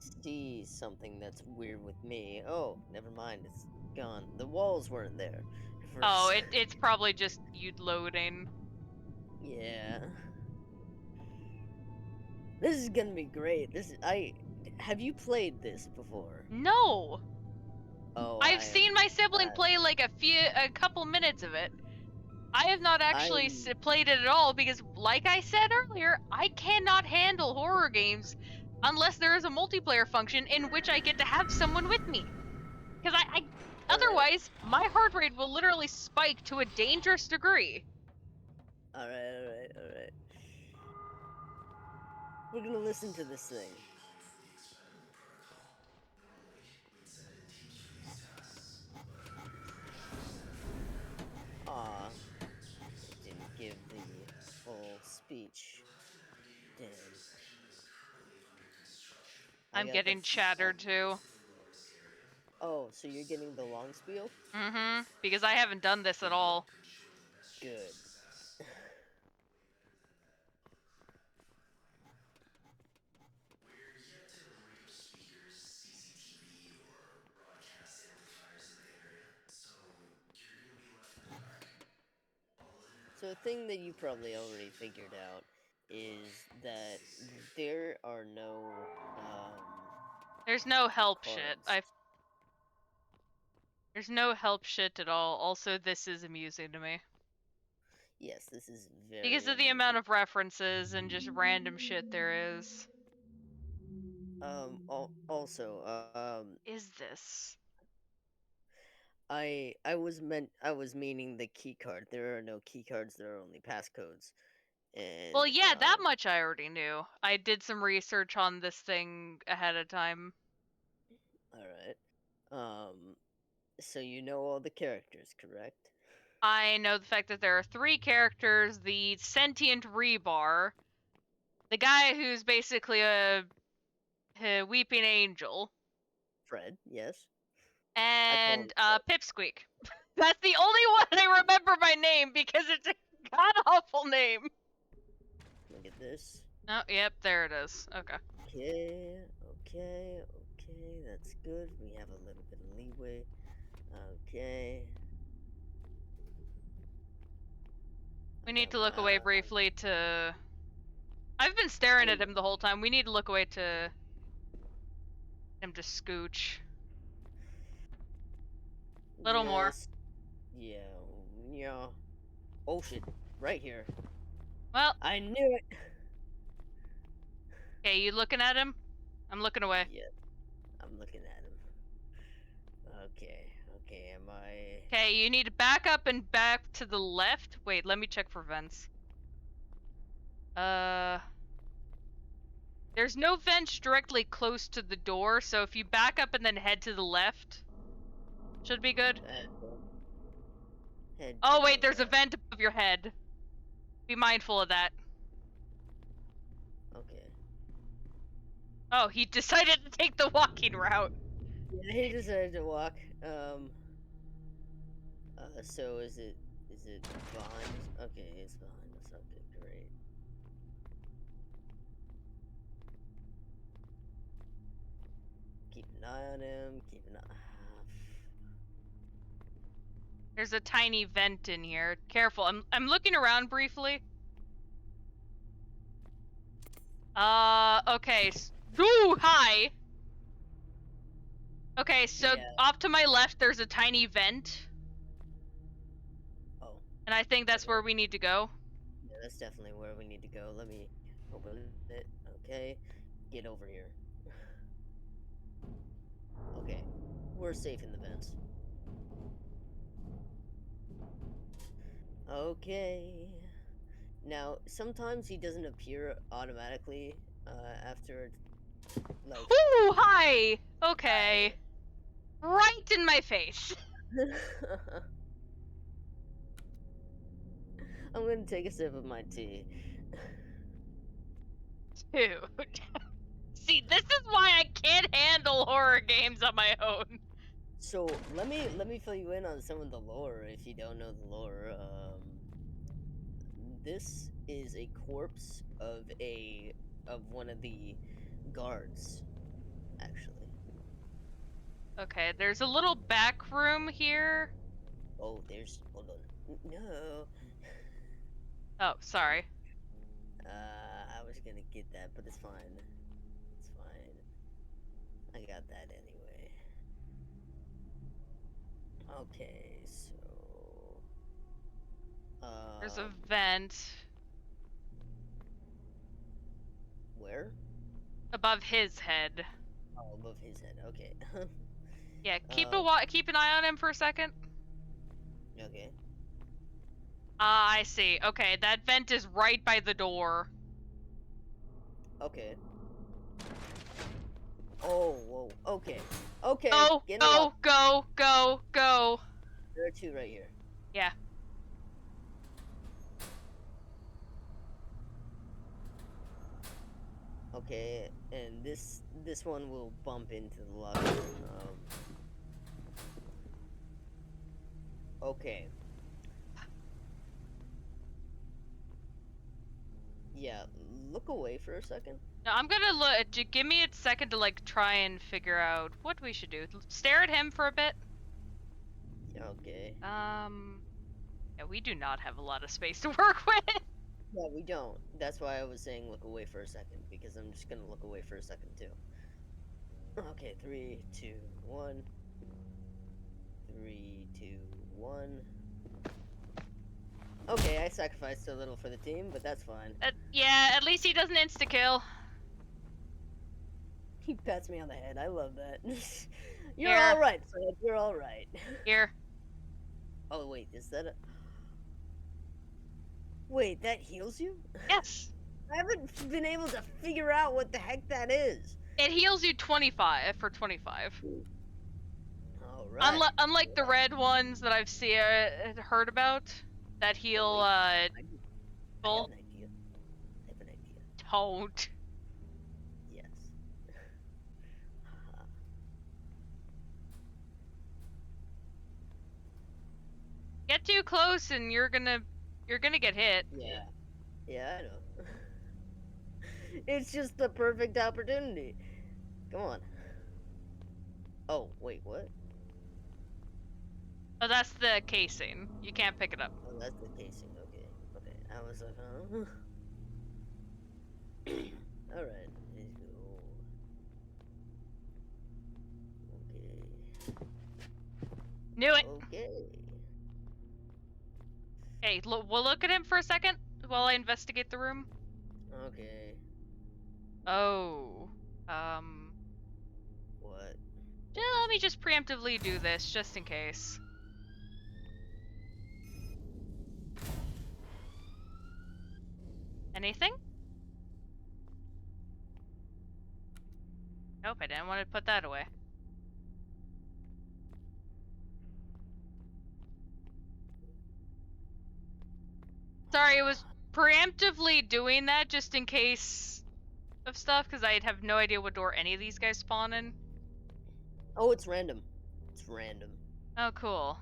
see something that's weird with me. Oh, never mind. It's gone. The walls weren't there. Oh, First. it's probably just you loading. Yeah. This is gonna be great. Have you played this before? No! Oh, I've I seen am my sibling glad. play like a couple minutes of it. I have not actually I'm played it at all because, like I said earlier, I cannot handle horror games unless there is a multiplayer function in which I get to have someone with me. Because alright. otherwise, my heart rate will literally spike to a dangerous degree. Alright. We're gonna listen to this thing. Aw, it didn't give the full speech. Damn. I I'm got the getting f- chattered too. Oh, so you're getting the long spiel? Because I haven't done this at all. Good. So a thing that you probably already figured out is that there are no There's no help shit. cards. There's no help shit at all. Also, this is amusing to me. Yes, this is Because very of the amount amusing. of references and just random shit there is. Also, Is this? I was meaning the key card. There are no key cards. There are only passcodes. Well, And yeah, that much I already knew. I did some research on this thing ahead of time. all right. Um, so you know all the characters, correct? I know the fact that there are three characters: the sentient rebar, the guy who's basically a weeping angel, Fred, yes. I call him and Fred. Pipsqueak. That's the only one I remember by name because it's a god awful name. Look at this. Oh, yep, there it is. Okay. Okay, that's good. We have a little bit of leeway. Okay. We I need got to look away one. briefly to. I've been I staring at mean, him the whole time. We need to look away to him to scooch. Little more. yes. Yeah. Yeah. Oh shit. Right here. Well, I knew it. okay, you looking at him? I'm looking away. Yeah, I'm looking at him. Okay, am I... Okay, you need to back up and back to the left. Wait, let me check for vents. Uh, there's no vents directly close to the door, so if you back up and then head to the left, should be good. Head to Oh the wait, there's a left. vent above your head. Be mindful of that. Okay. Oh, he decided to take the walking route. Yeah, he decided to walk. So is it behind us? Okay, it's behind us. Okay, great. Keep an eye on him. Keep an eye. There's a tiny vent in here. Careful. I'm looking around briefly. Okay. Ooh, hi. Okay, so Yeah. off to my left there's a tiny vent, Oh, and I think that's okay. where we need to go. Yeah, that's definitely where we need to go. Let me open it. Okay. Get over here. Okay. We're safe in the vents. Okay. Now, sometimes he doesn't appear automatically after, like, Ooh, hi. Okay. I. Right in my face. I'm gonna take a sip of my tea. Dude. See, this is why I can't handle horror games on my own. So let me fill you in on some of the lore if you don't know the lore. This is a corpse of one of the guards actually. Okay, there's a little back room here. Oh, there's. Hold on. No. Oh, sorry. I was gonna get that, but it's fine. It's fine. I got that anyway. Okay, so. There's a Um. vent Where? above his head. Oh, above his head. Okay. Yeah, um. keep an eye on him for a second. Okay. Ah, I see. Okay, that vent is right by the door. Okay. Oh, whoa. Okay. Okay. Go, Get in the water. go, go, go, go. There are two right here. Yeah. Okay, and this one will bump into the locker room. Okay. Yeah, look away for a second. No, I'm gonna look. Give me a second to like try and figure out what we should do. Stare at him for a bit. Okay. Yeah, we do not have a lot of space to work with. Yeah, we don't. That's why I was saying look away for a second, because I'm just gonna look away for a second too. Okay, 3, 2, 1. 3, 2, 1. Okay, I sacrificed a little for the team, but that's fine. Yeah, at least he doesn't insta-kill. He pats me on the head. I love that. You're Here. alright, Fred. You're alright. Here. Oh, wait, is that a... Wait, that heals you? Yes. I haven't been able to figure out what the heck that is. It heals you 25 for 25. Alright. Unlike the red ones that I've heard about that heal I have full. an idea. I have an idea. Don't. Yes. Get too close and you're gonna get hit. Yeah. Yeah, I know. It's just the perfect opportunity. Come on. Oh, wait, what? Oh, that's the casing. You can't pick it up. Oh, that's the casing. Okay. Okay. I was like, huh? Alright. Let's go. Okay. Knew it. Okay. Hey, we'll look at him for a second while I investigate the room. Okay. Oh. What? Let me just preemptively do this, just in case. Anything? Nope, I didn't want to put that away. Sorry, it was preemptively doing that just in case of stuff, because I'd have no idea what door any of these guys spawn in. Oh, it's random. It's random. Oh, cool.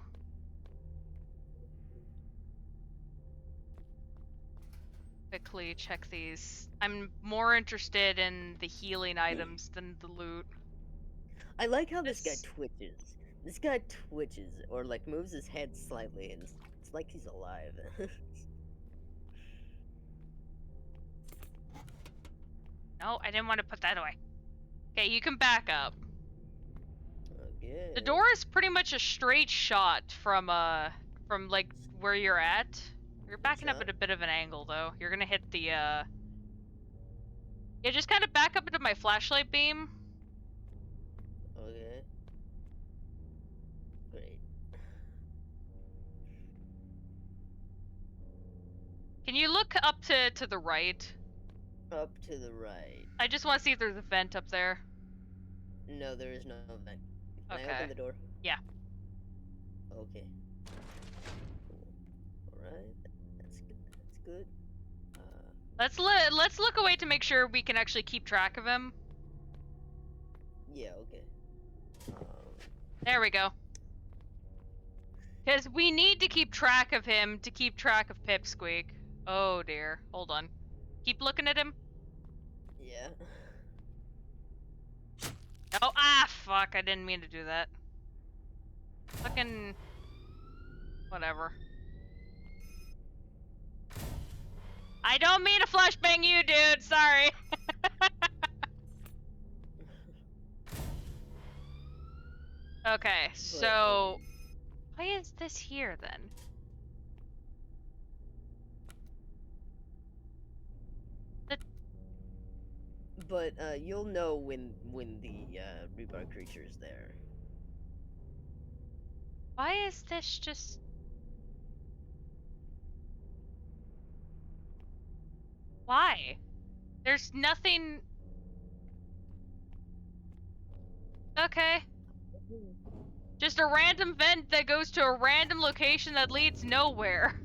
Quickly check these. I'm more interested in the healing items than the loot. I like how this guy twitches. This guy twitches, or like moves his head slightly, and it's like he's alive. No, I didn't want to put that away. Okay, you can back up. Okay. The door is pretty much a straight shot from like where you're at. You're backing up Shot? at a bit of an angle though. You're gonna hit the Yeah, just kind of back up into my flashlight beam. Okay. Great. Can you look up to the right? Up to the right. I just want to see if there's a vent up there. No, there is no vent. Can I Okay. open the door? Yeah. Okay. Cool. Alright. That's good. That's good. Let's look away to make sure we can actually keep track of him. Yeah, okay. There we go. Because we need to keep track of him to keep track of Pipsqueak. Oh dear. Hold on. Keep looking at him. Yeah. Oh, fuck, I didn't mean to do that. Fucking... whatever. I don't mean to flashbang you, dude, sorry. Okay, so... why is this here, then? But you'll know when the rebar creature is there. Why is this just... why? There's nothing... okay. Just a random vent that goes to a random location that leads nowhere.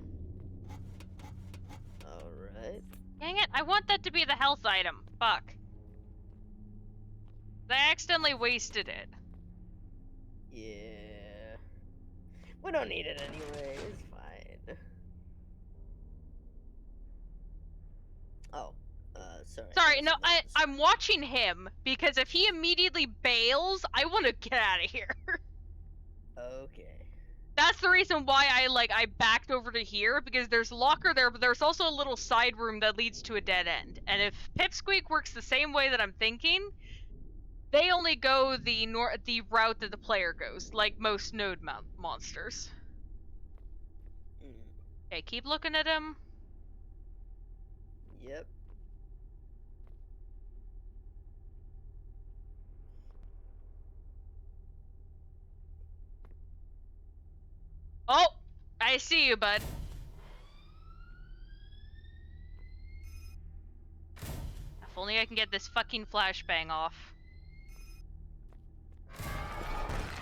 Alright. Dang it, I want that to be the health item. Fuck. I accidentally wasted it. Yeah. We don't need it anyway, it's fine. Oh, sorry. Sorry, no, I'm watching him, because if he immediately bails, I want to get out of here. Okay. That's the reason why I backed over to here, because there's a locker there, but there's also a little side room that leads to a dead end. And if Pipsqueak works the same way that I'm thinking, they only go the route that the player goes, like most node monsters. Okay, keep looking at him. Yep. Oh! I see you, bud. If only I can get this fucking flashbang off.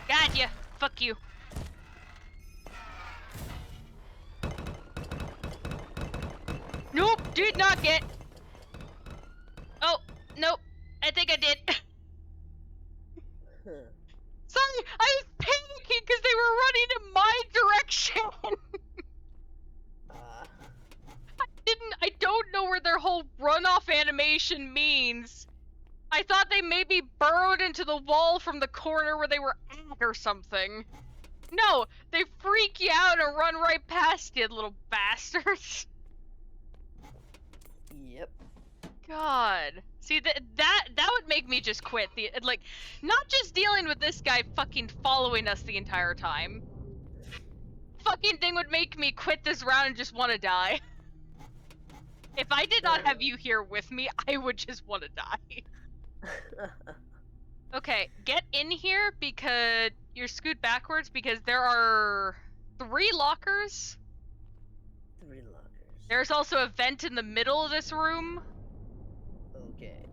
Got ya! Fuck you. Nope! Did not get! Oh, nope. I think I did. Sorry, I was panicking because they were running in my direction! I don't know where their whole runoff animation means. I thought they maybe burrowed into the wall from the corner where they were at or something. No, they freak you out and run right past you, little bastards. Yep. God. See, that would make me just quit. Not just dealing with this guy fucking following us the entire time. Fucking thing would make me quit this round and just want to die. If I did not have you here with me, I would just want to die. Okay, get in here because you're scoot backwards because there are 3 lockers. 3 lockers. There's also a vent in the middle of this room. Okay.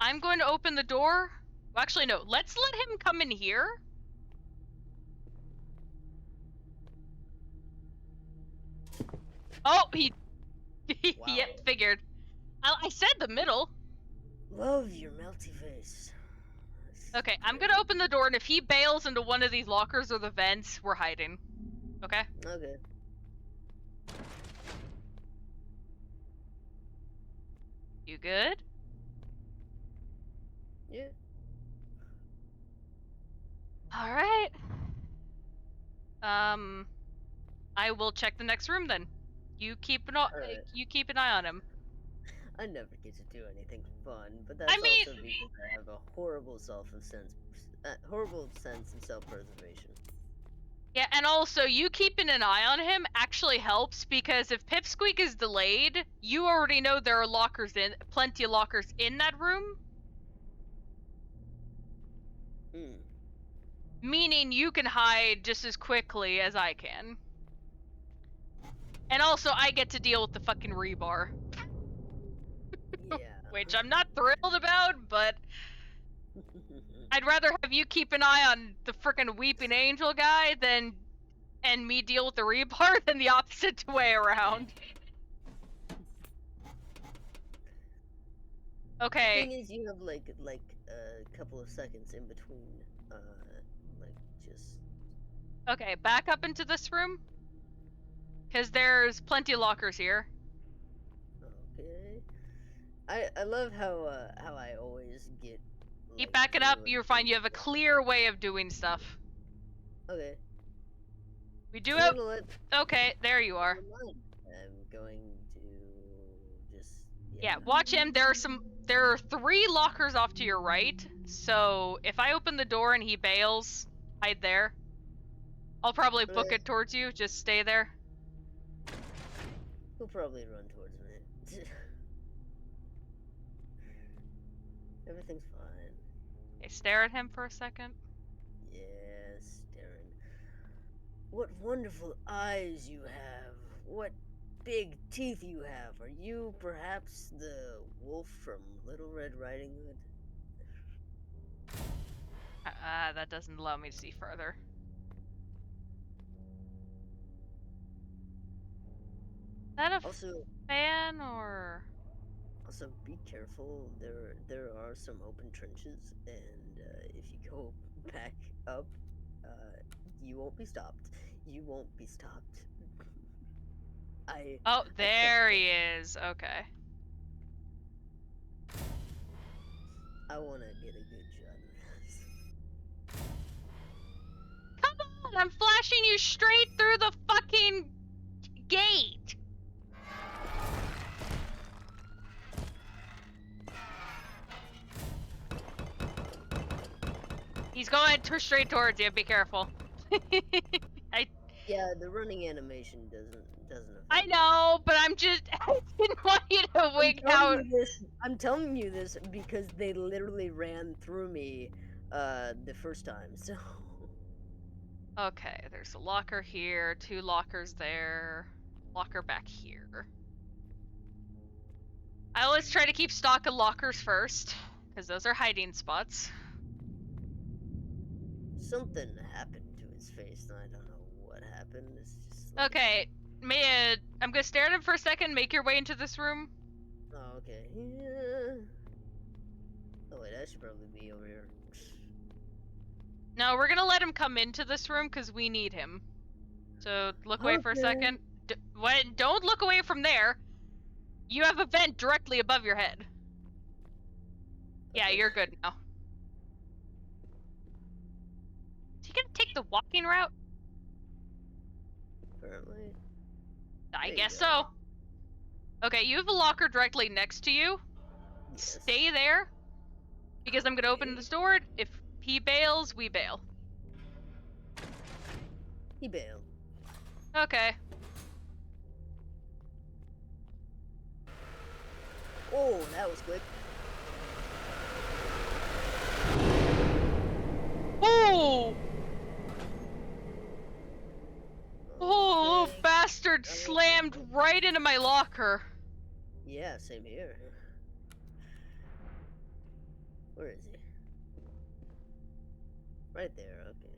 I'm going to open the door. Well, actually, no. Let's let him come in here. Oh, he... Wow. Yep, figured. I said the middle. Love your melty face. Okay, I'm gonna open the door, and if he bails into one of these lockers or the vents, we're hiding. Okay? Okay. You good? Yeah. Alright. I will check the next room then. You keep an eye on him. I never get to do anything fun, but that's also because I have a horrible horrible sense of self-preservation. Yeah, and also, you keeping an eye on him actually helps, because if Pipsqueak is delayed, you already know there are plenty of lockers in that room. Meaning you can hide just as quickly as I can. And also, I get to deal with the fucking rebar. Yeah. Which I'm not thrilled about, but I'd rather have you keep an eye on the frickin' Weeping Angel guy and me deal with the rebar than the opposite way around. Okay. The thing is, you have like a couple of seconds in between, just... Okay, back up into this room. Because there's plenty of lockers here. Okay. I love how I always get Keep like backing up. through and You're fine. You have a through. clear way of doing stuff. Okay, We do I'm it. gonna let Okay, there you are. never mind. I'm going to just Yeah, yeah. watch him. There are 3 lockers off to your right. So if I open the door and he bails, hide there. I'll probably book Okay, it towards you. Just stay there. he'll probably run towards me. Everything's fine. Okay, stare at him for a second. Yes, Darren. What wonderful eyes you have. What big teeth you have. Are you perhaps the wolf from Little Red Riding Hood? That doesn't allow me to see further. Is that a Also, fan or? also be careful. There are some open trenches, and if you go back up, you won't be stopped. You won't be stopped. I Oh, I trust there you. he is. Okay. I want to get a good shot of this. Come on, I'm flashing you straight through the fucking gate. He's going straight towards you. Be careful. I Yeah, the running animation doesn't I affect me. know, but I didn't want you to I'm wig telling out. you this. I'm telling you this because they literally ran through me, the first time. So Okay, there's a locker here, 2 lockers there, locker back here. I always try to keep stock of lockers first, because those are hiding spots. something happened to his face, and I don't know what happened. It's just like, Okay, Mia, I'm gonna stare at him for a second, make your way into this room. oh, okay, yeah. Oh wait, I should probably be over here. No, we're gonna let him come into this room, because we need him. So, look away for a Okay. second. Don't look away from there. You have a vent directly above your head. Yeah, Okay. you're good now. Is he gonna take the walking route? Apparently. I There you guess go. so. Okay, you have a locker directly next to you. Yes. Stay there, because I'm gonna open Okay. this door. If he bails, we bail. He bailed. Okay. Oh, that was quick. Oh! Oh, little Okay. bastard Oh, slammed right into my locker. yeah, same here. Where is he? Right there. Okay.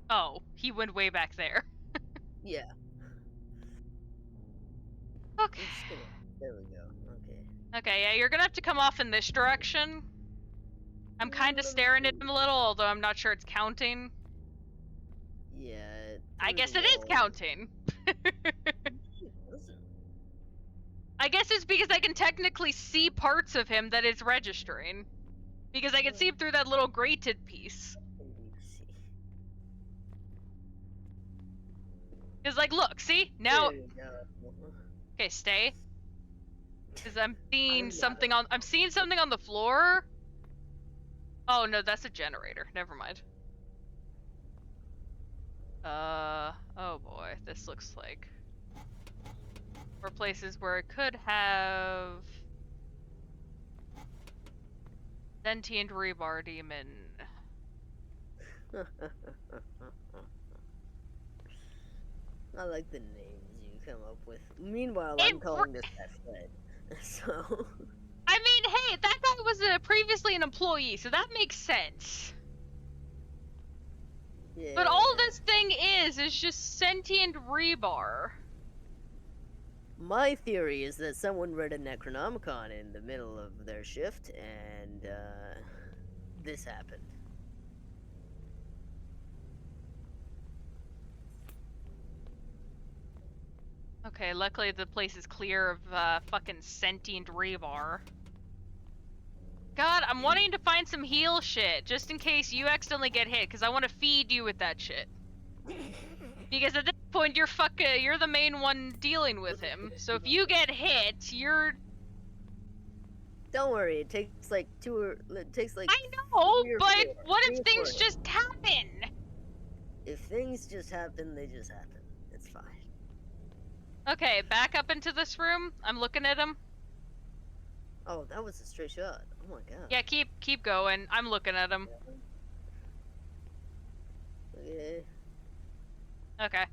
Oh, he went way back there. Yeah. Okay. I'm just gonna. There we go. Okay. Okay, yeah, you're gonna have to come off in this direction. I'm kind of staring at him a little, although I'm not sure it's counting. Yeah, I through the guess it is wall. counting. Listen. I guess it's because I can technically see parts of him that it's registering. Because I can see him through that little grated piece. Can you see? Because, like, look, see? Now, There you go. okay, stay. Because I'm seeing I'm not something on, I'm seeing something on the floor. Oh, no, that's a generator. Never mind. Oh boy, this looks like more places where it could have sentient rebar demon. I like the names you come up with. Meanwhile, It, I'm calling this guy Fred. So, I mean, hey, that guy was previously an employee, so that makes sense. But all yeah. this thing is just sentient rebar. My theory is that someone read a Necronomicon in the middle of their shift, and this happened. Okay, luckily the place is clear of fucking sentient rebar. God, I'm wanting to find some heal shit, just in case you accidentally get hit, because I want to feed you with that shit. Because at this point, you're the main one dealing with him. So if you get hit, you're... Don't worry, it takes like it takes like I know, 3 or but 4. what 3 if or 4 things hits. just happen? If things just happen, they just happen. It's fine. Okay, back up into this room. I'm looking at him. Oh, that was a straight shot. Oh my god. Yeah, keep going. I'm looking at him. Okay. Okay.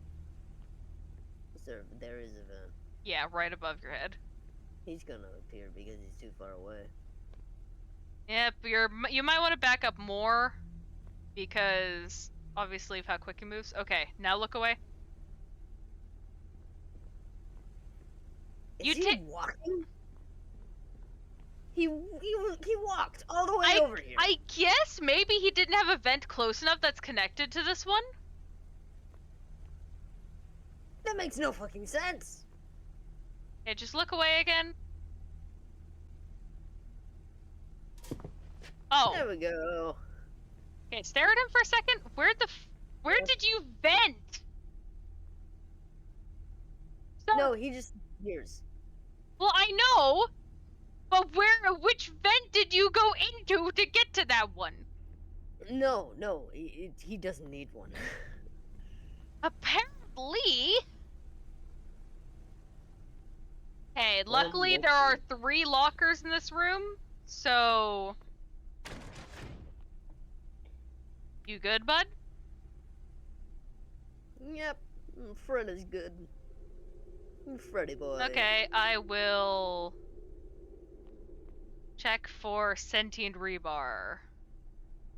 There is a vent. Yeah, right above your head. He's gonna appear because he's too far away. Yep, you might want to back up more because obviously of how quick he moves. Okay, now look away. Is he walking? He walked all the way over here. I guess maybe he didn't have a vent close enough that's connected to this one. That makes no fucking sense. Okay, just look away again. Oh. There we go. Okay, stare at him for a second. Where did you vent? So, No, he just appears. well, I know, but which vent did you go into to get to that one? No, he doesn't need one. Apparently. Hey, luckily there are 3 lockers in this room, so... You good, bud? Yep, Fred is good. Freddy boy. Okay, I will... check for sentient rebar.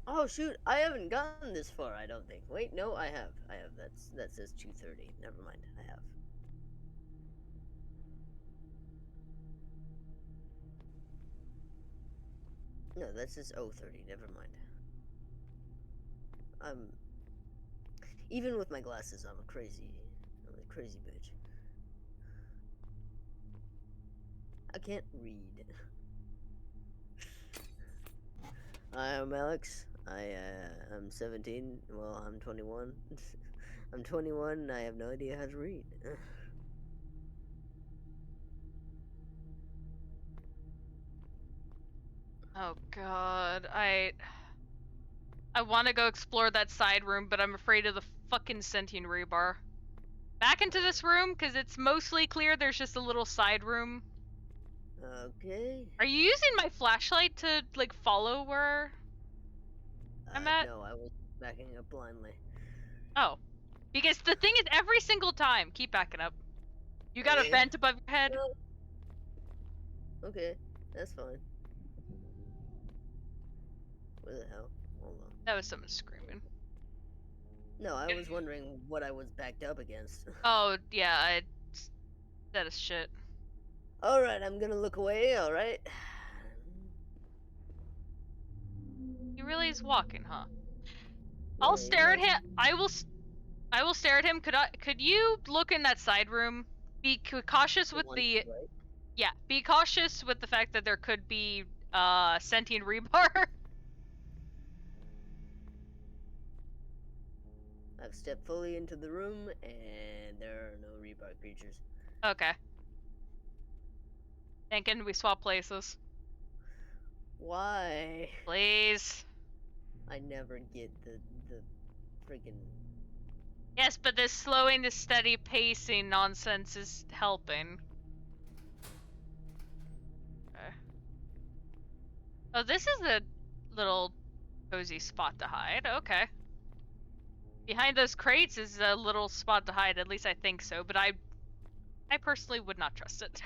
Oh shoot, I haven't gotten this far, I don't think. Wait, no, I have. That says 230. Never mind, I have. No, that says 030, never mind. Even with my glasses, I'm a crazy bitch. I can't read. Hi, I'm Alex. I'm 17. Well, I'm 21. I'm 21 and I have no idea how to read. Oh god, I want to go explore that side room, but I'm afraid of the fucking sentient rebar. Back into this room, because it's mostly clear there's just a little side room. Okay. Are you using my flashlight to, like, follow where I'm at? No, I was backing up blindly. Oh. Because the thing is, every single time, keep backing up. You got a vent above your head? No. Okay, that's fine. Where the hell? Hold on. That was someone screaming. No, I was wondering what I was backed up against. Oh, yeah, that is shit. Alright, I'm gonna look away, alright? He really is walking, huh? Yeah, I'll stare at him. I will stare at him. Could you look in that side room? Be cautious with the... Right? Yeah, be cautious with the fact that there could be sentient rebar. I've stepped fully into the room, and there are no rebar creatures. Okay. Thinking we swap places. Why? Please. I never get the freaking... Yes, but this slowing the steady pacing nonsense is helping. Okay. Oh, this is a little cozy spot to hide. Okay. Behind those crates is a little spot to hide, at least I think so, but I personally would not trust it.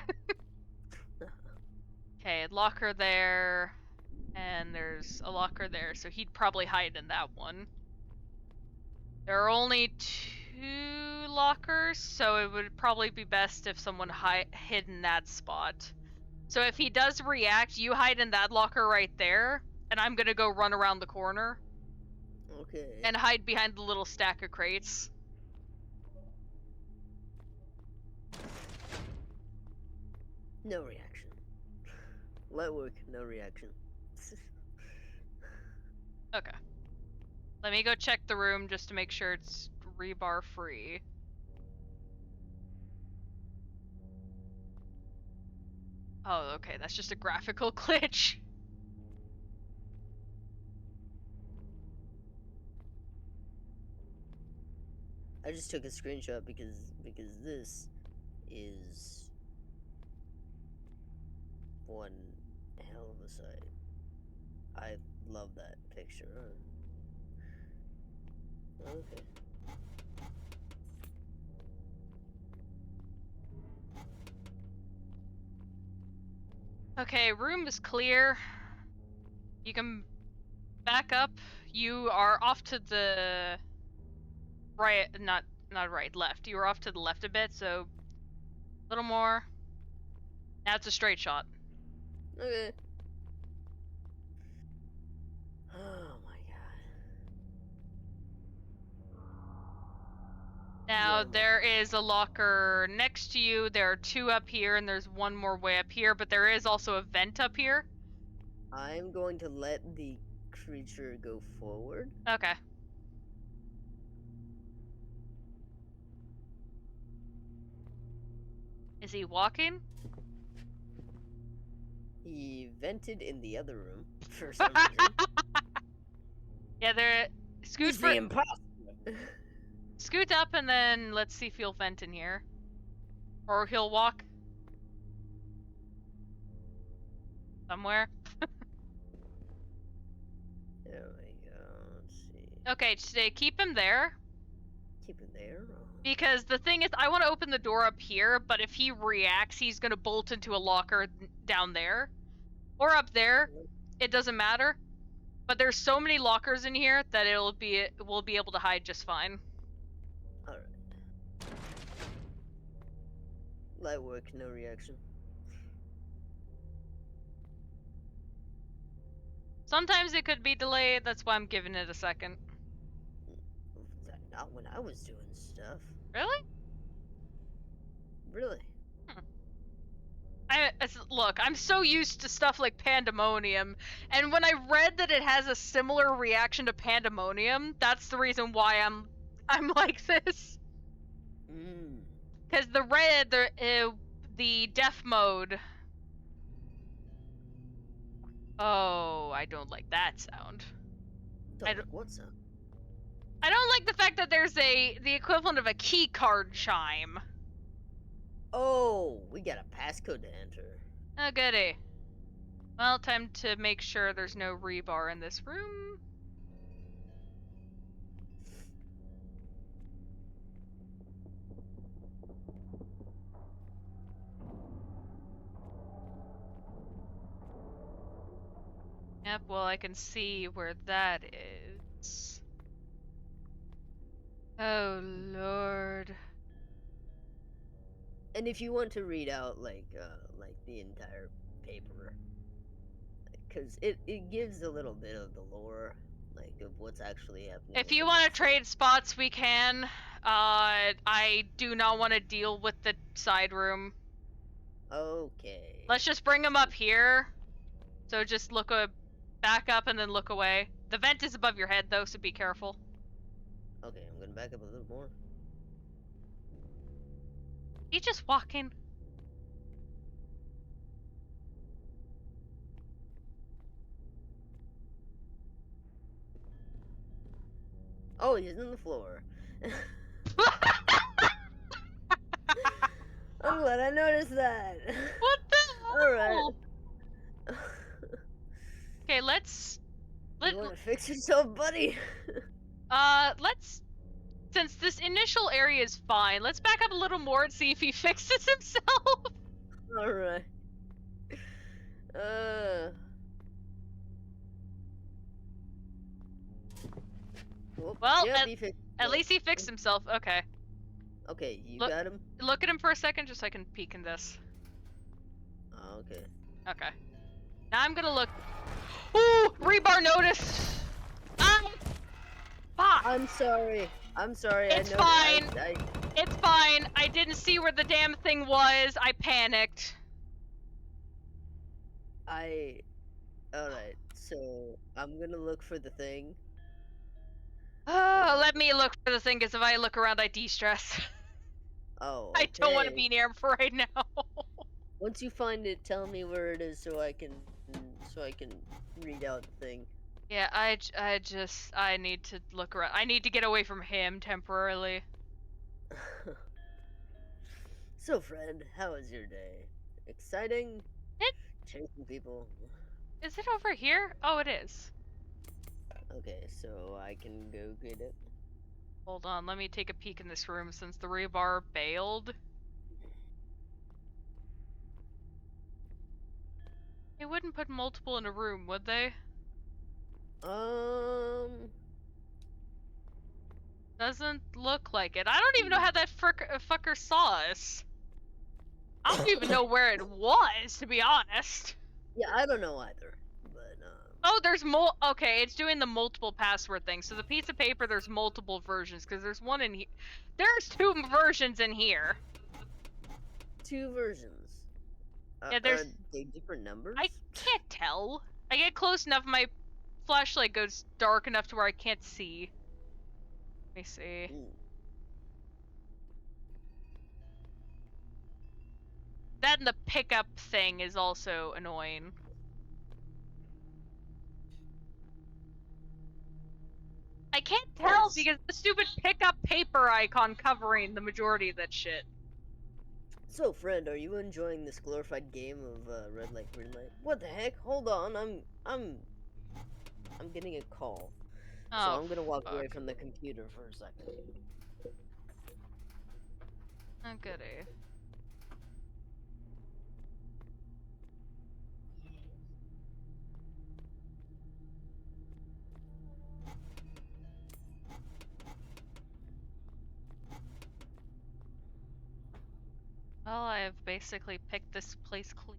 Okay, locker there, and there's a locker there, so he'd probably hide in that one. There are only 2 lockers, so it would probably be best if someone hid in that spot. So if he does react, you hide in that locker right there, and I'm gonna go run around the corner. Okay. And hide behind the little stack of crates. No reaction. Light work, no reaction. Okay. Let me go check the room just to make sure it's rebar free. Oh, okay, that's just a graphical glitch. I just took a screenshot because this is one hell of a sight. I love that picture. Okay. Okay, room is clear. You can back up. You are off to the right, not right, left. You were off to the left a bit, so a little more. Now it's a straight shot. Okay. Oh my god. Now Where am I? there is a locker next to you. There are two up here, and there's one more way up here, but there is also a vent up here. I'm going to let the creature go forward. Okay. Is he walking? He vented in the other room for some reason. Yeah, there. Scoot He's for the imposter. scoot up, and then let's see if he'll vent in here, or he'll walk somewhere. There we go. Let's see. Okay, stay. Keep him there. Keep it there. Because the thing is, I want to open the door up here, but if he reacts, he's gonna bolt into a locker down there. Or up there. It doesn't matter. But there's so many lockers in here that we'll be able to hide just fine. Alright. Light work, no reaction. Sometimes it could be delayed, that's why I'm giving it a second. Not when I was doing stuff. Really? Really? Look, I'm so used to stuff like Pandemonium, and when I read that it has a similar reaction to Pandemonium, that's the reason why I'm like this. Because the deaf mode. Oh, I don't like that sound. What sound? I don't like the fact that there's the equivalent of a key card chime. Oh, we got a passcode to enter. Oh, goody. Well, time to make sure there's no rebar in this room. Yep, well, I can see where that is. Oh, Lord. And if you want to read out like the entire paper, because it gives a little bit of the lore, like of what's actually happening. If you want to trade spots, we can. I do not want to deal with the side room. Okay. Let's just bring him up here. So just back up and then look away. The vent is above your head though, so be careful. Okay, I'm gonna back up a little more. He's just walking. Oh, he's on the floor. I'm glad I noticed that. What the hell? Alright. Okay, let's You wanna fix yourself, buddy? since this initial area is fine, let's back up a little more and see if he fixes himself. Alright. Well, yep, at least he fixed himself. Okay. Okay, you got him? Look at him for a second just so I can peek in this. Okay. Okay. Now I'm gonna look. Ooh! Rebar notice! Fuck! I'm sorry. It's fine. It's fine. I didn't see where the damn thing was. I panicked. I alright, so I'm gonna look for the thing. Oh, Uh, let me look for the thing, because if I look around, I de-stress. oh, I don't want to okay. be near him for right now. Once you find it, tell me where it is so I can read out the thing. Yeah, I need to look around. I need to get away from him temporarily. So, friend, how was your day? Exciting? It, Chasing people? is it over here? Oh, it is. Okay, so I can go get it. Hold on, let me take a peek in this room since the rebar bailed. They wouldn't put multiple in a room, would they? Um, Doesn't look like it. I don't even know how that fucker saw us. I don't even know where it was, to be honest. yeah, I don't know either, but Oh, there's okay, it's doing the multiple password thing. So the piece of paper, there's multiple versions, because there's one in here. There's two versions in here. two versions. Yeah, Are there's... they different I numbers? can't tell. I get close enough, my flashlight goes dark enough to where I can't see. Let me see. Mm. That and the pickup thing is also annoying. I can't tell Yes. because the stupid pickup paper icon covering the majority of that shit. So, friend, are you enjoying this glorified game of red light, green light? What the heck? Hold on, I'm getting a call, so Oh, I'm gonna walk away fuck. from the computer for a second. Oh, goody. Well, I have basically picked this place clean.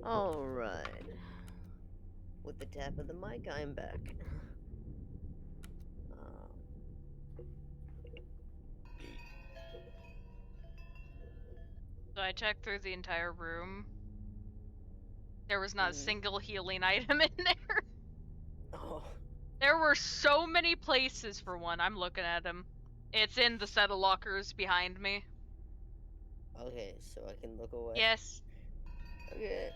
Alright. With the tap of the mic, I'm back. So I checked through the entire room. There was not a Mhm. single healing item in there. Oh, There were so many places for one. I'm looking at them. It's in the set of lockers behind me. okay, so I can look away. Yes. Okay.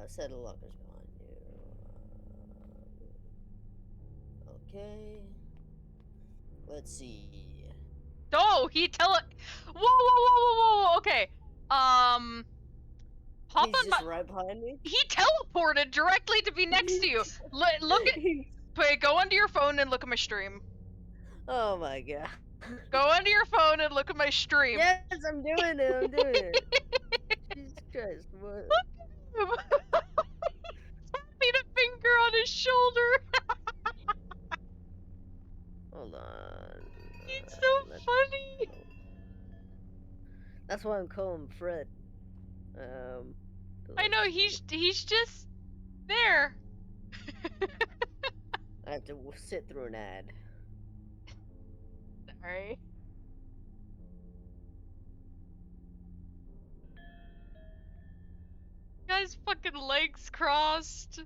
Set of lockers behind you. Okay. Let's see. Oh, Whoa, whoa, whoa, whoa, whoa. Okay. Hop He's on my. just right behind me. He teleported directly to be next to you. Look at. Wait, go onto your phone and look at my stream. Oh my god. Go onto your phone and look at my stream. Yes, I'm doing it. I'm doing it. Jesus Christ! What? Tapping a finger on his shoulder. Hold on. He's so funny. That's why I'm calling Fred. I know he's just there. I have to sit through an ad. Sorry. Guy's fucking legs crossed.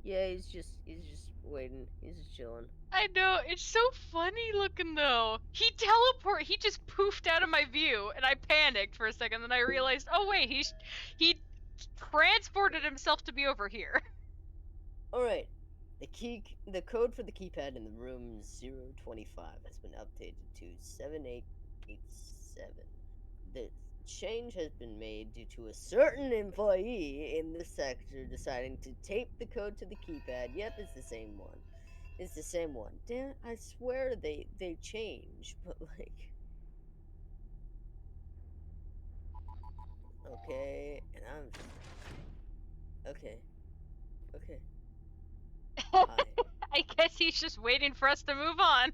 Yeah, he's just waiting. He's just chilling. I know, it's so funny looking though. He just poofed out of my view and I panicked for a second, then I realized, oh wait, he transported himself to be over here. Alright. The code for the keypad in the room 025 has been updated to 7887. The change has been made due to a certain employee in the sector deciding to tape the code to the keypad. Yep, it's the same one. It's the same one. Damn, I swear they change, but like. Okay, and I'm. Okay. Okay. Hi. I guess he's just waiting for us to move on.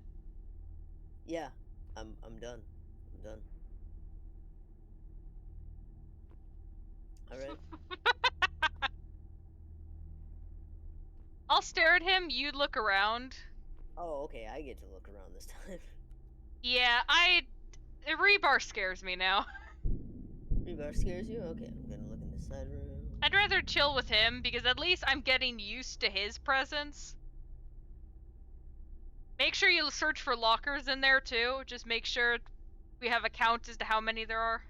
Yeah, I'm done. I'm done. Alright. I'll stare at him, you look around. Oh, okay, I get to look around this time. Yeah, rebar scares me now. Rebar scares you? Okay, I'm gonna look in the side room. I'd rather chill with him because at least I'm getting used to his presence. Make sure you search for lockers in there too. Just make sure we have a count as to how many there are.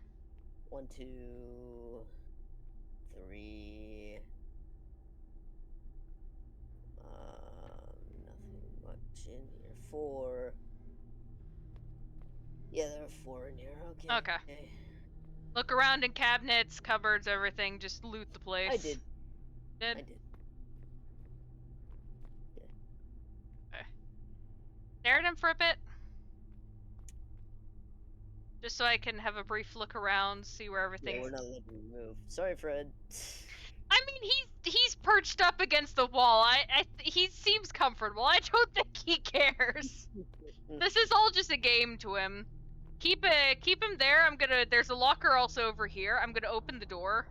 1, 2, 3. Nothing much in here. 4. Yeah, there are 4 in here. Okay. Okay. Look around in cabinets, cupboards, everything. Just loot the place. I did. Did? I did. Yeah. Okay. Stare at him for a bit. Just so I can have a brief look around, see where everything's. Yeah, we're not letting you move. Sorry, Fred. I mean, he's perched up against the wall. He seems comfortable. I don't think he cares. This is all just a game to him. Keep him there. There's a locker also over here. I'm gonna open the door.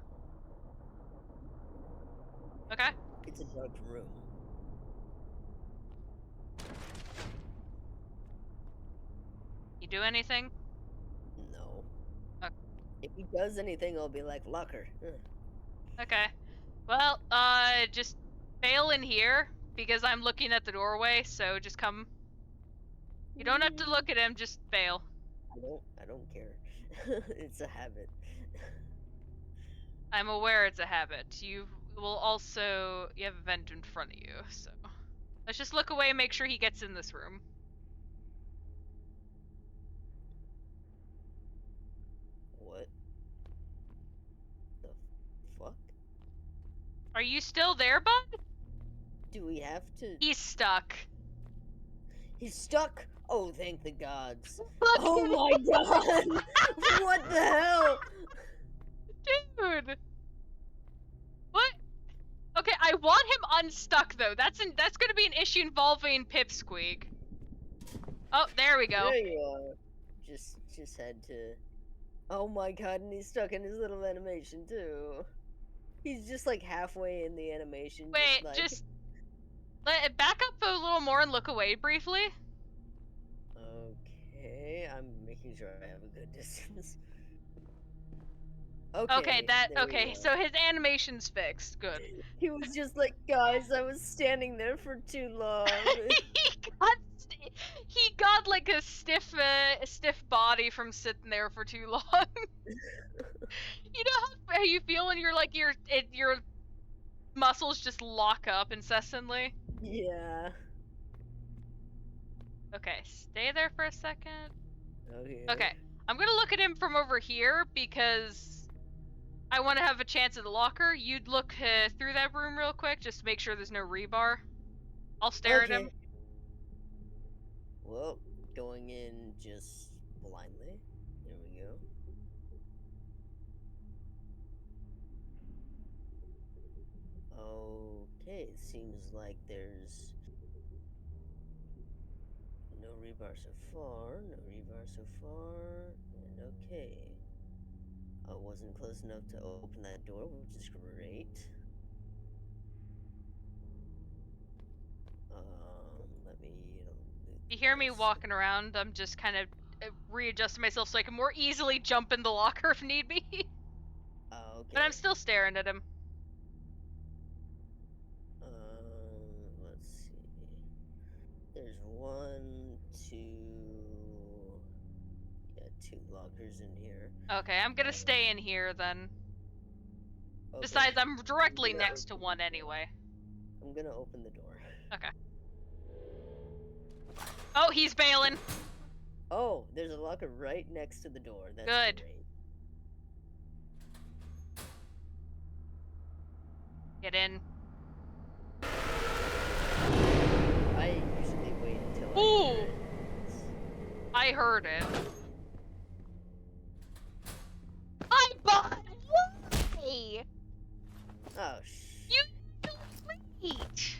Okay. It's a dark room. You do anything? No. Okay. If he does anything, I'll be like, locker. Okay. Well, just bail in here because I'm looking at the doorway. So just come. You don't have to look at him. Just bail. I don't care. It's a habit. I'm aware it's a habit. You have a vent in front of you, so let's just look away and make sure he gets in this room. What the fuck? Are you still there, bud? Do we have to? He's stuck. He's stuck? Oh, thank the gods. Look Oh my god! What the hell? Dude! What? Okay, I want him unstuck though. That's gonna be an issue involving Pipsqueak. Oh, there we go. There you are. just had to. Oh my god, and he's stuck in his little animation too. He's just like halfway in the animation, just Wait, like, just back up a little more and look away briefly. okay, I'm making sure I have a good distance. Okay, Okay, there we okay, go. so his animation's fixed. Good. He was just like, guys, I was standing there for too long. He got like a stiff body from sitting there for too long. You know how you feel when you're like your muscles just lock up incessantly? Yeah. Okay, stay there for a second. Okay. Okay, I'm gonna look at him from over here because I want to have a chance at the locker. You'd look through that room real quick just to make sure there's no rebar. I'll stare at him. Okay. Well, going in just blindly. Here we go. Okay, it seems like there's no rebar so far. No rebar so far. And okay. I wasn't close enough to open that door, which is great. Let me loot You hear me this. walking around, I'm just kind of readjusting myself so I can more easily jump in the locker if need be. But I'm Okay. still staring at him. Let's see. There's one, two, yeah, two lockers in here. Okay, I'm gonna Uh, stay in here then. okay. Besides, I'm directly next to one anyway. I'm gonna open the door. Okay. Oh, he's bailing. Oh, there's a locker right next to the door. That's Good. great. Get in. I usually wait until I hear Ooh, it. I heard it. Hi, bud. Why? Oh, You wait.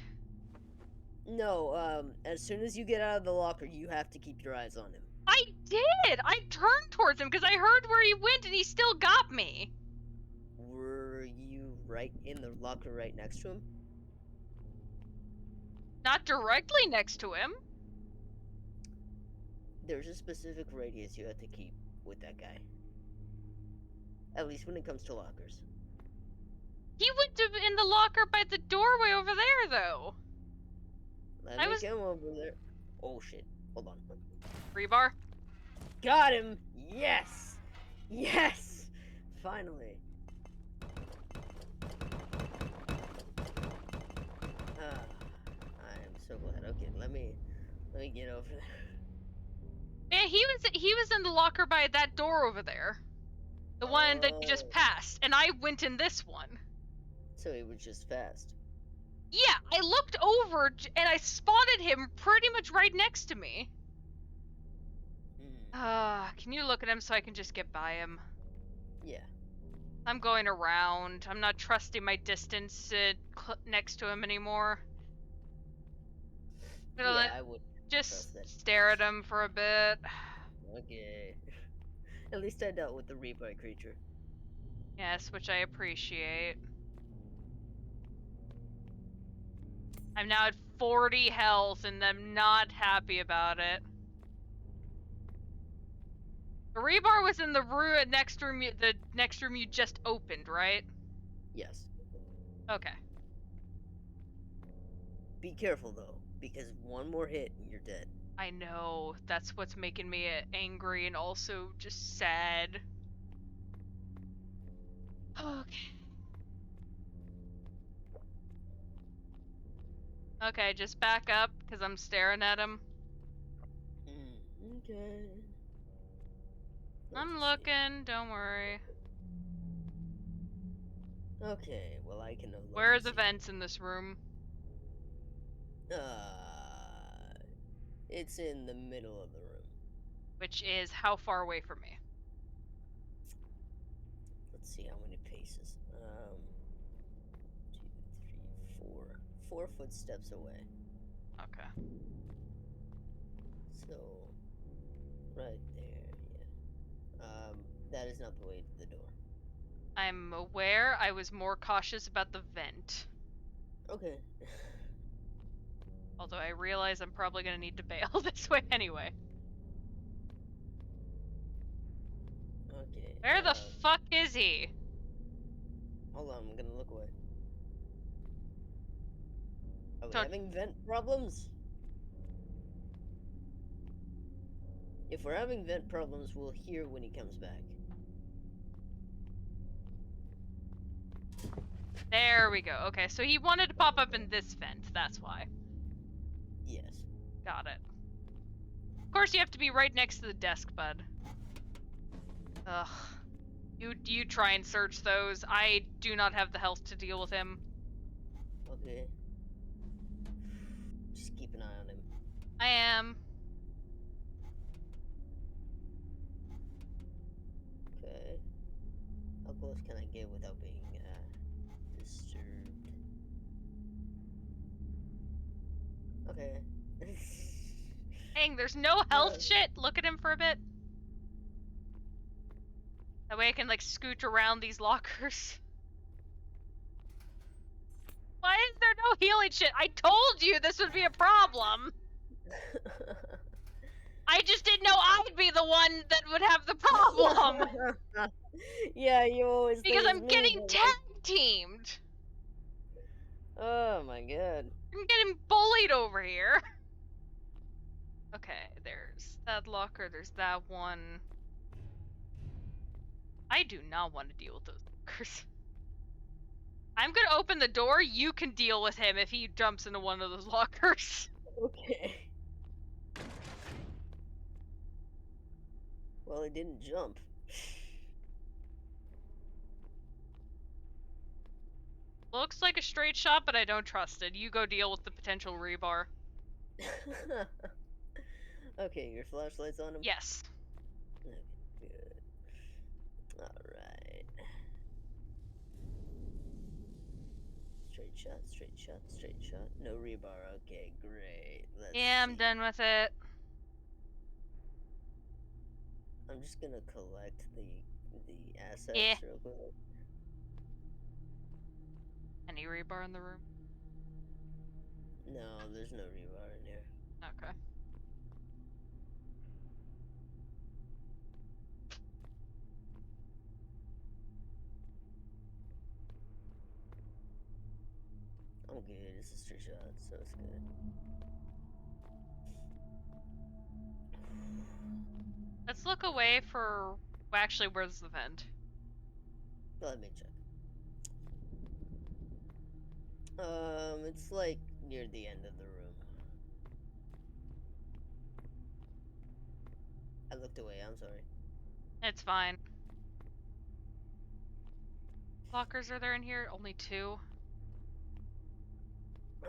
No, as soon as you get out of the locker, you have to keep your eyes on him. I did. I turned towards him because I heard where he went and he still got me. Were you right in the locker right next to him? Not directly next to him. There's a specific radius you have to keep with that guy. At least when it comes to lockers. He went in the locker by the doorway over there, though. Let I me was come over there. Oh shit. Hold on. rebar. Got him! Yes! Yes! Finally. I am so glad. Okay, let me get over there. Yeah, he was in the locker by that door over there. The one that you just Oh, passed, and I went in this one. so he was just fast. Yeah, I looked over and I spotted him pretty much right next to me. Hmm. Can you look at him so I can just get by him? Yeah. I'm going around. I'm not trusting my distance next to him anymore. Yeah, I would trust Just that. stare at him for a bit. Okay. At least I dealt with the rebar creature. Yes, which I appreciate. I'm now at 40 health and I'm not happy about it. The rebar was in the room the next room you just opened, right? Yes. Okay. Be careful though, because one more hit and you're dead. I know. That's what's making me angry and also just sad. Okay. Okay, just back up because I'm staring at him. Okay. I'm Let's see. looking, don't worry. Okay, well I can no Where longer are the see him. vents in this room? It's in the middle of the room. Which is how far away from me? Let's see how many paces. 2, 3, 4. 4 footsteps away. Okay. So, right there. That is not the way to the door. I'm aware. I was more cautious about the vent. Okay. Although I realize I'm probably gonna need to bail this way anyway. Okay. Where the fuck is he? Hold on, I'm gonna look away. Are we So having vent problems? If we're having vent problems, we'll hear when he comes back. there we go. Okay, so he wanted to pop up in this vent. That's why. Yes. Got it. Of course, you have to be right next to the desk, bud. Ugh. You try and search those. I do not have the health to deal with him. Okay. Just keep an eye on him. I am. Okay. How close can I get without being disturbed? Okay. Dang, there's no health shit. Look at him for a bit. That way I can, like, scooch around these lockers. Why is there no healing shit? I told you this would be a problem. I just didn't know I'd be the one that would have the problem. Yeah, you always think Because it's I'm me, getting but, tag teamed. oh my god. I'm getting bullied over here. Okay, there's that locker, there's that one. I do not want to deal with those lockers. I'm gonna open the door, you can deal with him if he jumps into one of those lockers. Okay. Well, it didn't jump. Looks like a straight shot, but I don't trust it. You go deal with the potential rebar. Okay, your flashlight's on him? Yes. Okay, good. Alright. Straight shot, straight shot, straight shot. No rebar. Okay, great. Let's Yeah, I'm see. done with it. I'm just gonna collect the assets Yeah. real quick. Any rebar in the room? No, there's no rebar in here. Okay. I'm good. It's a straight shot, so it's good. Let's look away for... Well, actually, where's the vent? Let me check. It's like near the end of the room. I looked away, I'm sorry. It's fine. Lockers are there in here? Only 2.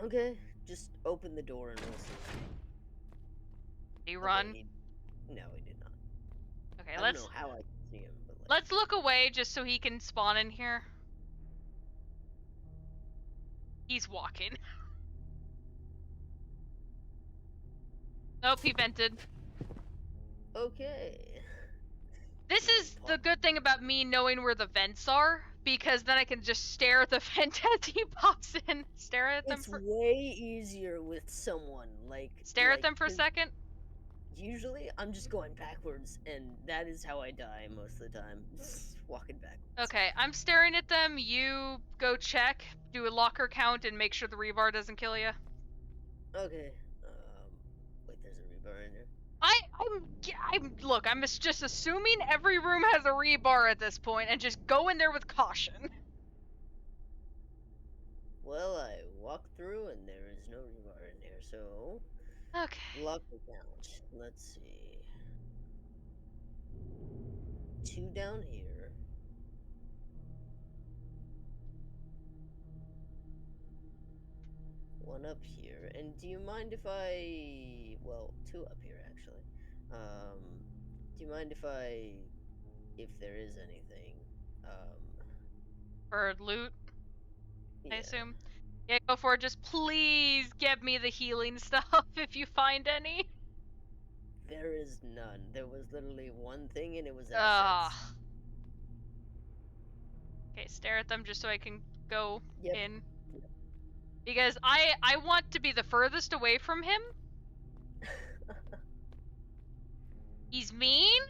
Okay, just open the door and we'll see. Do you Okay, run? No, he did not. Okay, I let's... don't know how I can see him, but like... Let's look away just so he can spawn in here. He's walking. Nope, he vented. Okay. This is the good thing about me knowing where the vents are, because then I can just stare at the vent as he pops in. Stare at them It's for... way easier with someone, like... Stare at them for a 'cause second. usually, I'm just going backwards, and that is how I die most of the time. Walking backwards. Okay, I'm staring at them. You go check, do a locker count, and make sure the rebar doesn't kill you. Okay. Wait, there's a rebar in here. Look, I'm just assuming every room has a rebar at this point, and just go in there with caution. Well, I walked through, and there is no rebar in here, so... Okay. Locker count. Let's see. 2 down here. 1 up here. And do you mind if I... Well, 2 up here, actually. Do you mind if I... If there is anything, For loot, I yeah. assume. Yeah, go for it. Just please give me the healing stuff if you find any. There is none. There was literally 1 thing, and it was assets. Ugh. Okay, stare at them just so I can go Yep. in. Because I want to be the furthest away from him. He's mean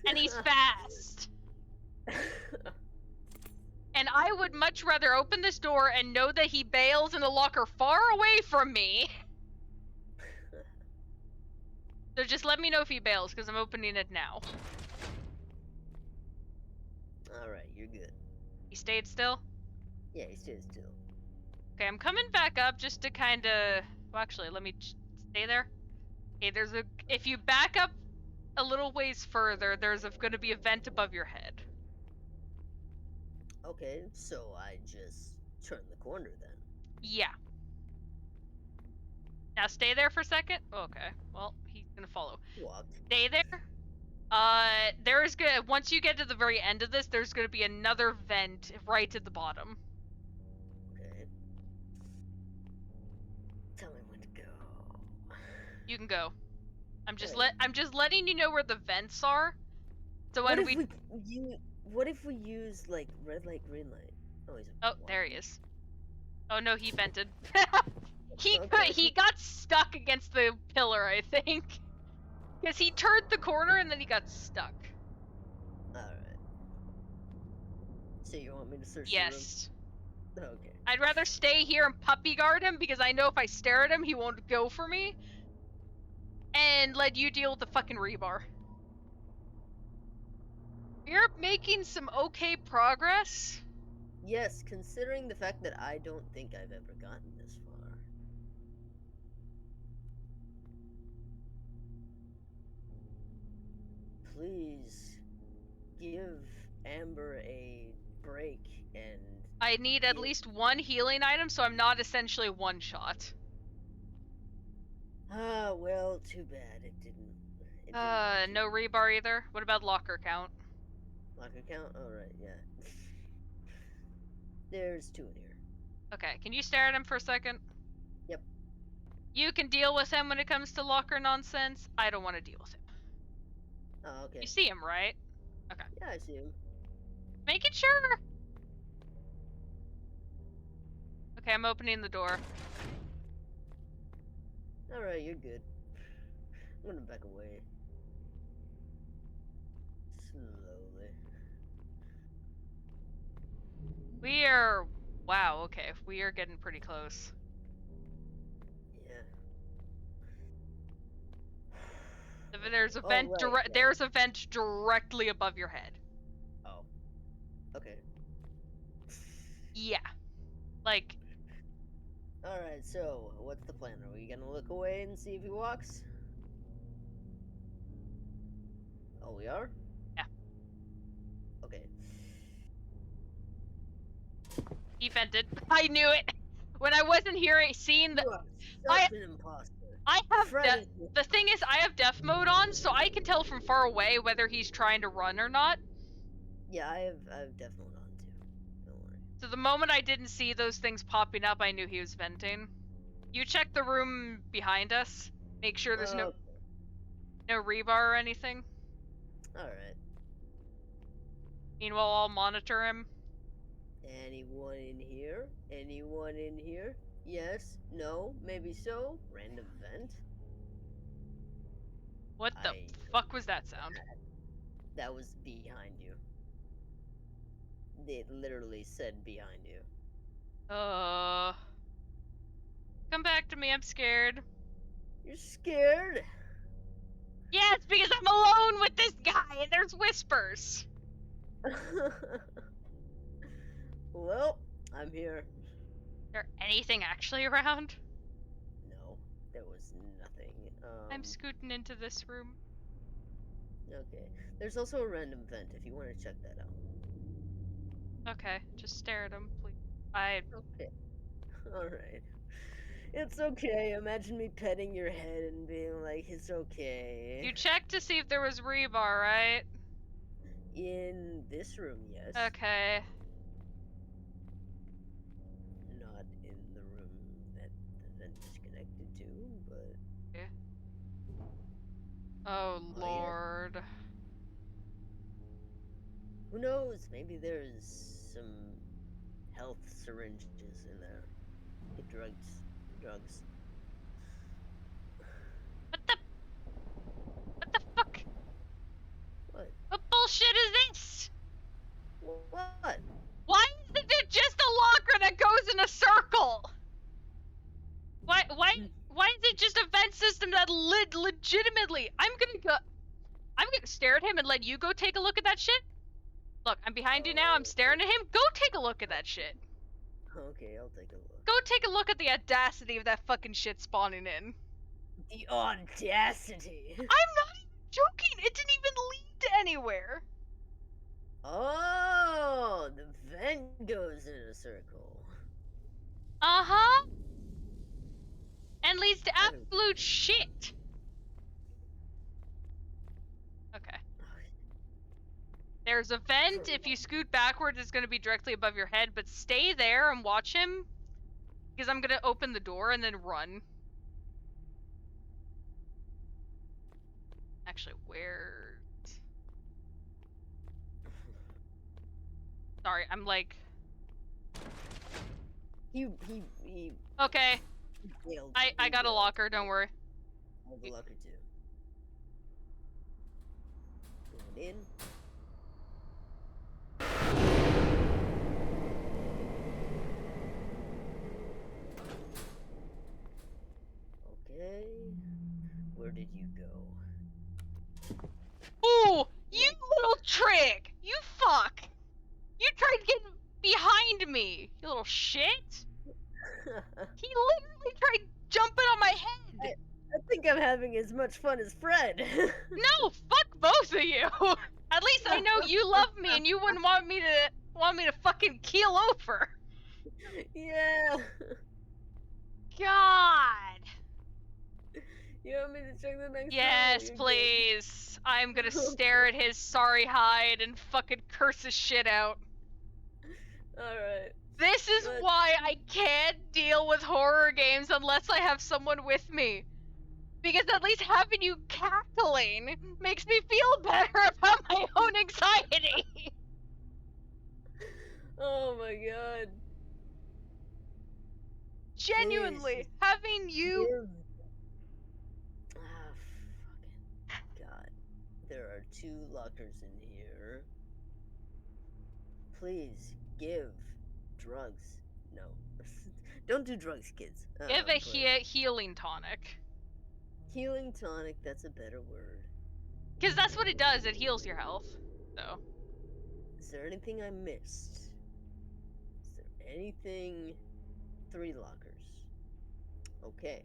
and he's fast. And I would much rather open this door and know that he bails in a locker far away from me. So just let me know if he bails, because I'm opening it now. Alright, you're good. He stayed still? Yeah, he stays still. Okay, I'm coming back up just to kind of... Well, actually, let me stay there. Okay, there's a... If you back up a little ways further, there's going to be a vent above your head. Okay, so I just turn the corner then. Yeah. Now stay there for a second. Okay, well, he's gonna follow. Walked. Stay there. There's gonna... Once you get to the very end of this, there's gonna be another vent right at the bottom. Okay. Tell me when to go. You can go. I'm just Right. I'm just letting you know where the vents are. So What when if we use like red light, green light? Oh, he's Oh, there he walking. is. Oh no, he vented. Okay. He got stuck against the pillar, I think. Because he turned the corner and then he got stuck. Alright. So you want me to search the room? Yes. Okay. I'd rather stay here and puppy guard him because I know if I stare at him, he won't go for me. And let you deal with the fucking rebar. You're making some okay progress. Yes, considering the fact that I don't think I've ever gotten this far. Please give Amber a break and I need at give. least one healing item so I'm not essentially one shot. Ah, well, too bad it didn't. It didn't make it. No rebar either. What about locker count? Lock account. All right, yeah. There's two in here. Okay, can you stare at him for a second? Yep. You can deal with him when it comes to locker nonsense. I don't want to deal with him. Oh, okay. You see him, right? Okay. Yeah, I see him. Making sure. Okay, I'm opening the door. All right, you're good. I'm gonna back away. Slowly. We are... Wow, okay. We are getting pretty close. Yeah. There's a Oh, vent right. Yeah. There's a vent directly above your head. Oh. Okay. Yeah. Like, All right. So, what's the plan? Are we gonna look away and see if he walks? Oh, we are. yeah. Okay. He vented. I knew it. When I wasn't seeing the... You are I such an imposter. I have Frank. the thing is, I have death mode on, so I can tell from far away whether he's trying to run or not. Yeah, I have definitely on too. Don't worry. So the moment I didn't see those things popping up, I knew he was venting. You check the room behind us. Make sure there's no rebar or anything. All right. Meanwhile, I'll monitor him. Anyone in here? Anyone in here? Yes? No? Maybe so? Random vent? What the I fuck was that sound? That was behind you. It literally said behind you. Come back to me, I'm scared. You're scared? Yeah, it's because I'm alone with this guy and there's whispers. Well, I'm here. Is there anything actually around? No, there was nothing. I'm scooting into this room. Okay. There's also a random vent if you want to check that out. Okay, just stare at him, please. Okay. Alright. It's okay. Imagine me petting your head and being like, it's okay. You checked to see if there was rebar, right? In this room, yes. Okay. Not in the room that the vent is connected to, but... Okay. Oh, yeah. Lord. Who knows? Maybe there's some health syringes in there. Get drugs. Drugs. What the fuck? What? What bullshit is this? What? Why isn't it just a locker that goes in a circle? Why is it just a vent system that legitimately? I'm gonna stare at him and let you go take a look at that shit. Look, I'm behind you now. I'm staring at him. Go take a look at that shit. Okay, I'll take a look. Go take a look at the audacity of that fucking shit spawning in. The audacity! I'm not even joking. It didn't even lead to anywhere. Oh, the vent goes in a circle. Uh-huh. And leads to I don't- absolute shit. Okay. There's a vent. If you scoot backwards, it's going to be directly above your head, but stay there and watch him. Because I'm going to open the door and then run. Actually, where... Sorry, I'm like... He Okay, failed. I got a locker, don't worry. I have a locker too. Going in. Okay. Where did you go? Ooh, you little trick! You fuck! You tried getting behind me, you little shit! He literally tried jumping on my head! I think I'm having as much fun as Fred. No, fuck both of you! At least I know you love me and you wouldn't want me to fucking keel over. Yeah. God. You want me to check the next Yes, door? please. I'm gonna stare at his sorry hide and fucking curse his shit out. Alright. This is why I can't deal with horror games unless I have someone with me. Because at least having you cackling makes me feel better about my own anxiety. Oh my god. Genuinely, having you... Give. Ah, fucking god. There are 2 lockers in here. Please give drugs. No. Don't do drugs, kids. Give a But healing tonic. healing tonic, that's a better word. Because that's what it does, it heals your health. So. Is there anything I missed? Is there anything? 3 lockers. Okay.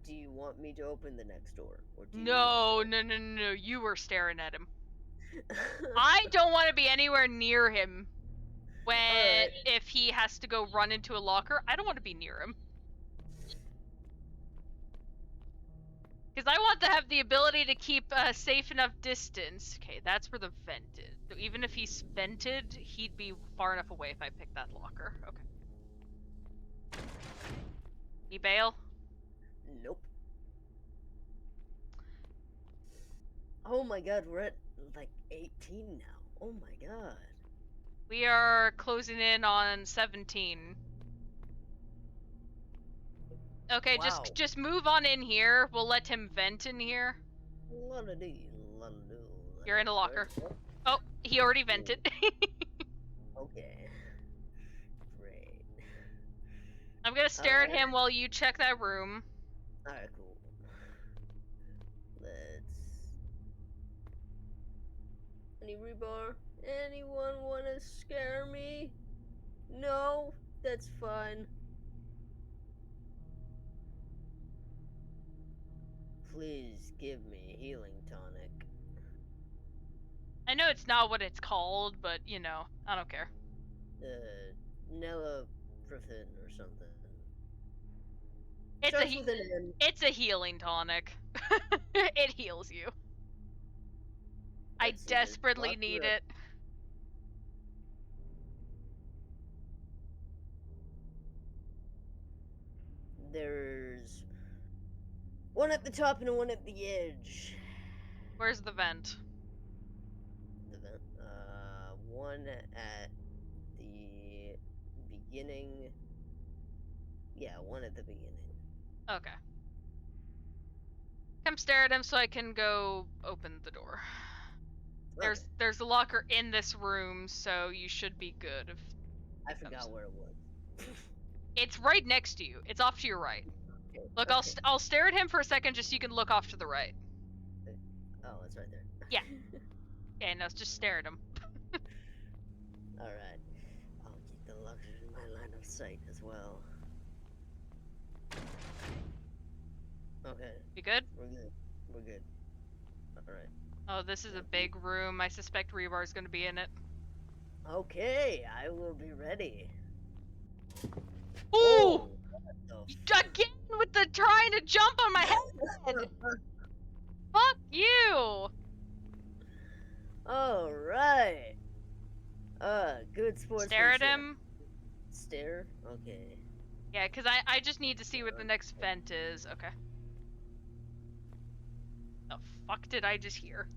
Do you want me to open the next door? Or do you No, want no, you were staring at him. to? I don't want to be anywhere near him Alright. if he has to go run into a locker. I don't want to be near him. Because I want to have the ability to keep a safe enough distance. Okay, that's where the vent is. So even if he's vented, he'd be far enough away if I pick that locker. Okay. He bail? Nope. Oh my god, we're at like 18 now. Oh my god. We are closing in on 17. Okay, Wow. just move on in here. We'll let him vent in here. La-da-dee, la-da-doo, You're in a locker. la-da-doo. Oh, he already vented. Okay. Great. I'm gonna stare at him while you check that room. Alright, cool. Let's... Any rebar? Anyone wanna scare me? No? That's fine. Please give me a healing tonic. I know it's not what it's called, but you know, I don't care. Nelaprofin or something. It's Starts with an N. it's a healing tonic. It heals you. I Let's see, there's desperately locker need up- it. There's one at the top and one at the edge. Where's the vent? The vent. One at beginning. Yeah, one at the beginning. Okay. Come stare at him so I can go open the door. Okay. There's a locker in this room, so you should be good if I it comes. forgot where it was. It's right next to you. It's off to your right. Okay. Look, Okay. I'll stare at him for a second just so you can look off to the right. Oh, it's right there. Yeah. Yeah, no, just stare at him. Alright. I'll keep the lockers in my line of sight as well. Okay. You good? We're good. We're good. Alright. Oh, this is a big room. I suspect Rebar's gonna be in it. Okay, I will be ready. Ooh! What Again with the trying to jump on my head! Fuck you! Alright. Good sportsmanship. Stare at him. Stare? Okay. Yeah, because I just need to see what the next vent is. Okay. The fuck did I just hear?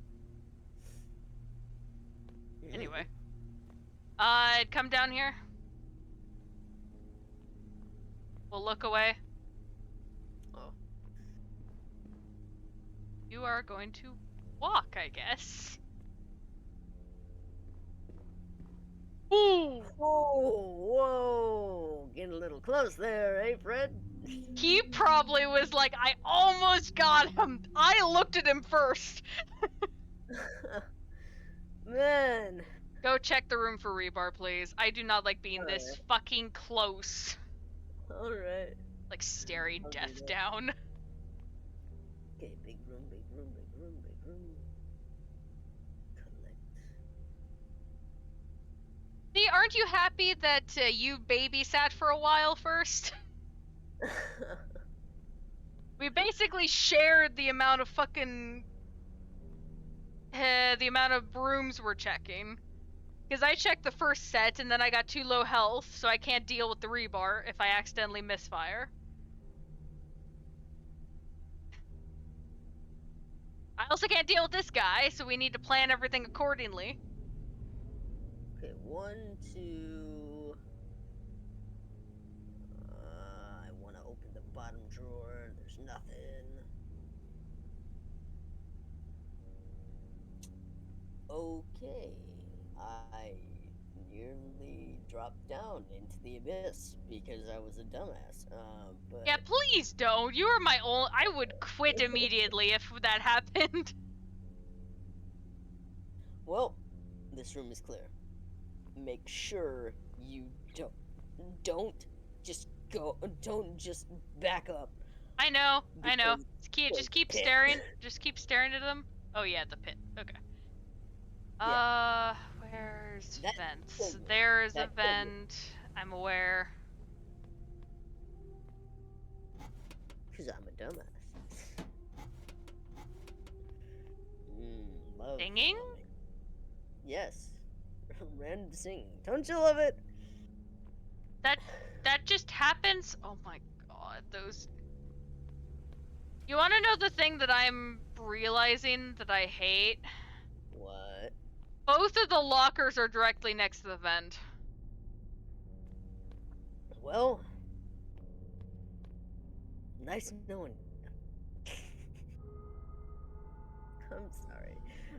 Anyway. Come down here. We'll look away. Oh. You are going to walk, I guess. Ooh! Oh, whoa! Getting a little close there, eh, Fred? He probably was like, I almost got him. I looked at him first. Man. Go check the room for Rebar, please. I do not like being this fucking close. Alright. Like staring I'll do death that. down. Okay, big room, big room, big room, big room. Collect. See, aren't you happy that you babysat for a while first? We basically shared the amount of fucking... the amount of rooms we're checking. Because I checked the first set, and then I got too low health, so I can't deal with the rebar if I accidentally misfire. I also can't deal with this guy, so we need to plan everything accordingly. Okay, 1, 2. I want to open the bottom drawer. There's nothing. Okay, I nearly dropped down into the abyss because I was a dumbass. But Yeah, please don't. You are my only. I would quit immediately if that happened. well, this room is clear. Make sure you don't just go. Don't just back up. I know. Because Just keep pit. staring. Just keep staring at them. Oh yeah, the pit. Okay. Yeah. Where's That vents? killed me. There's a That killed me. vent. I'm aware. Because I'm a dumbass. Love Singing? humming. Yes. Random singing. Don't you love it? That just happens. Oh my god, those. You want to know the thing that I'm realizing that I hate? What? Both of the lockers are directly next to the vent. Well, nice knowing. I'm sorry.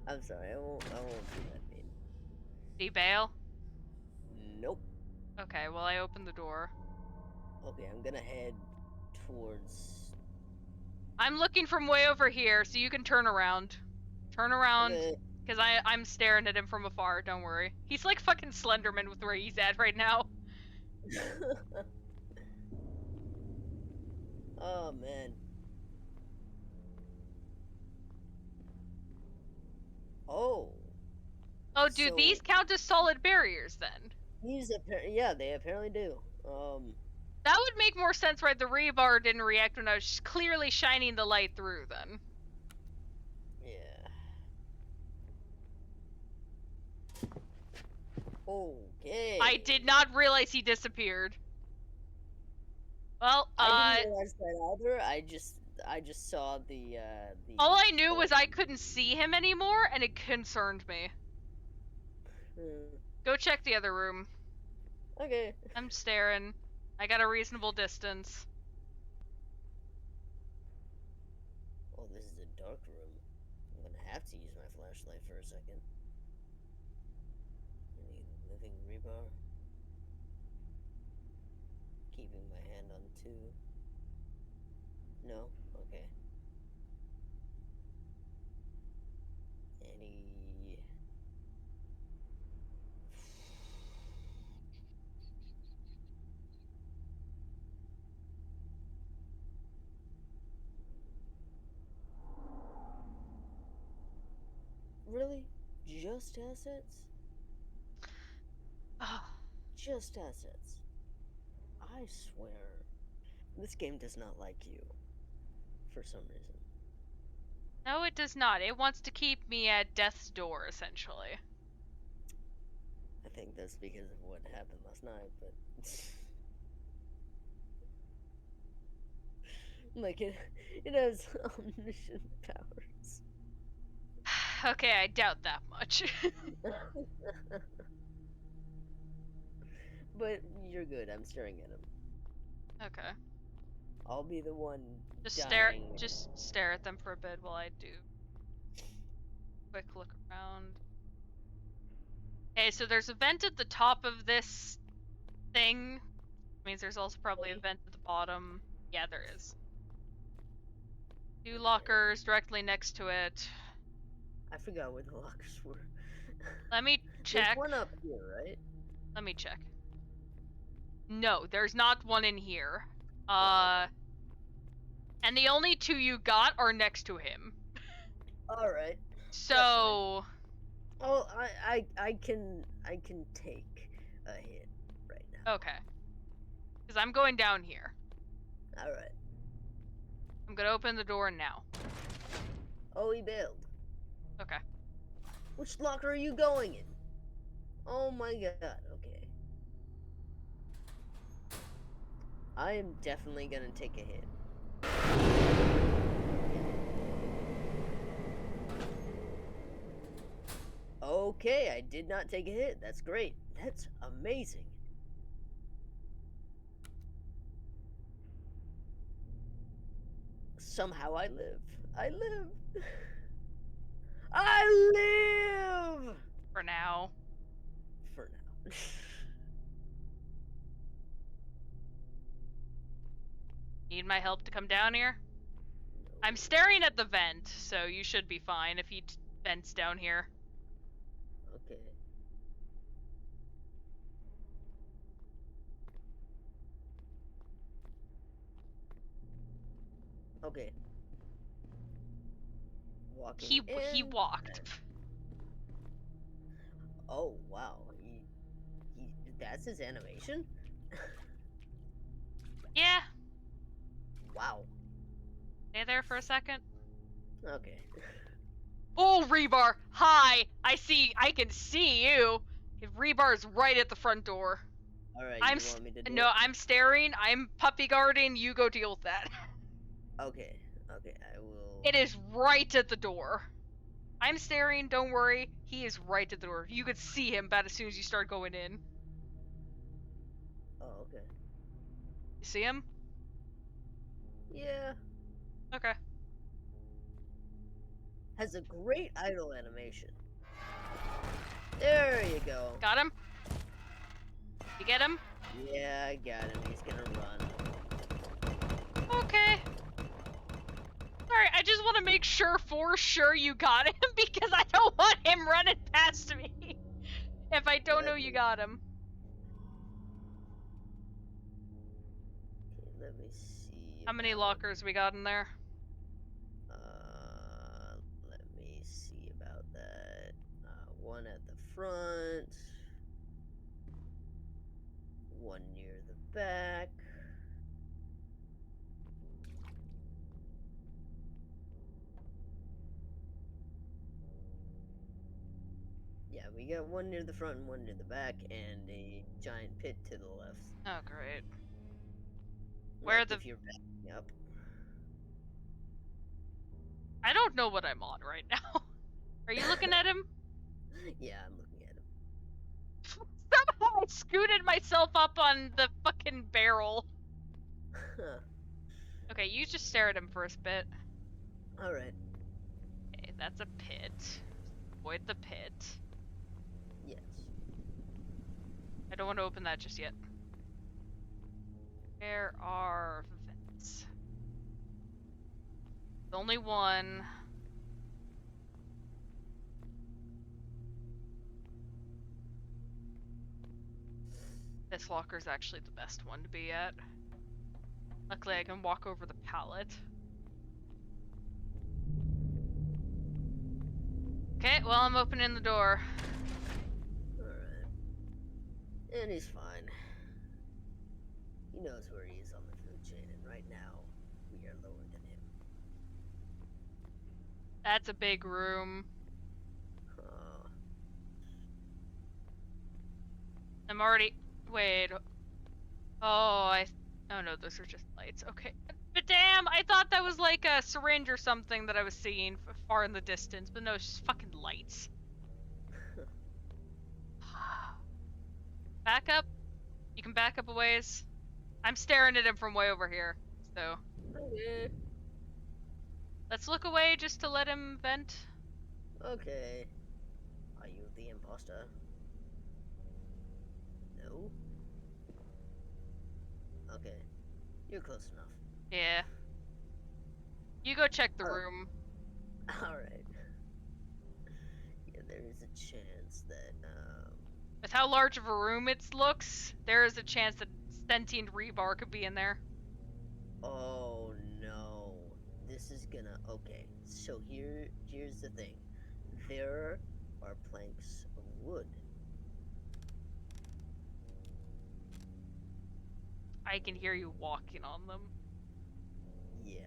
I'm sorry. I won't do that mean. Do you bail? Nope. Okay, well I opened the door. Okay, I'm gonna head towards. I'm looking from way over here, so you can turn around. Turn around, Okay. because I'm staring at him from afar, don't worry. He's like fucking Slenderman with where he's at right now. Oh man. Oh. Oh, do So- these count as solid barriers then? Yeah, they apparently do. That would make more sense, right? The rebar didn't react when I was clearly shining the light through then. Yeah. Okay. I did not realize he disappeared. Well, I didn't realize that either. I just saw the all I knew was I couldn't see him anymore, and it concerned me. Go check the other room. Okay. I'm staring. I got a reasonable distance. Oh, this is a dark room. I'm gonna have to use my flashlight for a second. Any living rebar? Keeping my hand on 2. No? Okay. Any... Really? Just assets? Oh, Just assets. I swear. This game does not like you. For some reason. no, it does not. It wants to keep me at death's door, essentially. I think that's because of what happened last night, but... like, it has omniscient powers. Okay, I doubt that much. But you're good, I'm staring at him. Okay. I'll be the one Just dying. stare at them for a bit while I do quick look around. Okay, so there's a vent at the top of this thing. Means there's also probably a vent at the bottom. Yeah, there is. 2 lockers directly next to it. I forgot where the lockers were. Let me There's check. one up here, right? Let me check. No, there's not one in here. Oh, And the only 2 you got are next to him. okay. Alright. So, Oh, I can take a hit right now. okay. Because I'm going down here. Alright. I'm gonna open the door now. Oh, he bailed. Okay. Which locker are you going in? Oh my god, okay. I am definitely gonna take a hit. Okay, I did not take a hit. That's great. That's amazing. Somehow I live. I live. I live! For now. For now. Need my help to come down here? No. I'm staring at the vent, so you should be fine if he vents down here. Okay. Okay. Walking He in. walked. Oh wow. He that's his animation? Yeah. Wow. Stay there for a second. Okay. Oh, Rebar! Hi! I can see you! Rebar's right at the front door. Alright, you want me to do No, it? I'm staring, I'm puppy guarding, you go deal with that. Okay. Okay, I will. It is right at the door. I'm staring, don't worry, he is right at the door. You could see him about as soon as you start going in. Oh, okay. You see him? Yeah. Okay. Has a great idle animation. There you go. Got him? You get him? Yeah, I got him. He's gonna run. Okay. Alright, I just want to make sure for sure you got him because I don't want him running past me if I don't know you got him. Okay, let me see. How many about, lockers we got in there? Let me see about that. One at the front. One near the back. Yeah, we got one near the front and one near the back, and a giant pit to the left. Oh, great. Like Where are the... if you're backing up. I don't know what I'm on right now. Are you looking at him? Yeah, I'm looking at him. Somehow I scooted myself up on the fucking barrel. Huh. Okay, you just stare at him for a bit. Alright. Okay, that's a pit. Avoid the pit. Yes. I don't want to open that just yet. There are vents. There's only one. This locker's actually the best one to be at. Luckily, I can walk over the pallet. Okay, well, I'm opening the door. Alright. And he's fine. He knows where he is on the food chain, and right now, we are lower than him. That's a big room. I'm already... Wait. Oh, no, those are just lights. Okay. But damn, I thought that was like a syringe or something that I was seeing far in the distance. But no, it's just fucking lights. Back up. You can back up a ways. I'm staring at him from way over here. So, Okay. let's look away just to let him vent. Okay. Are you the imposter? No? Okay. You're close enough. Yeah. You go check the Oh. room. Alright. Yeah, there is a chance that, With how large of a room it looks, there is a chance that sentient rebar could be in there. oh no. This is gonna... Okay, so here's the thing. There are planks of wood. I can hear you walking on them. Yeah.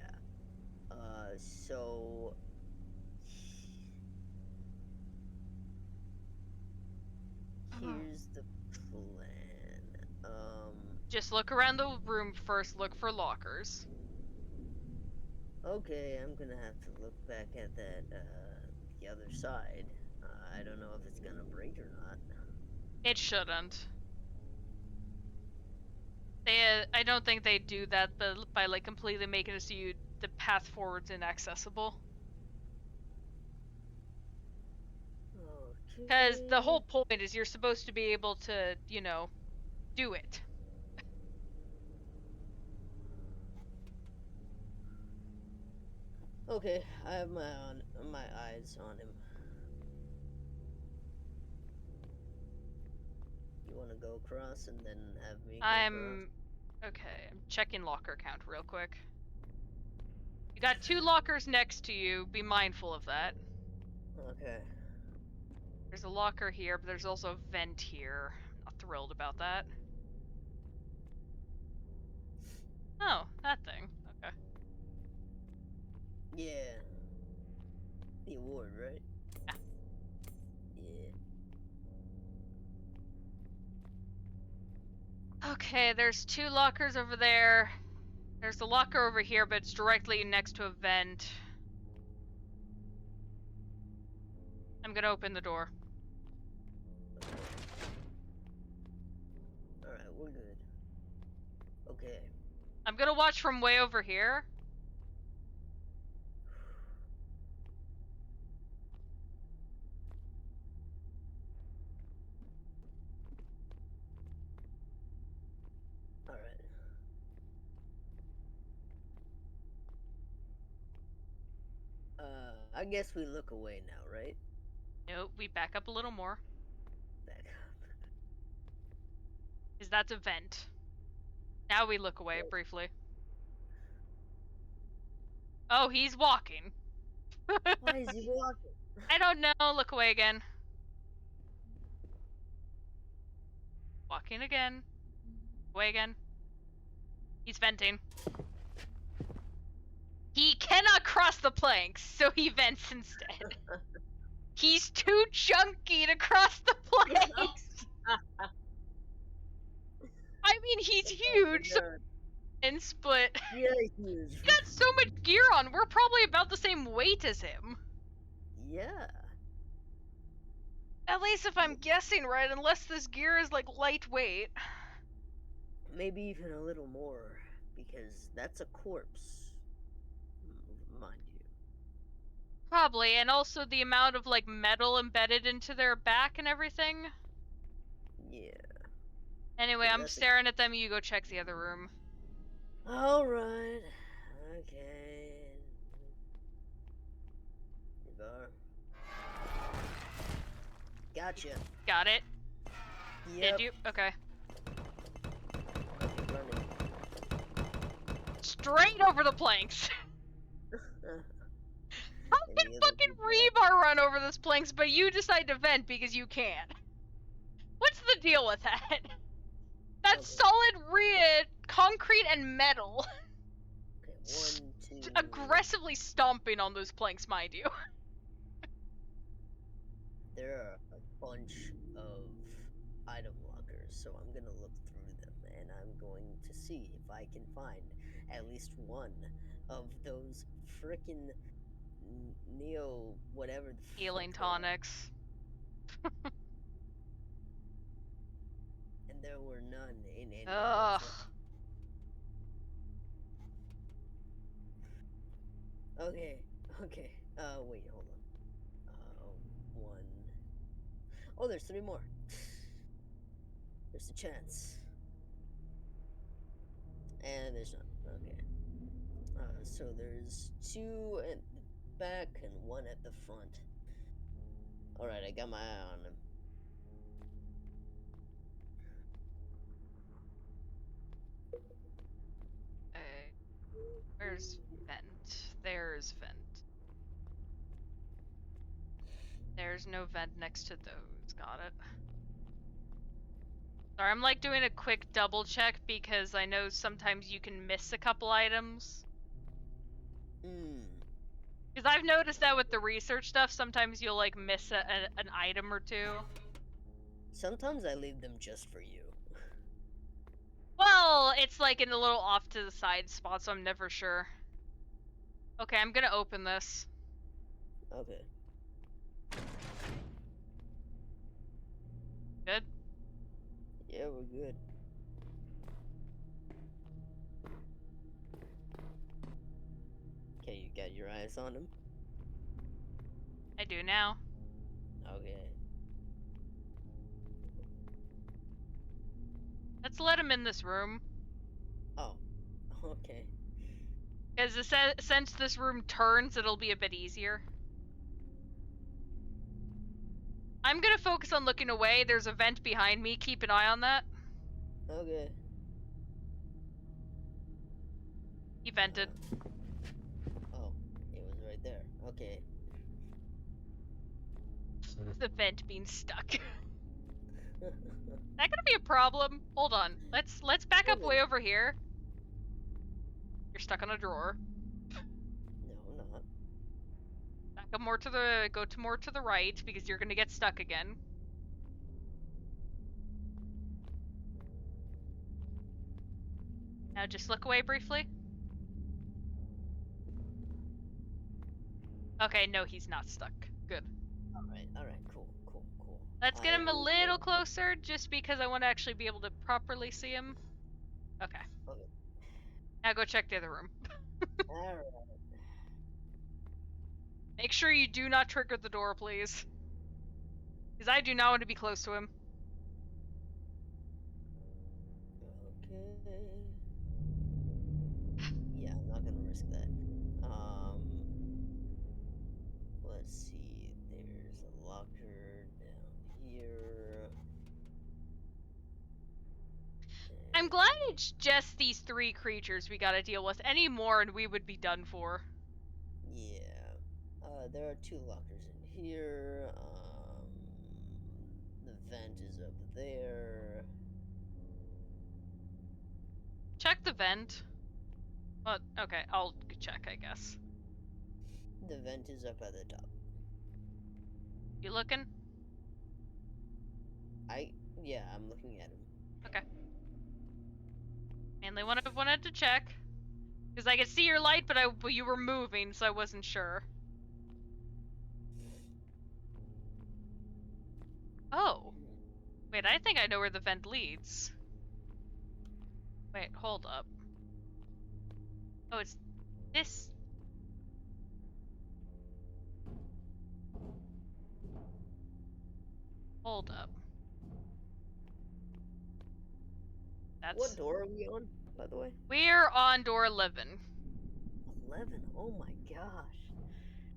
So... Here's the plan. Just look around the room first, look for lockers. Okay, I'm gonna have to look back at that, the other side. I don't know if it's gonna break or not. It shouldn't. I don't think they do that by like completely making it so the path forward's inaccessible. Because the whole point is you're supposed to be able to, you know, do it. Okay, I have my eyes on him. You want to go across and then have me go across? Okay, I'm checking locker count real quick. You got 2 lockers next to you, be mindful of that. Okay. There's a locker here, but there's also a vent here. Not thrilled about that. Oh, that thing. Okay. Yeah. The award, right? Yeah. Yeah. Okay, there's 2 lockers over there. There's a locker over here, but it's directly next to a vent. I'm gonna open the door. Alright, we're good. Okay. I'm gonna watch from way over here. Alright. I guess we look away now, right? Nope, we back up a little more. Back up. Because that's a vent. Now we look away briefly. Oh, he's walking. Why is he walking? I don't know. Look away again. Walking again. Away again. He's venting. He cannot cross the planks, so he vents instead. He's too chunky to cross the planks. I mean, he's huge, so but Yeah, huge. he got so much gear on. We're probably about the same weight as him. Yeah. At least if I'm guessing right, unless this gear is like lightweight. Maybe even a little more, because that's a corpse, mind you. Probably, and also the amount of like metal embedded into their back and everything. Yeah. Anyway, 'Cause I'm that's staring at them. You go check the other room. Alright. Okay. Bar. Gotcha. Got it? Yep. Did you? Okay. Okay, running. Straight over the planks. How can Any other fucking people rebar run over those planks, but you decide to vent because you can? What's the deal with that? That's Okay. solid concrete and metal. Okay, 1, 2. Aggressively stomping on those planks, mind you. There are a bunch of item lockers, so I'm gonna look through them and I'm going to see if I can find at least one of those frickin' Neo whatever the Healing fuck they are. tonics. And there were none in any of Ugh. those. Okay, okay. Wait, hold on. One. Oh, there's 3 more. There's a chance. And there's none. Okay. So there's 2 at the back and 1 at the front. Alright, I got my eye on him. Okay. Where's vent? There's vent. There's no vent next to those. Got it. Sorry, I'm like doing a quick double check because I know sometimes you can miss a couple items. Because I've noticed that with the research stuff, sometimes you'll like miss an item or two. Sometimes I leave them just for you. Well, it's like in a little off to the side spot, so I'm never sure. Okay, I'm gonna open this. Okay. Good. Yeah, we're good. Okay, you got your eyes on him? I do now. Okay. Let's let him in this room. Oh. Okay. Because since this room turns, it'll be a bit easier. I'm gonna focus on looking away. There's a vent behind me. Keep an eye on that. Okay. He vented. Oh, it was right there. Okay. The vent being stuck. That gonna be a problem? Hold on. Let's back up way over here. You're stuck on a drawer. No, not. Back up more to more to the right because you're gonna get stuck again. Now just look away briefly. Okay, no, he's not stuck. Good. Alright, cool. Let's get him a little closer just because I want to actually be able to properly see him. Okay. Okay. Now go check the other room. Alright. Make sure you do not trigger the door, please. Because I do not want to be close to him. Okay. Yeah, I'm not gonna risk that. Let's see. There's a locker down here. I'm glad it's just these 3 creatures we gotta deal with. Any more and we would be done for. Yeah. There are 2 lockers in here. The vent is up there. Check the vent. But, okay, I'll check, I guess. The vent is up at the top. You looking? Yeah, I'm looking at him. Okay. Mainly wanted to check. Because I could see your light, but you were moving, so I wasn't sure. Wait, I think I know where the vent leads. Wait, hold up. Oh, it's this. Hold up. What That's. door are we on, by the way? We're on door 11. 11. Oh my gosh.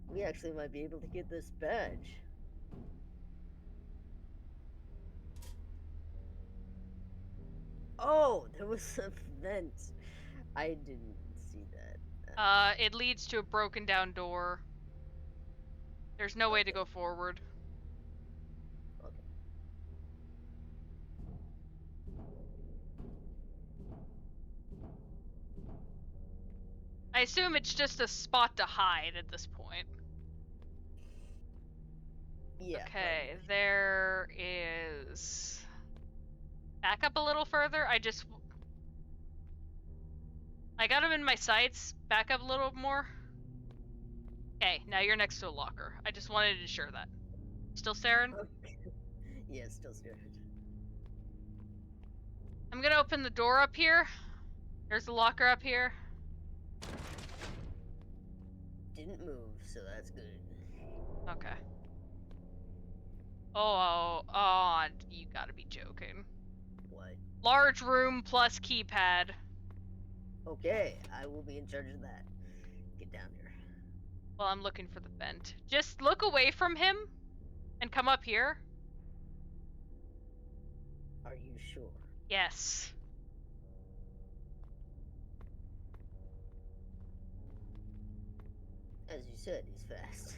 We actually might be able to get this badge. Oh, there was a vent. I didn't see that. It leads to a broken down door. There's no way to Okay. go forward. Okay. I assume it's just a spot to hide at this point. Yeah, Okay, probably. there is. Back up a little further. I got him in my sights. Back up a little more. Okay, now you're next to a locker. I just wanted to ensure that. Still staring? Okay. Yeah, still scared. I'm gonna open the door up here. There's a locker up here. Didn't move, so that's good. Okay. Oh, you gotta be joking. What? Large room plus keypad. Okay, I will be in charge of that. Get down here. Well, I'm looking for the vent. Just look away from him and come up here. Are you sure? Yes. As you said, he's fast.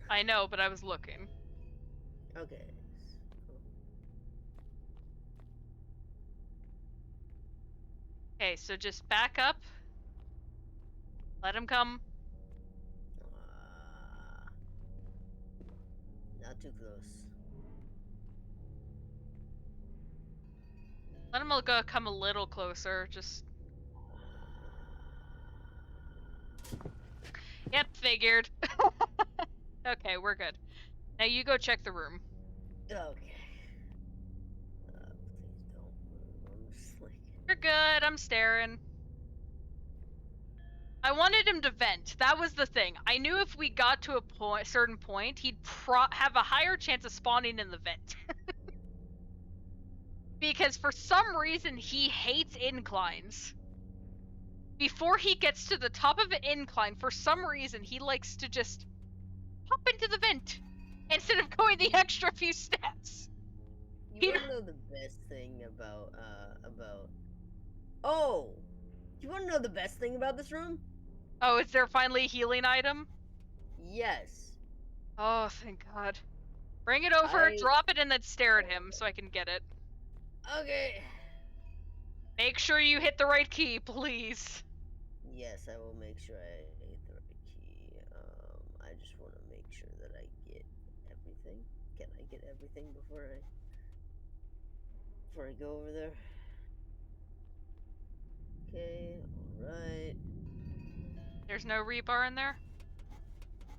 I know, but I was looking. Okay. Okay, so just back up. Let him come. Not too close. Let him come a little closer. Just. Yep, figured. Okay, we're good. Now you go check the room. Okay. Please don't move. I'm just like. You're good. I'm staring. I wanted him to vent. That was the thing. I knew if we got to a certain point, he'd have a higher chance of spawning in the vent. Because for some reason, he hates inclines. Before he gets to the top of an incline, for some reason, he likes to just hop into the vent instead of going the extra few steps. You wanna know the best thing about Oh! You wanna know the best thing about this room? Oh, is there finally a healing item? Yes. Oh, thank God. Bring it over, drop it, and then stare at him so I can get it. Okay. Make sure you hit the right key, please. Yes, I will make sure I hit the right key. I just want to make sure that I get everything. Can I get everything before I go over there? Okay, alright. There's no rebar in there?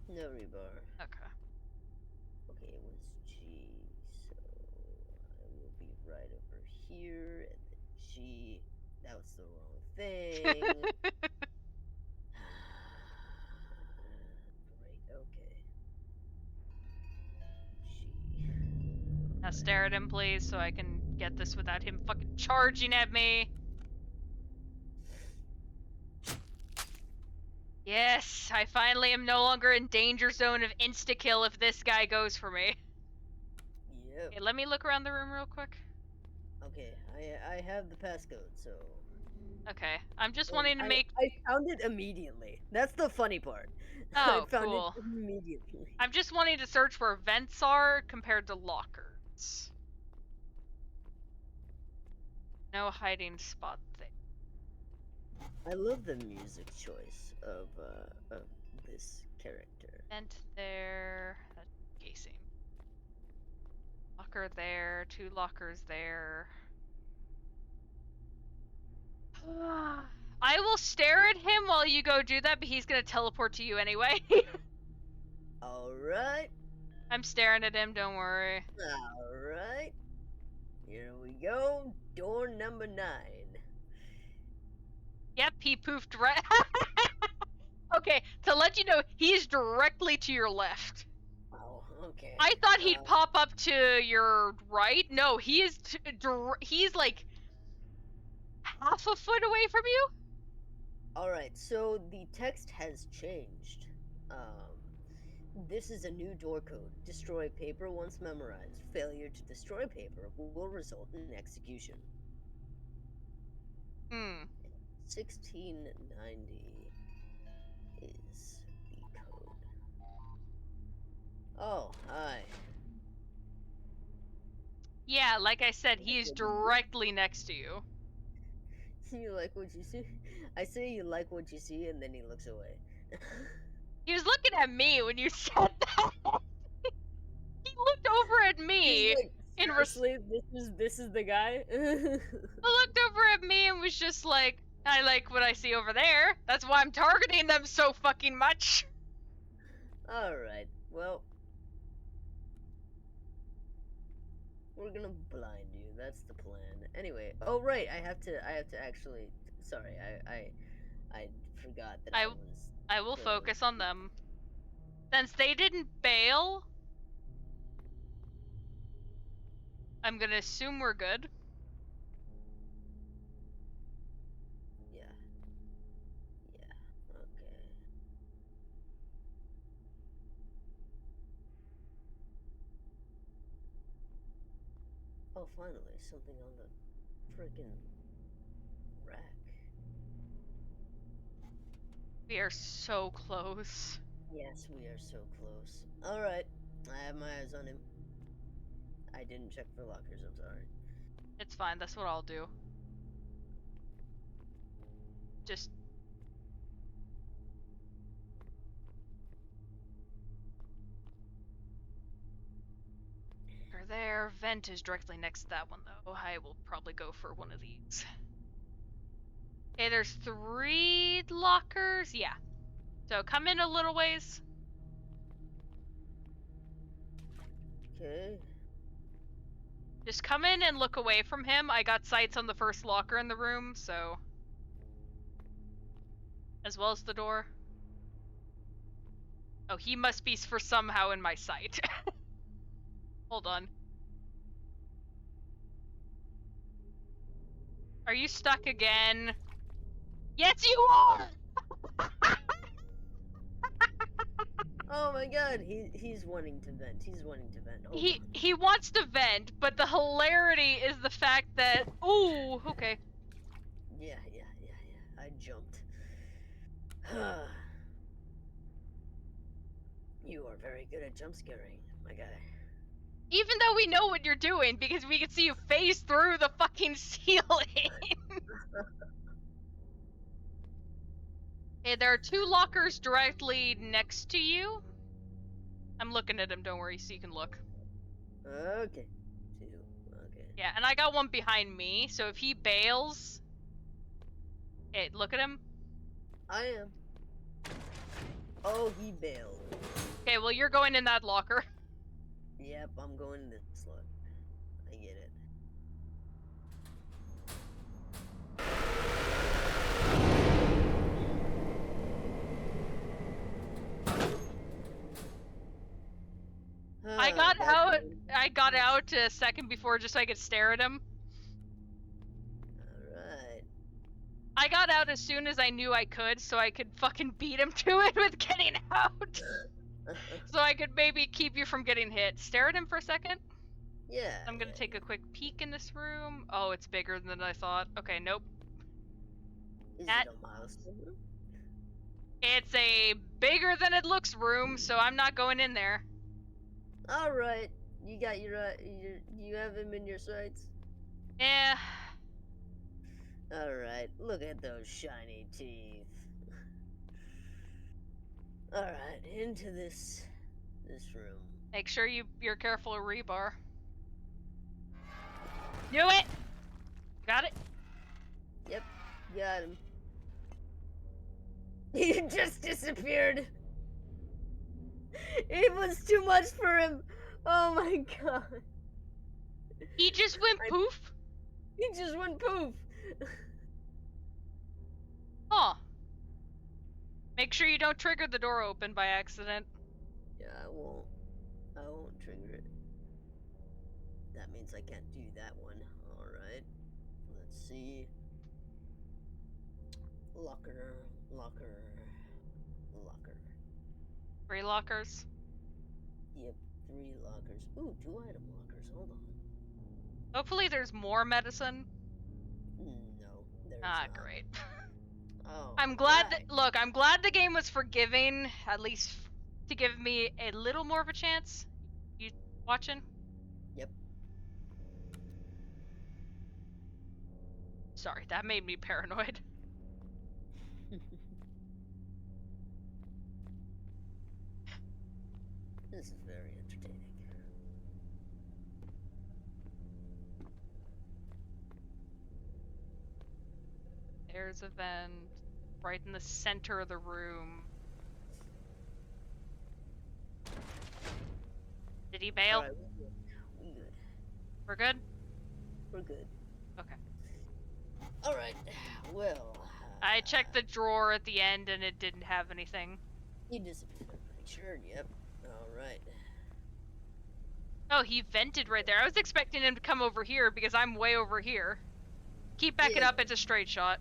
No rebar. Okay. Okay, it was G, so I will be right over here, and then G. That was the wrong thing. Great, okay. G. Now stare at him, please, so I can get this without him fucking charging at me. Yes, I finally am no longer in danger zone of insta-kill if this guy goes for me. Yep. Okay, let me look around the room real quick. Okay, I have the passcode, so. Okay, I'm just wanting to make. I found it immediately. That's the funny part. Oh, I found cool. it immediately. I'm just wanting to search where vents are compared to lockers. No hiding spot there. I love the music choice of this character. Vent there. That's casing. Locker there. 2 lockers there. I will stare at him while you go do that, but he's gonna teleport to you anyway. Alright. I'm staring at him, don't worry. Alright. Here we go. Door number 9. Yep, he poofed right. Okay, to let you know, he's directly to your left. Oh, okay. I thought he'd pop up to your right. No, he is. He's like half a foot away from you. Alright, so the text has changed. This is a new door code. Destroy paper once memorized. Failure to destroy paper will result in execution. Hmm. 1690 is the code. Oh, hi. Yeah, like I said, You like he's what you see? directly next to you. You like what you see? I say you like what you see, and then he looks away. He was looking at me when you said that. He looked over at He's me like, in seriously, this is the guy? looked over at me and was just like, I like what I see over there. That's why I'm targeting them so fucking much. Alright, well, we're gonna blind you. That's the plan. Anyway, oh right, I have to actually. Sorry, I forgot that I I was I will going. focus on them. Since they didn't bail, I'm gonna assume we're good. Yeah, yeah, okay. Oh, finally, something on the freaking rack. We are so close. Yes, we are so close. Alright, I have my eyes on him. I didn't check for lockers, I'm sorry. It's fine, that's what I'll do. Just are there. Vent is directly next to that one though. I will probably go for one of these. Okay, there's 3 lockers. Yeah. So come in a little ways. Okay. Just come in and look away from him. I got sights on the first locker in the room, so. As well as the door. Oh, he must be for somehow in my sight. Hold on. Are you stuck again? Yes, you are! Oh my god, he's wanting to vent. He's wanting to vent. Hold on. He wants to vent, but the hilarity is the fact that. Ooh, okay. Yeah. I jumped. You are very good at jump scaring, my guy. Even though we know what you're doing, because we can see you phase through the fucking ceiling. Okay, there are 2 lockers directly next to you. I'm looking at him, don't worry, so you can look. Okay. 2. Okay. Yeah, and I got one behind me, so if he bails. Hey, look at him. I am. Oh, he bailed. Okay, well, you're going in that locker. Yep, I'm going this slot. I get it. I got That out. one. I got out a second before just so I could stare at him. Alright. I got out as soon as I knew I could, so I could fucking beat him to it with getting out. So I could maybe keep you from getting hit. Stare at him for a second. Yeah. I'm gonna take a quick peek in this room. Oh, it's bigger than I thought. Okay, nope. Is That it a milestone? it's a bigger than it looks room, so I'm not going in there. Alright. You got you have him in your sights? Eh. Alright. Look at those shiny teeth. Alright, into this room. Make sure you're careful of rebar. Do it! Got it? Yep, got him. He just disappeared. It was too much for him. Oh my god. He just went poof? He just went poof! Huh. Make sure you don't trigger the door open by accident. Yeah, I won't. I won't trigger it. That means I can't do that one. Alright. Let's see. Locker. 3 lockers. Yep, 3 lockers. Ooh, 2 item lockers. Hold on. Hopefully there's more medicine. No, there's Ah, not. great. Oh, I'm glad that, look, I'm glad the game was forgiving, at least to give me a little more of a chance. You watching? Yep. Sorry, that made me paranoid. This is very entertaining. There's a vent right in the center of the room. Did he bail? Alright, we're good. We're good? We're good. Okay. Alright, well. I checked the drawer at the end and it didn't have anything. He disappeared, I'm pretty sure. Yep. Alright. Oh, he vented right there. I was expecting him to come over here because I'm way over here. Keep backing Yeah. up, it's a straight shot.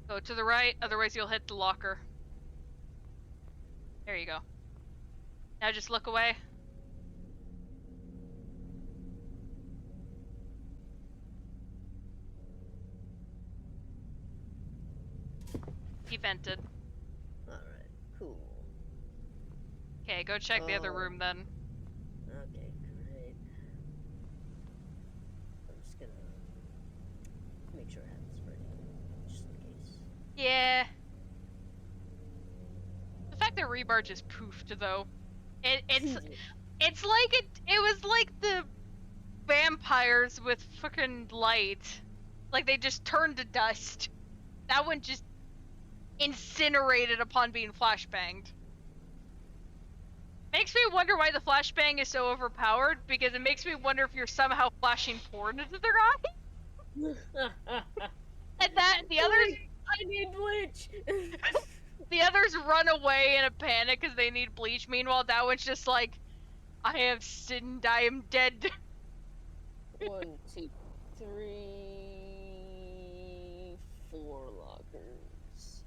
Go to the right, otherwise you'll hit the locker. There you go. Now just look away. He vented. Alright, cool. Okay, go check the other room then. Okay, great. I'm just gonna make sure I have this ready, just in case. Yeah. The fact that rebar just poofed though. It's like it was like the vampires with fucking light. Like they just turned to dust. That one just incinerated upon being flashbanged. Makes me wonder why the flashbang is so overpowered, because it makes me wonder if you're somehow flashing porn into their eye. And that the others I need bleach. the others run away in a panic because they need bleach. Meanwhile, that one's just like, I have sinned, I am dead. 1, 2, 3, 4 lockers.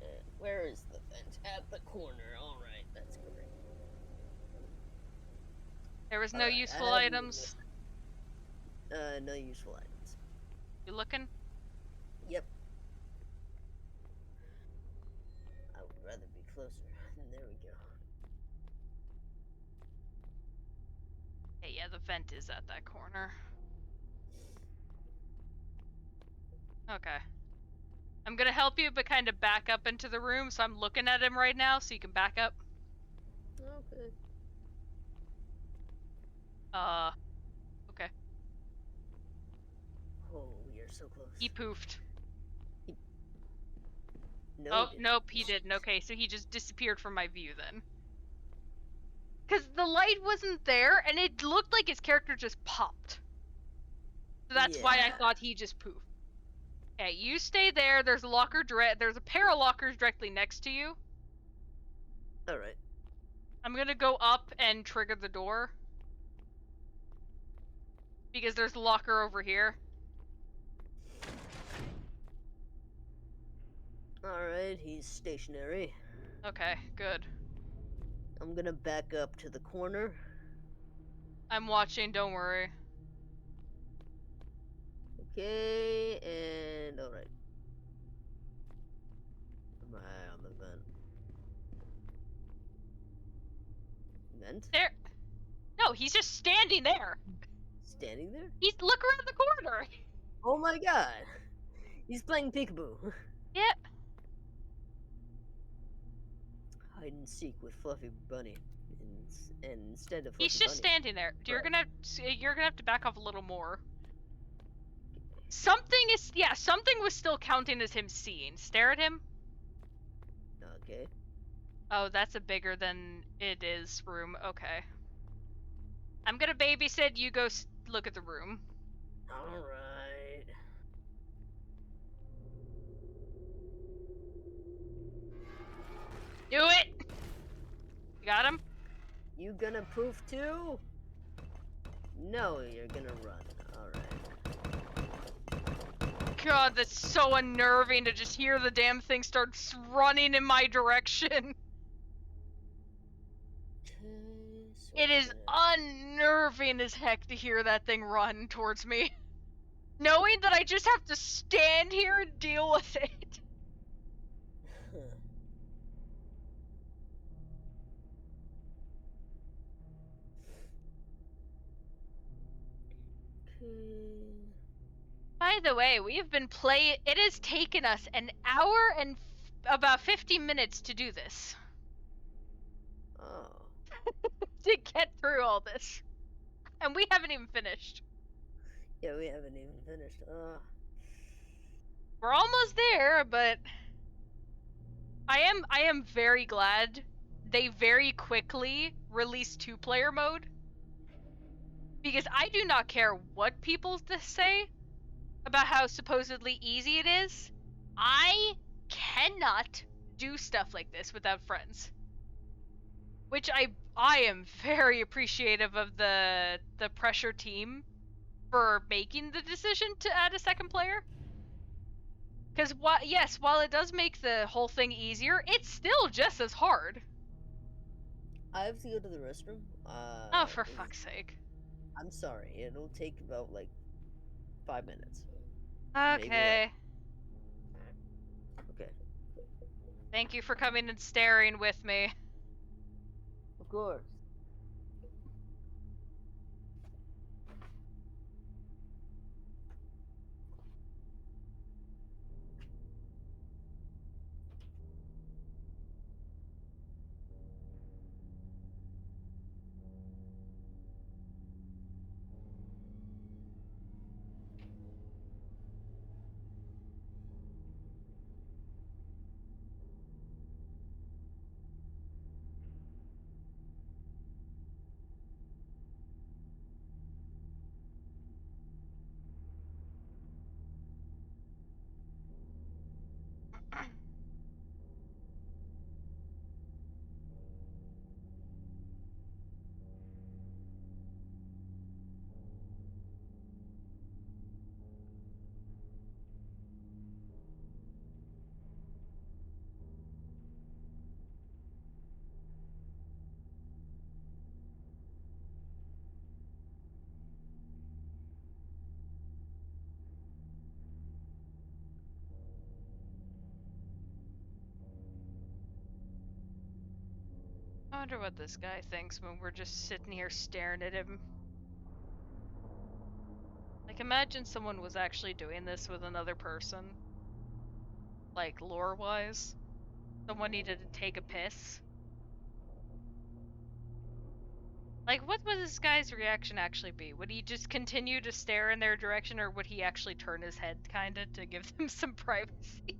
And where is the vent? At the corner. Alright, that's great. There was no Alright, useful items. No useful items. You looking? Yep. I would rather be closer. There we go. Hey, yeah, the vent is at that corner. Okay. I'm gonna help you, but kind of back up into the room, so I'm looking at him right now, so you can back up. Okay. Okay. Oh, we are so close. He poofed. No, Oh, he didn't. nope, he didn't. Okay, so he just disappeared from my view then. Because the light wasn't there, and it looked like his character just popped. So that's why I thought he just poofed. Okay, you stay there. There's a locker there's a pair of lockers directly next to you. Alright. I'm gonna go up and trigger the door. Because there's a locker over here. Alright, he's stationary. Okay, good. I'm gonna back up to the corner. I'm watching, don't worry. Okay, and alright. Am I on the vent? Vent? There. No, he's just standing there. Standing there? Look around the corner. Oh my god! He's playing peekaboo. Yep. Hide and seek with Fluffy Bunny. And instead of Fluffy He's just Bunny. standing there. You're Right. gonna have to back off a little more. Something was still counting as him seeing. Stare at him. Okay. Oh, that's a bigger than it is room. Okay. I'm gonna babysit, you go look at the room. Alright. Do it! You got him? You gonna poof too? No, you're gonna run. Alright. God, that's so unnerving to just hear the damn thing start running in my direction. Okay, so It is unnerving as heck to hear that thing run towards me. Knowing that I just have to stand here and deal with it. Okay. By the way, we have been it has taken us an hour and about 50 minutes to do this. Oh. To get through all this. And we haven't even finished. Yeah, we haven't even finished. We're almost there, but I am very glad they very quickly released 2-player mode. Because I do not care what people say about how supposedly easy it is. I cannot do stuff like this without friends. Which I am very appreciative of the Pressure team for making the decision to add a second player. Because while it does make the whole thing easier, it's still just as hard. I have to go to the restroom. Oh, for fuck's sake. I'm sorry. It'll take about like 5 minutes. Maybe less. Okay. Okay. Thank you for coming and staring with me. Of course. I wonder what this guy thinks when we're just sitting here staring at him. Like, imagine someone was actually doing this with another person. Like, lore-wise. Someone needed to take a piss. Like, what would this guy's reaction actually be? Would he just continue to stare in their direction, or would he actually turn his head, kinda, to give them some privacy?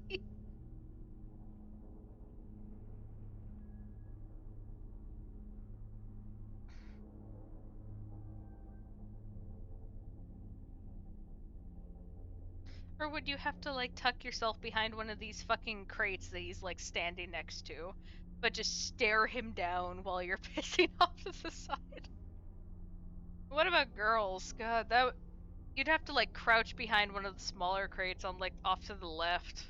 Or would you have to, like, tuck yourself behind one of these fucking crates that he's, like, standing next to, but just stare him down while you're pissing off to the side? What about girls? God, you'd have to, like, crouch behind one of the smaller crates on, like, off to the left.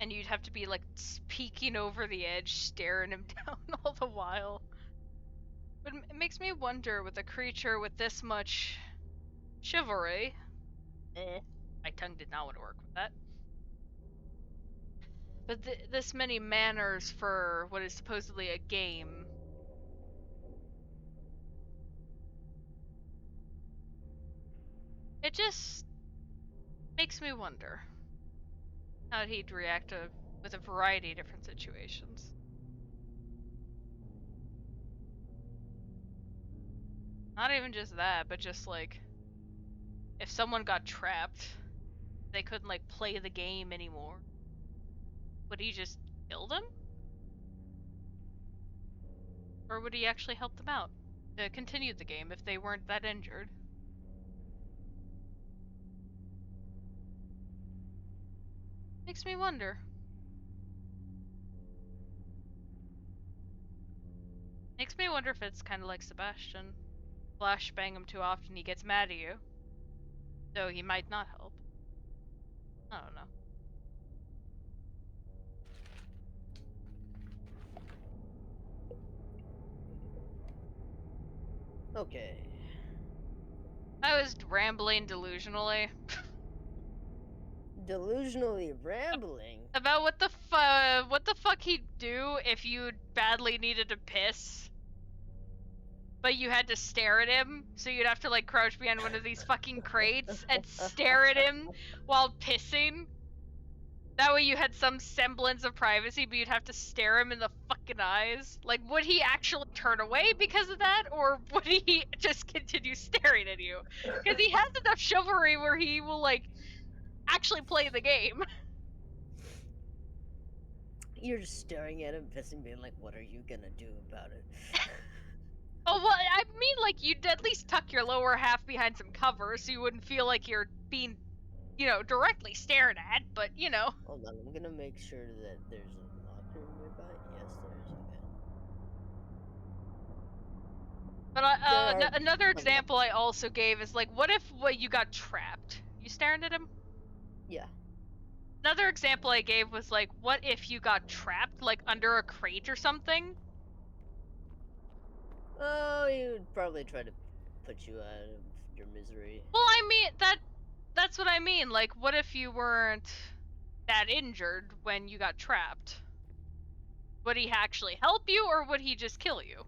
And you'd have to be, like, peeking over the edge, staring him down all the while. But it makes me wonder, with a creature with this much chivalry, my tongue did not want to work with that, but this many manners for what is supposedly a game. It just makes me wonder how he'd react with a variety of different situations. Not even just that, but just like if someone got trapped, they couldn't like play the game anymore, would he just kill them? Or would he actually help them out to continue the game if they weren't that injured? Makes me wonder. Makes me wonder if it's kind of like Sebastian. Flashbang him too often, he gets mad at you. So he might not help. I don't know. Okay. I was rambling delusionally Delusionally rambling. about what the fuck he'd do if you badly needed to piss, but you had to stare at him, so you'd have to like crouch behind one of these fucking crates and stare at him while pissing. That way you had some semblance of privacy, but you'd have to stare him in the fucking eyes. Like, would he actually turn away because of that, or would he just continue staring at you? Because he has enough chivalry where he will, like, actually play the game. You're just staring at him, pissing, being like, what are you gonna do about it? Oh, well, I mean, like, you'd at least tuck your lower half behind some cover so you wouldn't feel like you're being, directly stared at, but, Hold on, I'm gonna make sure that there's a locker nearby. Yes, there is. Okay. But There are another plenty of- example I also gave is, like, what if you got trapped? You staring at him? Yeah. Another example I gave was, like, what if you got trapped, like, under a crate or something? Oh, he would probably try to put you out of your misery. Well, I mean, that's what I mean. Like, what if you weren't that injured when you got trapped? Would he actually help you, or would he just kill you?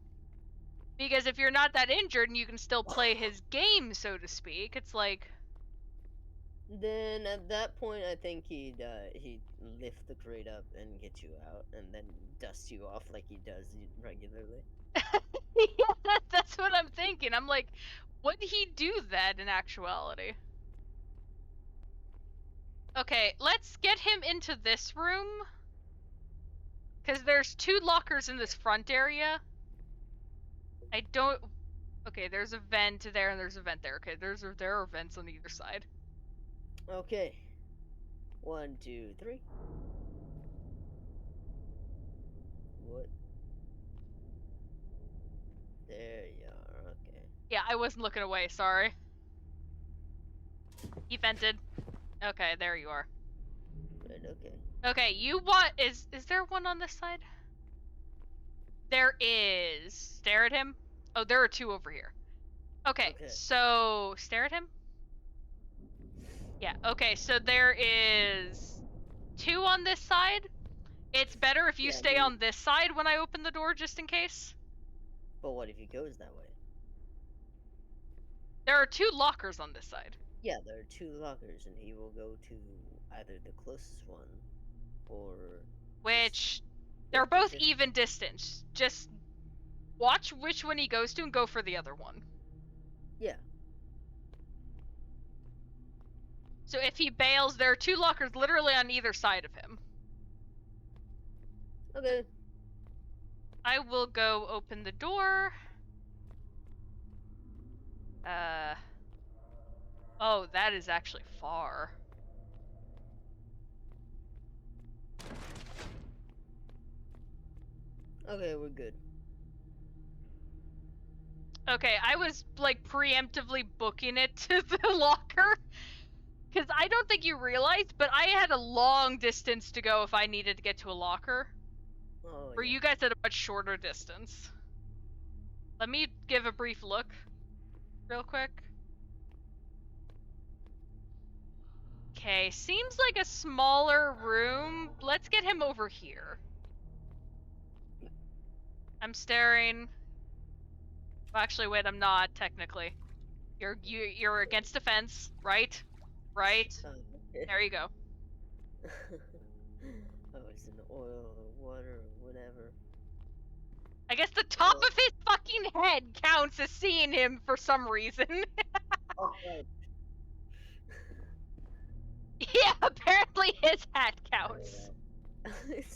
Because if you're not that injured and you can still play his game, so to speak, it's like... Then at that point, I think he'd lift the crate up and get you out, and then dust you off like he does regularly. Yeah, that's what I'm thinking. I'm like, would he do that in actuality? Okay, let's get him into this room. Because there's 2 lockers in this front area. I don't... Okay, there's a vent there and there's a vent there. Okay, there are vents on either side. Okay. 1, 2, 3. What? There you are. Okay. Yeah, I wasn't looking away, sorry. He vented. Okay, there you are. Right, okay. Okay, you want... Is there one on this side? There is. Stare at him? Oh, there are 2 over here. Okay, so... Stare at him? Yeah, okay, so there is 2 on this side. It's better if you stay on this side when I open the door, just in case. But what if he goes that way? There are 2 lockers on this side. Yeah, there are 2 lockers, and he will go to either the closest one, or... Which... They're both even distance. Just watch which one he goes to and go for the other one. Yeah. So if he bails, there are 2 lockers literally on either side of him. Okay. I will go open the door. Oh, that is actually far. Okay, we're good. Okay, I was, like, preemptively booking it to the locker. Because I don't think you realized, but I had a long distance to go if I needed to get to a locker. Oh, Where you guys had a much shorter distance. Let me give a brief look. Real quick. Okay, seems like a smaller room. Let's get him over here. I'm staring. Well, actually, wait, I'm not, technically. You're against a fence, right? Right? Okay. There you go. Oh, it's in oil or water or whatever. I guess the top of his fucking head counts as seeing him for some reason. Alright. His hat counts.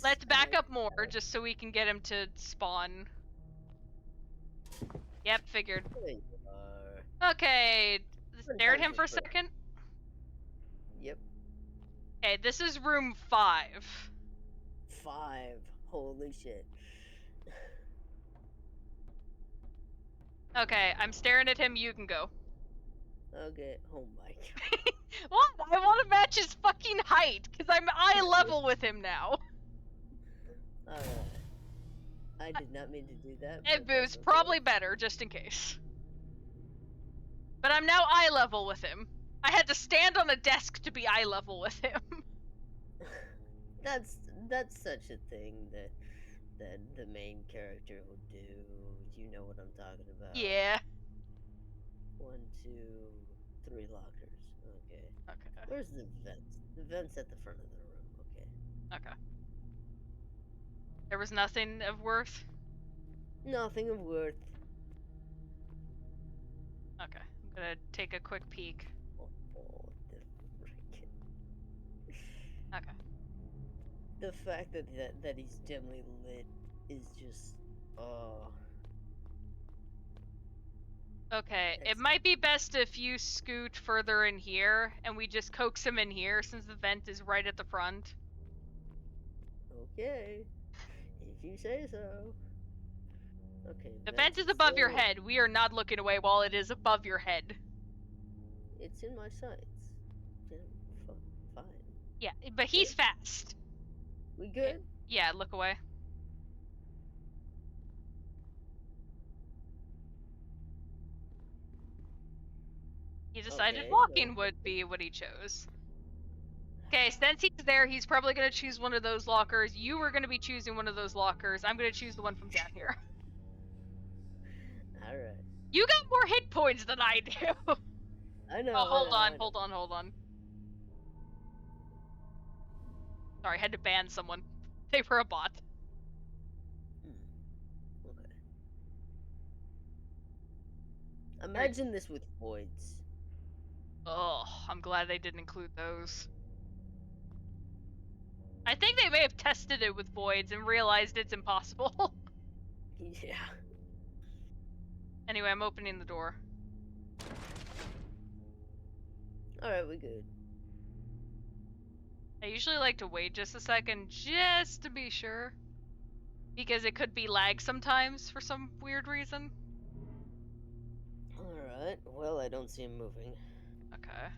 Let's back up more just so we can get him to spawn. Yep, figured. There you are. Okay, stare at him for a Perfect. second. Yep. Okay, this is room 5. 5. Holy shit. Okay, I'm staring at him, you can go. Okay. Oh my god. What? I want to match his fucking height, because I'm eye level with him now. Alright. I did not mean to do that, It but was that's okay. probably better, just in case. But I'm now eye level with him. I had to stand on a desk to be eye level with him. That's such a thing that the main character will do. You know what I'm talking about. Yeah. 1, 2, 3 lockers. Okay. Okay. Where's the vents? The vents at the front of the room. Okay. Okay. There was nothing of worth? Nothing of worth. Okay. I'm gonna take a quick peek. Oh, the freaking. Okay. The fact that he's dimly lit is just. Oh. Okay, it That's might be best if you scoot further in here, and we just coax him in here, since the vent is right at the front. okay. If you say so. Okay. The vent is is above your still. head. We are not looking away while it is above your head. It's in my sights. Fine. Yeah, but he's fast. We good? Yeah, look away. He decided Okay, walking would be what he chose. Okay, since he's there, he's probably gonna choose one of those lockers. You were gonna be choosing one of those lockers. I'm gonna choose the one from down here. Alright. You got more hit points than I do. I know. Oh, hold I on, know. hold on. Sorry, I had to ban someone. They were a bot. Okay. Imagine this with voids. Oh, I'm glad they didn't include those. I think they may have tested it with voids and realized it's impossible. Yeah. Anyway, I'm opening the door. Alright, we good. I usually like to wait just a second just to be sure. Because it could be lag sometimes for some weird reason. Alright, well, I don't see him moving. Okay.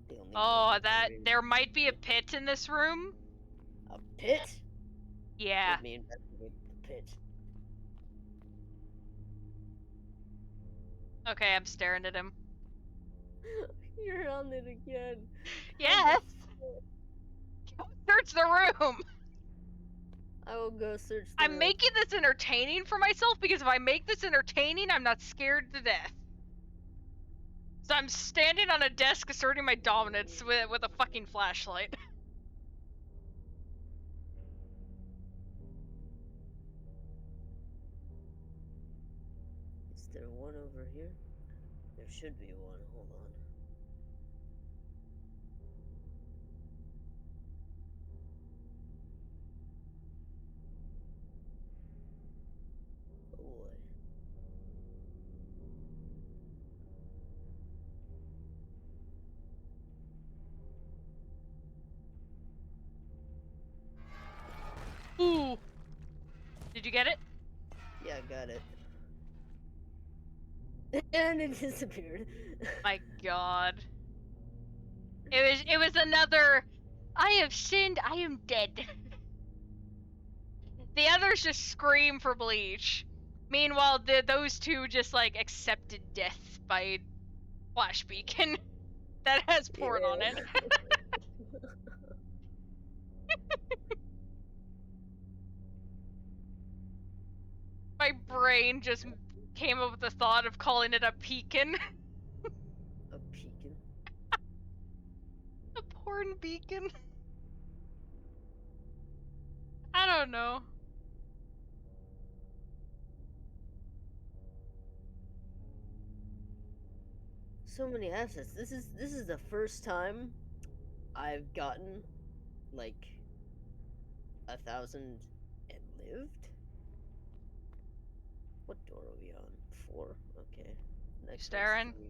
The only Oh, movement there might be a pit in this room. A pit? Yeah. Let me investigate the pit. Okay, I'm staring at him. You're on it again. Yes! Search the room! I will go search the I'm room. making this entertaining for myself because if I make this entertaining, I'm not scared to death. So I'm standing on a desk asserting my dominance with a fucking flashlight. Is there one over here? There should be one. Hold on. Oh boy. Ooh. Did you get it? Yeah, I got it. And it disappeared. My god. It was another I have sinned, I am dead. The others just scream for bleach. Meanwhile, those two just like accepted death by flash beacon that has porn on it. My brain just came up with the thought of calling it a beacon. A beacon? A porn beacon? I don't know. So many assets. This is the first time I've gotten like 1,000 and lived? What door are we on? 4? Okay. You Next one's staring? 3.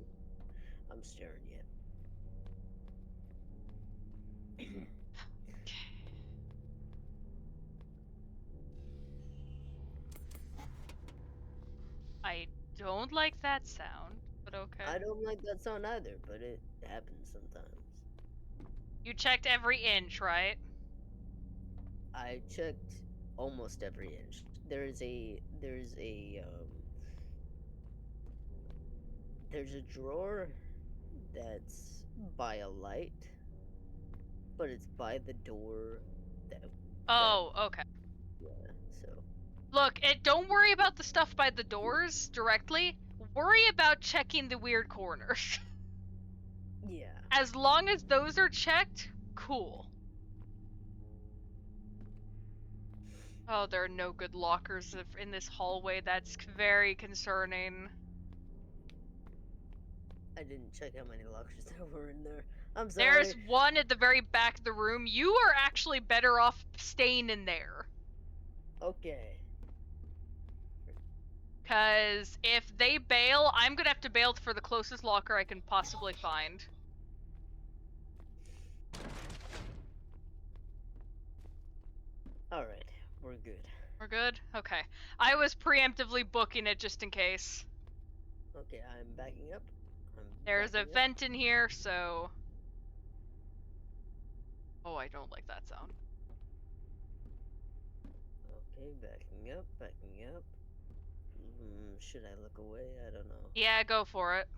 I'm staring yet. I don't like that sound, but okay. I don't like that sound either, but it happens sometimes. You checked every inch, right? I checked almost every inch. There's a drawer that's by a light, but it's by the door that that Oh, okay. yeah, so Look, don't worry about the stuff by the doors directly. Worry about checking the weird corners. yeah. As long as those are checked, cool. Oh, there are no good lockers in this hallway. That's very concerning. I didn't check how many lockers there were in there. I'm There's sorry. one at the very back of the room. You are actually better off staying in there. Okay. Because if they bail, I'm gonna have to bail for the closest locker I can possibly find. Alright, we're good. We're good? Okay. I was preemptively booking it just in case. Okay, I'm backing up. I'm There's a backing up. vent in here, so... Oh, I don't like that sound. Okay, backing up, backing up. Should I look away? I don't know. Yeah, go for it.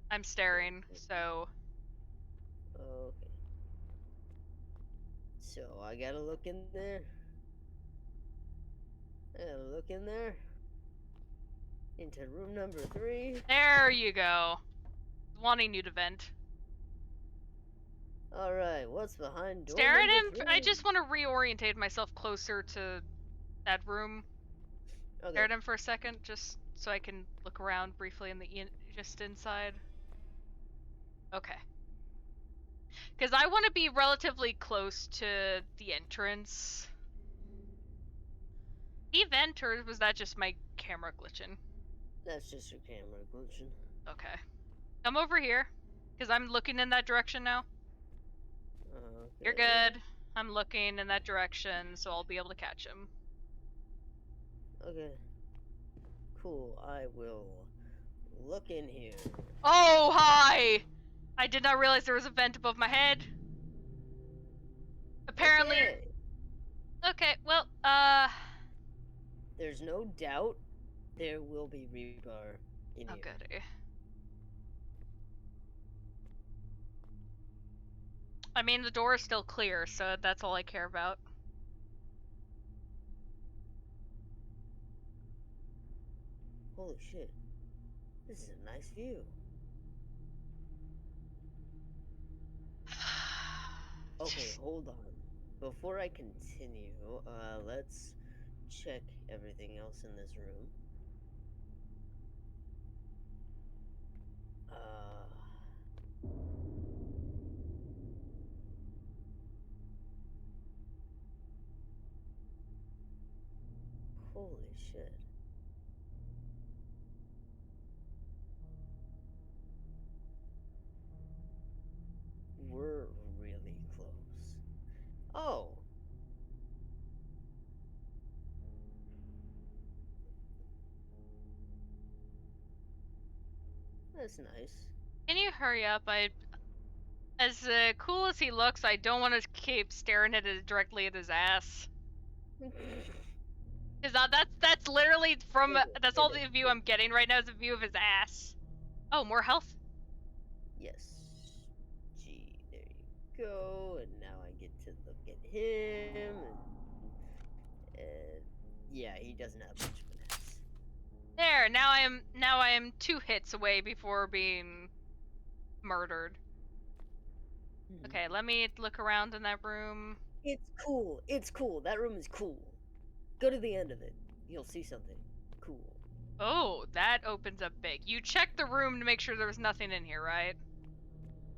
I'm Okay, staring, so... okay. So I gotta look in there. I gotta look in there. Into room number 3. There you go. Wanting you to vent. Alright, what's behind door Stare at number him? I 3? just want to reorientate myself closer to that room. Stare Okay. at him for a second, just so I can look around briefly in the just inside. Okay. Because I want to be relatively close to the entrance. Event, or was that just my camera glitching? That's just your camera glitching. Okay. Come over here, because I'm looking in that direction now. You're Okay. good. I'm looking in that direction, so I'll be able to catch him. Okay. Cool. I will look in here. Oh, hi! I did not realize there was a vent above my head. Apparently... Okay. Okay, well, There's no doubt there will be rebar in oh, here. goody. I mean, the door is still clear, so that's all I care about. Holy shit. This is a nice view. Okay, hold on. Before I continue, let's check everything else in this room. Holy shit. We're really close. Oh. That's nice. Can you hurry up? As cool as he looks, I don't want to keep staring at it directly at his ass. Cause that's literally from that's all the view I'm getting right now is a view of his ass. Oh, more health. Yes. Gee, there you go. And now I get to look at him. And yeah, he doesn't have much of an ass. There. Now I am 2 hits away before being murdered. Okay, let me look around in that room. It's cool. It's cool. That room is cool. Go to the end of it. You'll see something cool. Oh, that opens up big. You checked the room to make sure there was nothing in here, right?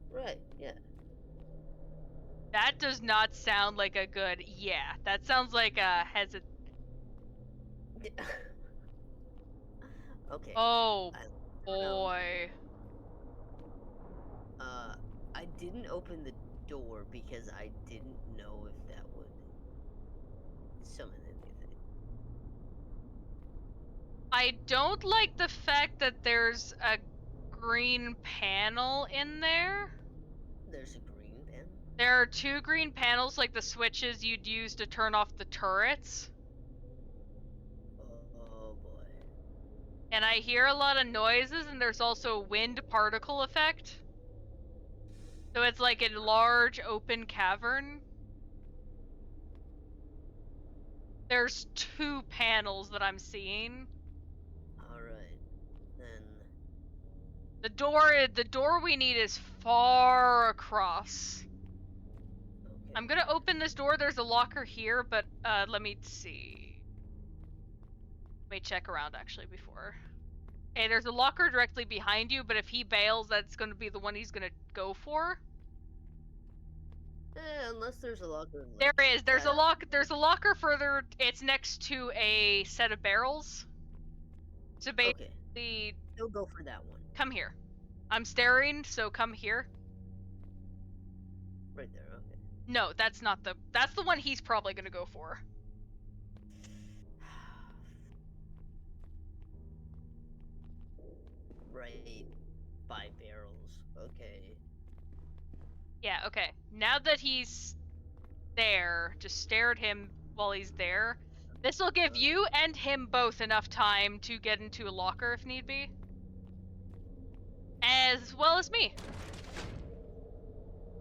Right, yeah. That does not sound like a good. Yeah, that sounds like a hesitant. Okay. Oh I don't know. boy. I didn't open the door because I didn't know if that would summon anything. I don't like the fact that there's a green panel in there. There's a green pen? There are 2 green panels like the switches you'd use to turn off the turrets. Oh boy. And I hear a lot of noises, and there's also a wind particle effect. So it's like a large open cavern. There's 2 panels that I'm seeing. Alright. Then. The door we need is far across. Okay. I'm gonna open this door. There's a locker here, but let me see. Let me check around actually before. Okay, there's a locker directly behind you, but if he bails, that's gonna be the one he's gonna go for. Unless there's a locker in, like, There is. There's a that. lock. There's a locker further. It's next to a set of barrels. So Okay. basically, He'll go for that one. come here. I'm staring, so come here. Right there, okay. No, that's not the. That's the one he's probably gonna go for. Right by barrels. Okay. Yeah. Okay. Now that he's there, just stare at him while he's there. This will give you and him both enough time to get into a locker if need be. As well as me.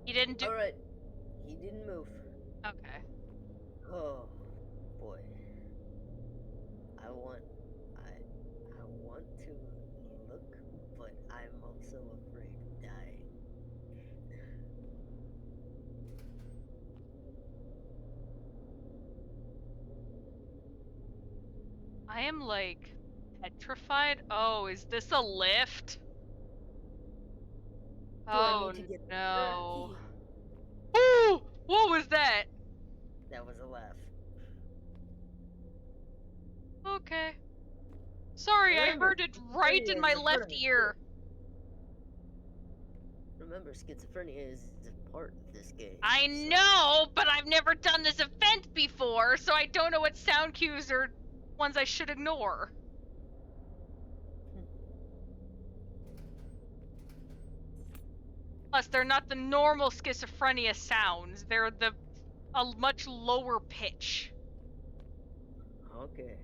He didn't do. Alright. He didn't move. Okay. Oh boy. I want I want to look, but I'm also afraid of dying. I am like petrified. Oh, is this a lift? Do I Oh need to get there? no. Ooh! What was that? That was a laugh. Okay. Sorry, I Remember, heard it right in schizophrenia my is a part of left this ear. game. Remember, schizophrenia is a part of this game. I so- know, but I've never done this event before, so I don't know what sound cues are ones I should ignore. Plus, they're not the normal schizophrenia sounds. They're a much lower pitch. Okay.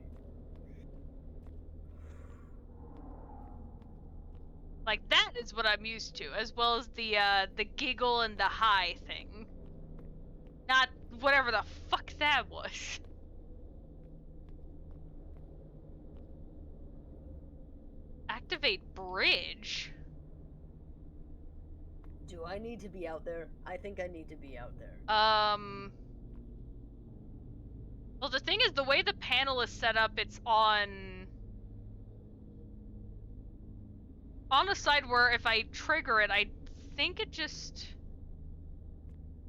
Like that is what I'm used to, as well as the giggle and the high thing. Not whatever the fuck that was. Activate bridge. Do I need to be out there? I think I need to be out there. Well, the thing is, the way the panel is set up, it's on a side where if I trigger it, I think it just.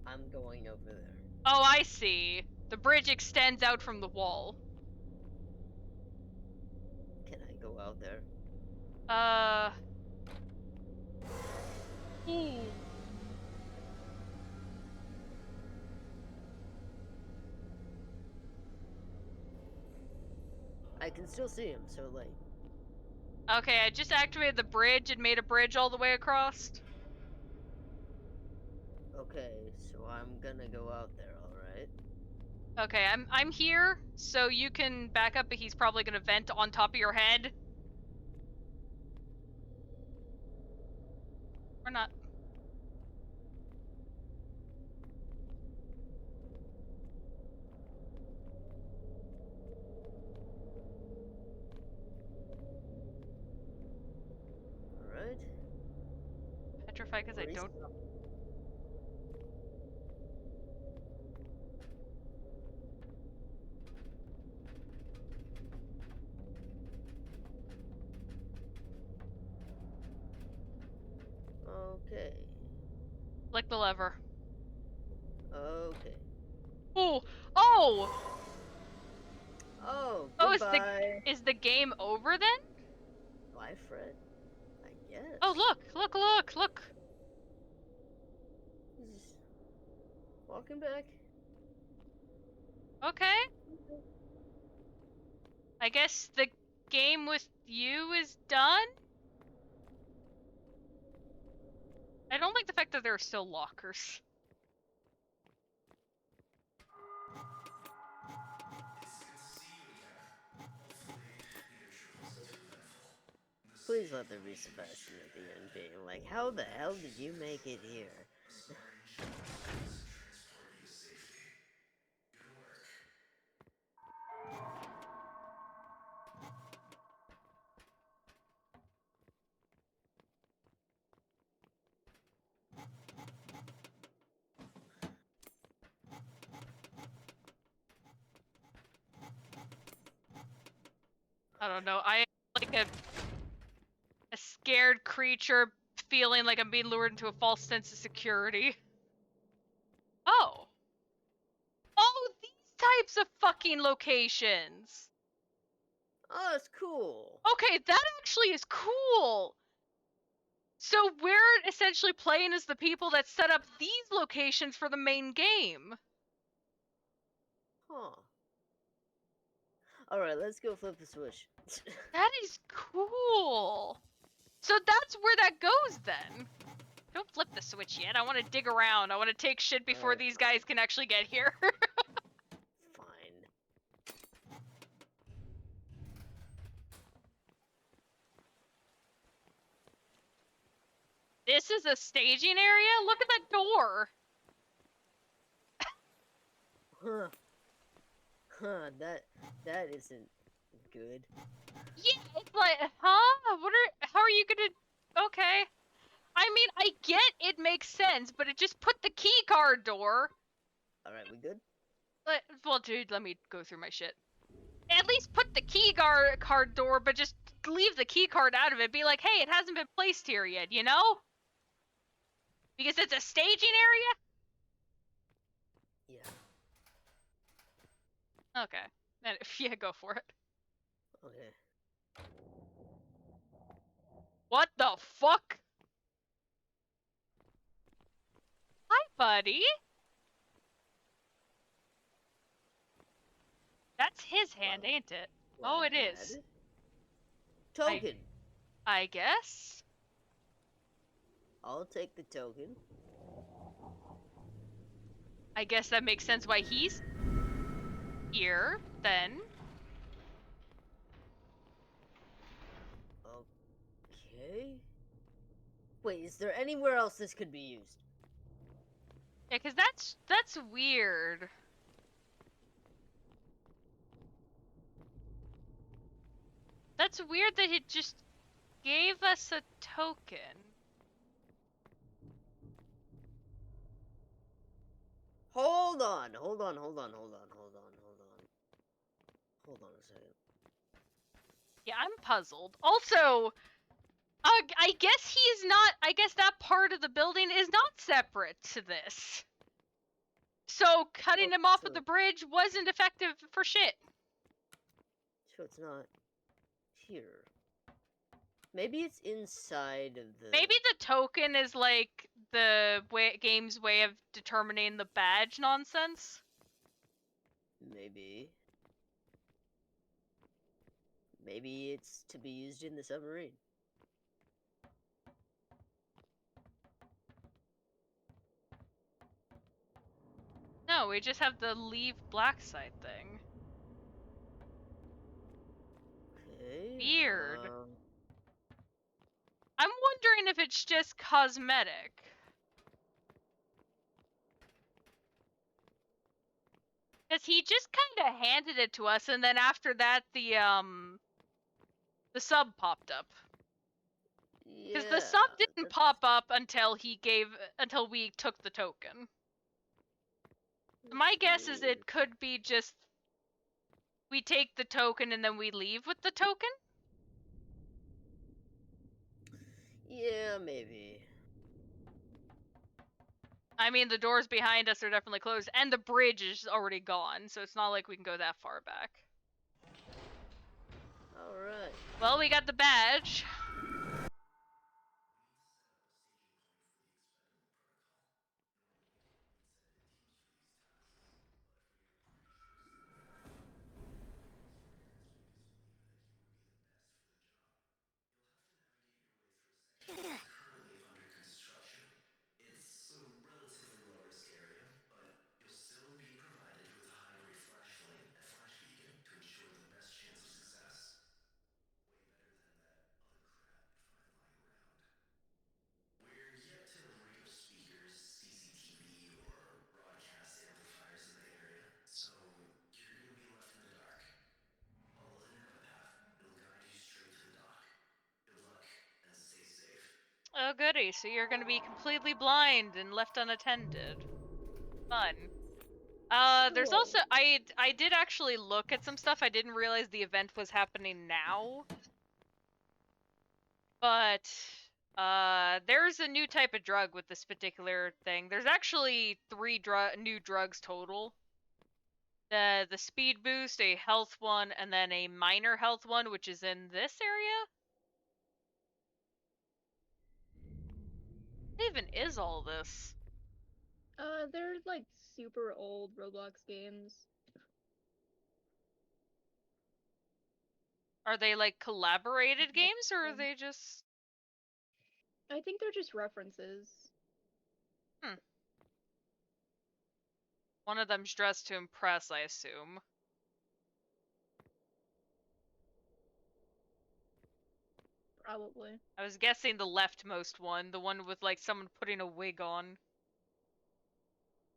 I'm going over there. Oh, I see. The bridge extends out from the wall. Can I go out there? Ooh. I can still see him, so like. Okay, I just activated the bridge and made a bridge all the way across. Okay, so I'm gonna go out there, alright? Okay, I'm here, so you can back up, but he's probably gonna vent on top of your head. Or not. Alright. Petrified because I Brace don't. up. Okay. Flick the lever. Oh, oh, Oh, oh! goodbye. Is the game over then? Bye, Fred. I guess. Oh, look! He's just walking back. Okay, I guess the game with you is done. I don't like the fact that there are still lockers. Please let there be Sebastian at the end being like, how the hell did you make it here? I don't know. I am like a scared creature feeling like I'm being lured into a false sense of security. Oh. Oh, these types of fucking locations. Oh, that's cool. Okay, that actually is cool. So we're essentially playing as the people that set up these locations for the main game. Huh. Alright, let's go flip the switch. That is cool. So that's where that goes then. Don't flip the switch yet. I want to dig around. I want to take shit before Alright, these guys can actually get here. fine. This is a staging area? Look at that door. Huh. Huh, that isn't good. Yeah, it's like, huh? How are you gonna, okay. I mean, I get it makes sense, but it just put the key card door. Alright, we good? Well, dude, let me go through my shit. At least put the key card door, but just leave the key card out of it. Be like, hey, it hasn't been placed here yet, you know? Because it's a staging Yeah. area? Okay. Then, yeah, go for it. Okay. What the fuck? Hi, buddy. That's his hand, Well, ain't it? Oh, glad, it is. glad. Token! I guess. I'll take the token. I guess that makes sense why he's here, then. Okay. Wait, is there anywhere else this could be used? Yeah, because that's weird. That's weird that he just gave us a token. Hold on, hold on, hold on, hold on, hold on, hold on. Hold on a second. Yeah, I'm puzzled. Also, I guess he's not. I guess that part of the building is not separate to this. So cutting Oh, him off so, at the bridge wasn't effective for shit. so it's not here. Maybe it's inside of the... Maybe the token is like the game's way of determining the badge nonsense. Maybe. Maybe it's to be used in the submarine. No, we just have the leave black site thing. Okay. Weird. I'm wondering if it's just cosmetic. Because he just kind of handed it to us, and then after that, the sub popped up. Because the Yeah. sub didn't pop up until until we took the token. My guess is weird. it could be just we take the token and then we leave with the token? Yeah, maybe. I mean, the doors behind us are definitely closed, and the bridge is already gone, so it's not like we can go that far back. Alright. Well, we got the badge. Currently under construction. It's a relatively low-risk area, but you'll still be provided with a high-grade flashlight and flash beacon to ensure the best chance of success. Way better than that other crap you find lying around. We're yet to rig up speakers, CCTV, or broadcast amplifiers in the area, so you're gonna be left in the dark. Follow the nav path. It'll guide you straight to the dock. Good luck, and stay safe. Oh, goody. So you're gonna be completely blind and left unattended. Fun. There's Cool. also I did actually look at some stuff. I didn't realize the event was happening now. But there's a new type of drug with this particular thing. There's actually 3 new drugs total. The speed boost, a health one, and then a minor health one, which is in this area. What even is all this? They're like super old Roblox games. Are they like collaborated games, or are they just... I think they're just references. One of them's dressed to impress, I assume. Probably. I was guessing the leftmost one, the one with like someone putting a wig on.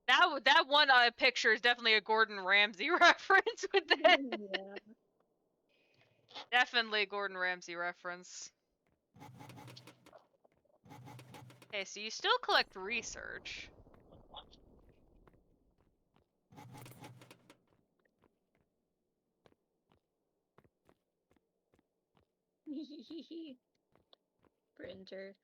That one picture is definitely a Gordon Ramsay reference with that. Yeah. Definitely a Gordon Ramsay reference. Okay, so you still collect research. Printer.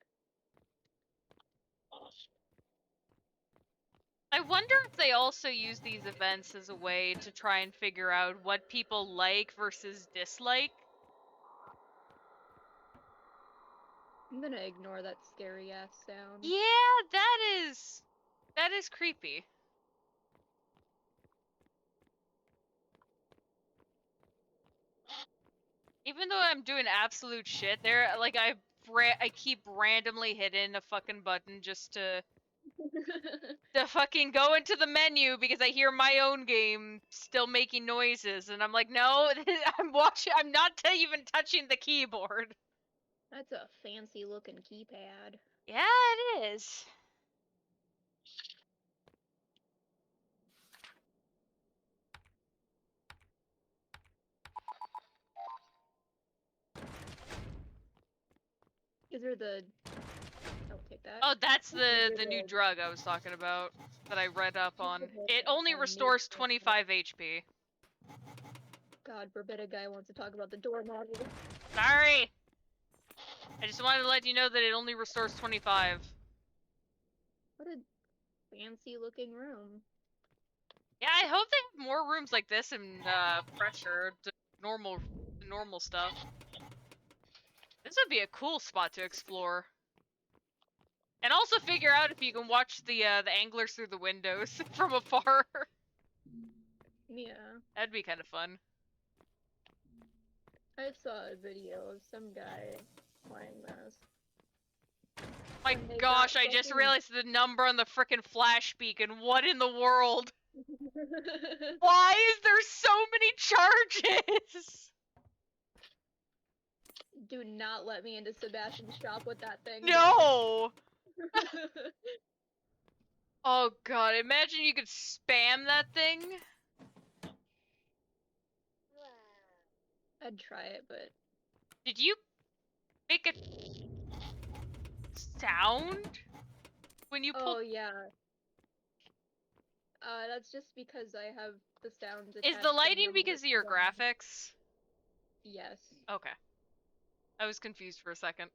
I wonder if they also use these events as a way to try and figure out what people like versus dislike. I'm gonna ignore that scary ass sound. Yeah, that is creepy. Even though I'm doing absolute shit there, like I keep randomly hitting a fucking button just to fucking go into the menu because I hear my own game still making noises, and I'm like, no, I'm not even touching the keyboard. That's a fancy looking keypad. Yeah, it is. Is there the... I'll take that. Oh, that's Is the new there drug I was talking about that I read up on. the- It only new restores drug? 25 HP. God forbid a guy wants to talk about the door model. Sorry. I just wanted to let you know that it only restores 25. What a fancy looking room. Yeah, I hope they have more rooms like this in Pressure to normal stuff. This would be a cool spot to explore. And also figure out if you can watch the anglers through the windows from afar. Yeah. That'd be kind of fun. I saw a video of some guy playing this. My And they gosh, got I just fucking- realized the number on the frickin' flash beacon. What in the world? Why is there so many charges? Do not let me into Sebastian's shop with that thing. No! Oh god, imagine you could spam that thing. I'd try it, but Did you make a sound when you pulled? oh yeah. That's just because I have the sounds. Is attached the to lighting numbers because of your on. graphics? Yes. Okay. I was confused for a second.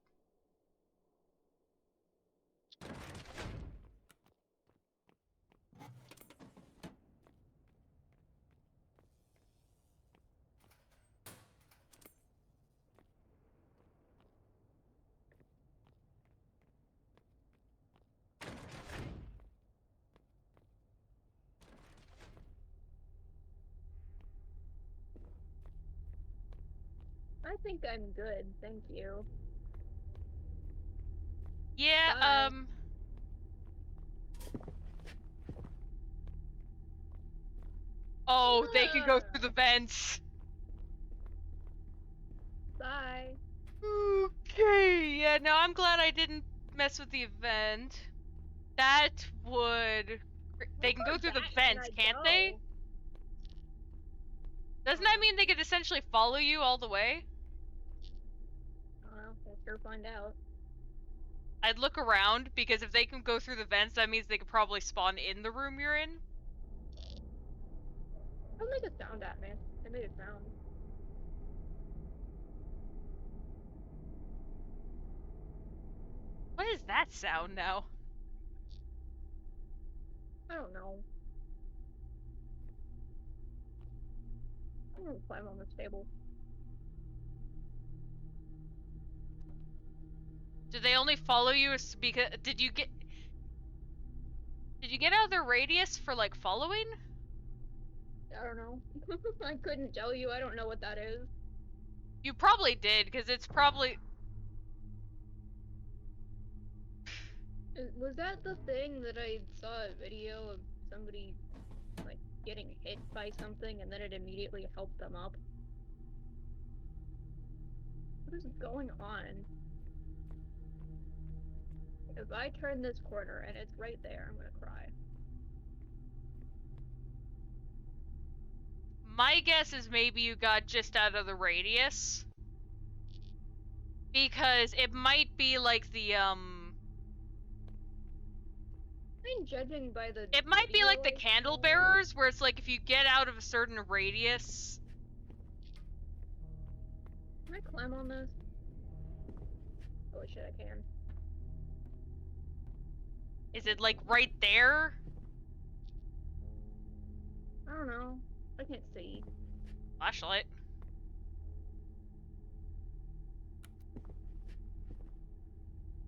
think I'm good, thank you. Yeah, Bye. Oh, they can go through the vents. Bye. Okay, yeah, no, I'm glad I didn't mess with the event. That would... They can How go far through the back can vents, I can't they? go? Doesn't that mean they could essentially follow you all the way? We'll sure find out. I'd look around, because if they can go through the vents, that means they could probably spawn in the room you're in. Don't make a sound at me. I made a sound. What is that sound now? I don't know. I'm gonna climb on this table. Do they only follow you because... Did you get out of their radius for, like, following? I don't know. I couldn't tell you. I don't know what that is. You probably did, because it's probably... Was that the thing that I saw a video of somebody, like, getting hit by something and then it immediately helped them up? What is going on? If I turn this corner and it's right there, I'm gonna cry. My guess is maybe you got just out of the radius. Because it might be like the, I'm judging by the It might be like the video I candle saw. bearers, where it's like if you get out of a certain radius... Can I climb on this? Holy shit, I can. Is it like right there? I don't know. I can't see. Flashlight.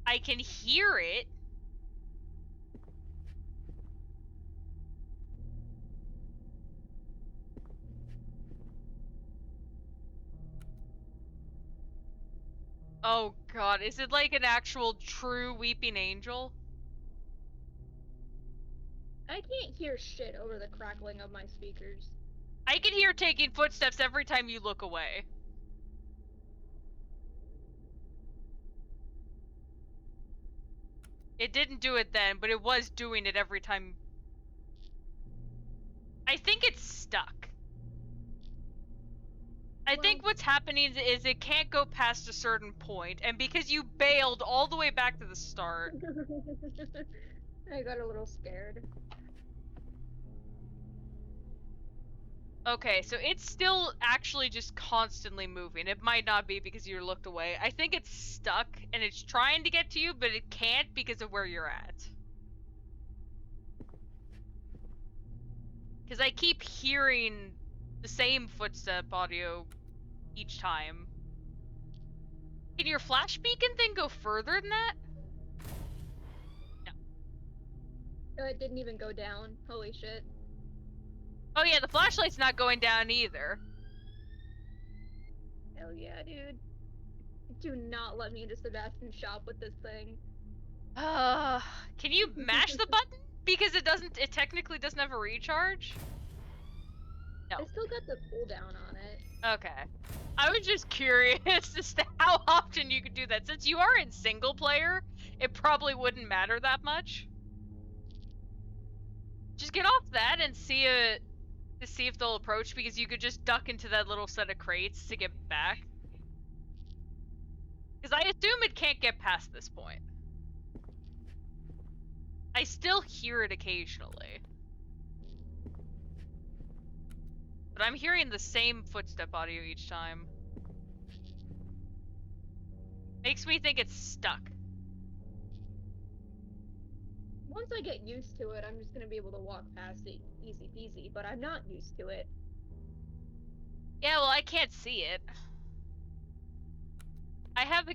I can hear it. Oh god, is it like an actual true weeping angel? I can't hear shit over the crackling of my speakers. I can hear taking footsteps every time you look away. It didn't do it then, but it was doing it every time. I think it's stuck. I think what's happening is it can't go past a certain point, and because you bailed all the way back to the start... I got a little scared. Okay, so it's still actually just constantly moving. It might not be because you looked away. I think it's stuck, and it's trying to get to you, but it can't because of where you're at. Because I keep hearing the same footstep audio each time. Can your flash beacon thing go further than that? No. It didn't even go down. Holy shit. Oh yeah, the flashlight's not going down either. Hell yeah, dude. Do not let me into Sebastian's shop with this thing. Can you mash the button? Because it technically doesn't have a recharge? No. I still got the cooldown on it. Okay. I was just curious as to how often you could do that. Since you are in single player, it probably wouldn't matter that much. Just get off that and see if they'll approach, because you could just duck into that little set of crates to get back. Because I assume it can't get past this point. I still hear it occasionally. But I'm hearing the same footstep audio each time. Makes me think it's stuck. Once I get used to it, I'm just gonna be able to walk past it easy peasy, but I'm not used to it. Yeah, well, I can't see it. I have a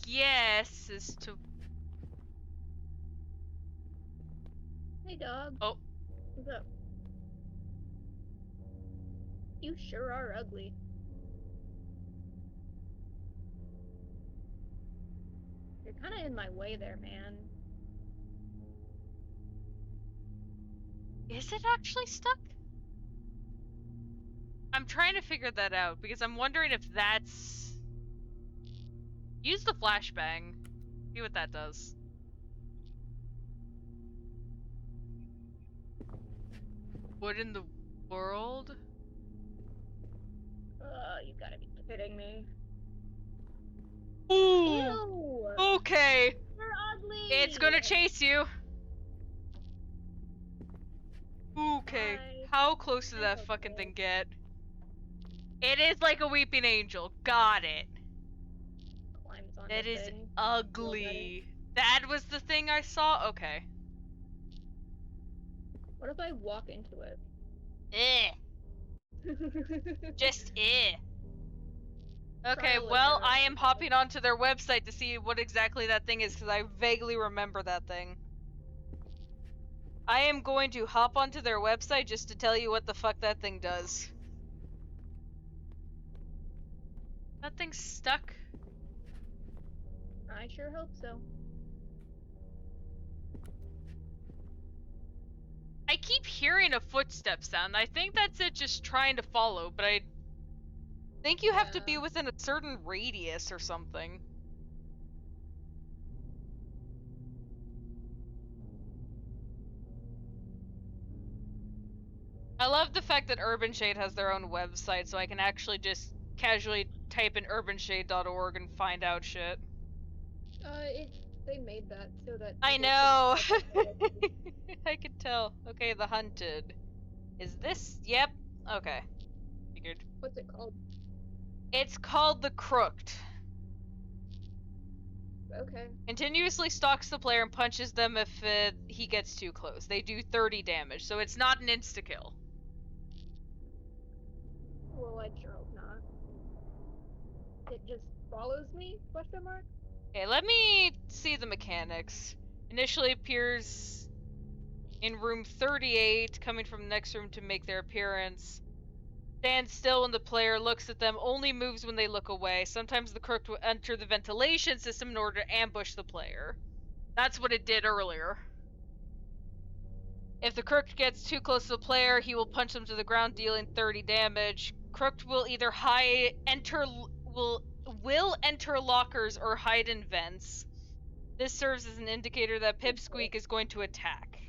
guess as to... Hey, dog. Oh. What's up? You sure are ugly. kind of in my way there, man. Is it actually stuck? I'm trying to figure that out because I'm wondering if that's... Use the flashbang. See what that does. What in the world? You gotta be kidding me. Ooh! Ew! Okay! They're ugly! It's gonna chase you! Okay, Bye. how close did I'm that fucking okay. thing get? It is like a weeping angel. Got it. Climbs on That the is thing. ugly. That was the thing I saw? Okay. What if I walk into it? Just eh. Okay, Trial and well, error, I am guys. hopping onto their website to see what exactly that thing is, because I vaguely remember that thing. I am going to hop onto their website just to tell you what the fuck that thing does. That thing's stuck. I sure hope so. I keep hearing a footstep sound. I think that's it just trying to follow, but I think you have to be Yeah. within a certain radius or something. I love the fact that Urban Shade has their own website, so I can actually just casually type in urbanshade.org and find out shit. They made that so that I people know! couldn't type up the I could tell. Okay, the hunted. Is this? Yep. Okay. Figured. What's it called? It's called the Crooked. Okay. Continuously stalks the player and punches them if he gets too close. They do 30 damage, so it's not an insta-kill. Well, I sure hope not. It just follows me? Question mark? Okay, let me see the mechanics. Initially appears in room 38, coming from the next room to make their appearance. Stand still when the player looks at them, only moves when they look away. Sometimes the crook will enter the ventilation system in order to ambush the player. That's what it did earlier. If the crook gets too close to the player, he will punch them to the ground, dealing 30 damage. Crook will either will enter lockers or hide in vents. This serves as an indicator that Pipsqueak is going to attack.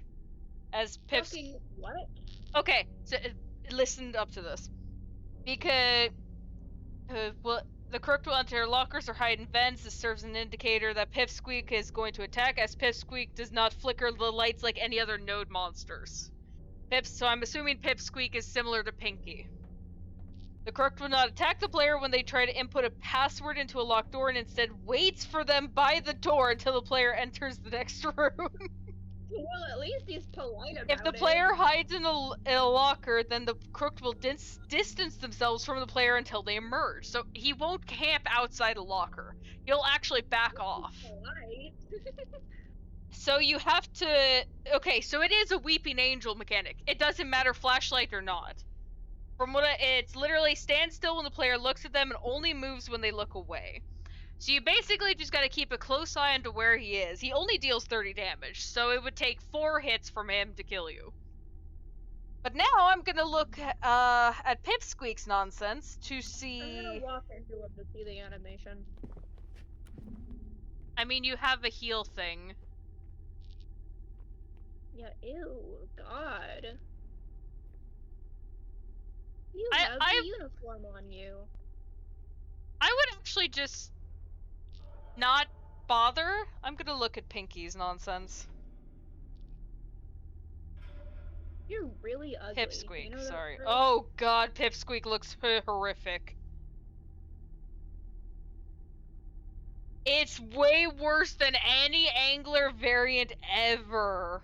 As Pips... Fucking what? Okay, so listen up to this. Because the crook will enter lockers or hide in vents. This serves as an indicator that Pipsqueak is going to attack, as Pipsqueak does not flicker the lights like any other node monsters. So I'm assuming Pipsqueak is similar to Pinky. The crook will not attack the player when they try to input a password into a locked door and instead waits for them by the door until the player enters the next room. Well, at least he's polite about it. If the player hides in a locker, then the crook will distance themselves from the player until they emerge. So he won't camp outside a locker. He'll actually back off. Polite. So you have to... Okay, so it is a weeping angel mechanic. It doesn't matter flashlight or not. From what it's literally stand still when the player looks at them and only moves when they look away. So you basically just gotta keep a close eye onto where he is. He only deals 30 damage, so it would take 4 hits from him to kill you. But now I'm gonna look at Pipsqueak's nonsense to see... I'm gonna walk into him to see the animation. I mean, you have a heal thing. Yeah, ew, God. You have the uniform on you. I would actually just not bother. I'm gonna look at Pinky's nonsense. You're really ugly. Pipsqueak, You know sorry. that, Oh god, Pipsqueak looks horrific. It's way worse than any angler variant ever.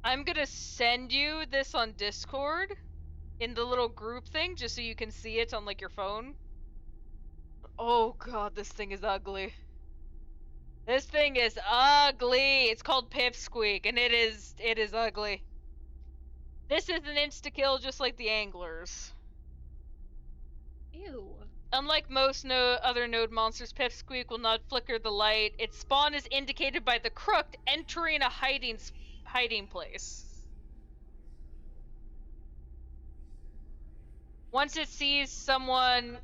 I'm gonna send you this on Discord in the little group thing just so you can see it on like your phone. Oh god, this thing is ugly. This thing is ugly. It's called Pipsqueak and it is ugly. This is an insta-kill just like the anglers. Ew. Unlike most other node monsters, Pipsqueak will not flicker the light. Its spawn is indicated by the crook entering a hiding place. Once it sees someone,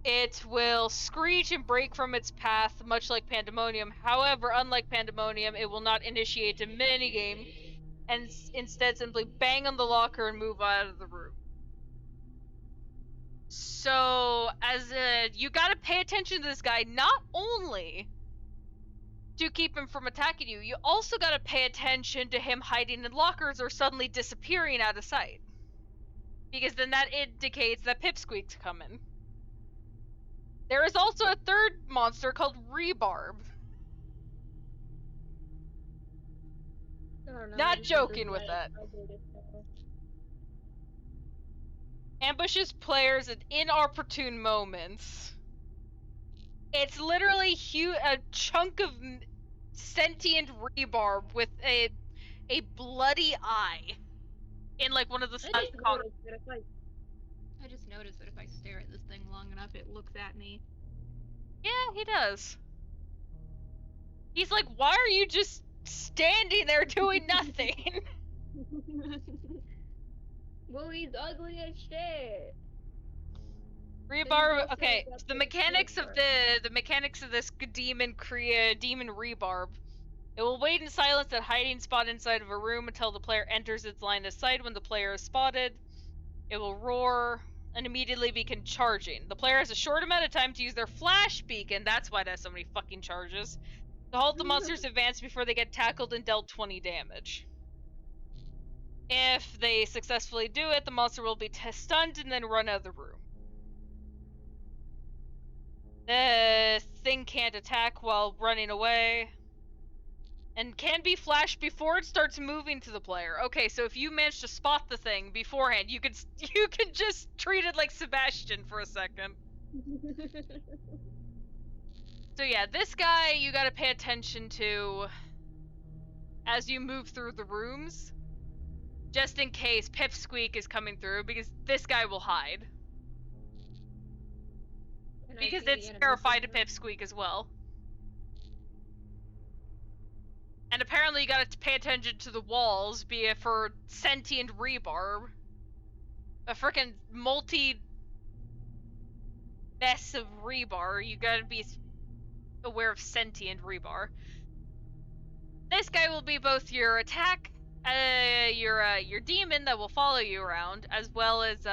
it will screech and break from its path, much like Pandemonium. However, unlike Pandemonium, it will not initiate a minigame, and instead simply bang on the locker and move out of the room. So, you gotta pay attention to this guy, not only to keep him from attacking you, you also gotta pay attention to him hiding in lockers or suddenly disappearing out of sight. Because then that indicates that Pipsqueak's coming. There is also a third monster called Rebarb. I don't know, Not this joking is with that. ugly to tell. Ambushes players at inopportune moments. It's literally a chunk of sentient rebarb with a bloody eye in like one of the side corners. I just noticed that if I stare at this thing long enough, it looks at me. Yeah, he does. He's like, why are you just standing there doing nothing? Well, he's ugly as shit. Rebarb. also Okay, got the the mechanics of rebarb. the mechanics of this demon rebarb. It will wait in silence at hiding spot inside of a room until the player enters its line of sight. When the player is spotted, it will roar and immediately begin charging. The player has a short amount of time to use their flash beacon, that's why it has so many fucking charges, to halt the monster's advance before they get tackled and dealt 20 damage. If they successfully do it, the monster will be stunned and then run out of the room. The thing can't attack while running away, and can be flashed before it starts moving to the player. Okay, so if you manage to spot the thing beforehand, you can just treat it like Sebastian for a second. So yeah, this guy you gotta pay attention to as you move through the rooms, just in case Pipsqueak is coming through, because this guy will hide. Because it's terrified of Pipsqueak as well. And apparently you gotta pay attention to the walls, be it for sentient rebarb. A frickin' mess of rebar, you gotta be aware of sentient rebar. This guy will be both your attack, your demon that will follow you around, as well as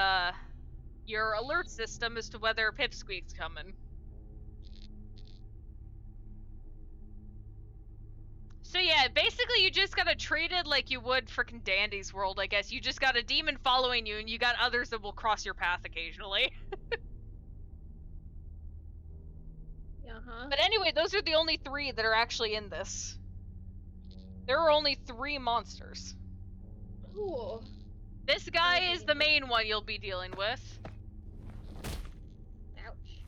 your alert system as to whether Pipsqueak's coming. So yeah, basically you just gotta treat it like you would frickin' Dandy's World, I guess. You just got a demon following you, and you got others that will cross your path occasionally. But anyway, those are the only 3 that are actually in this. There are only 3 monsters. Cool. This guy is the main one you'll be dealing with. Ouch.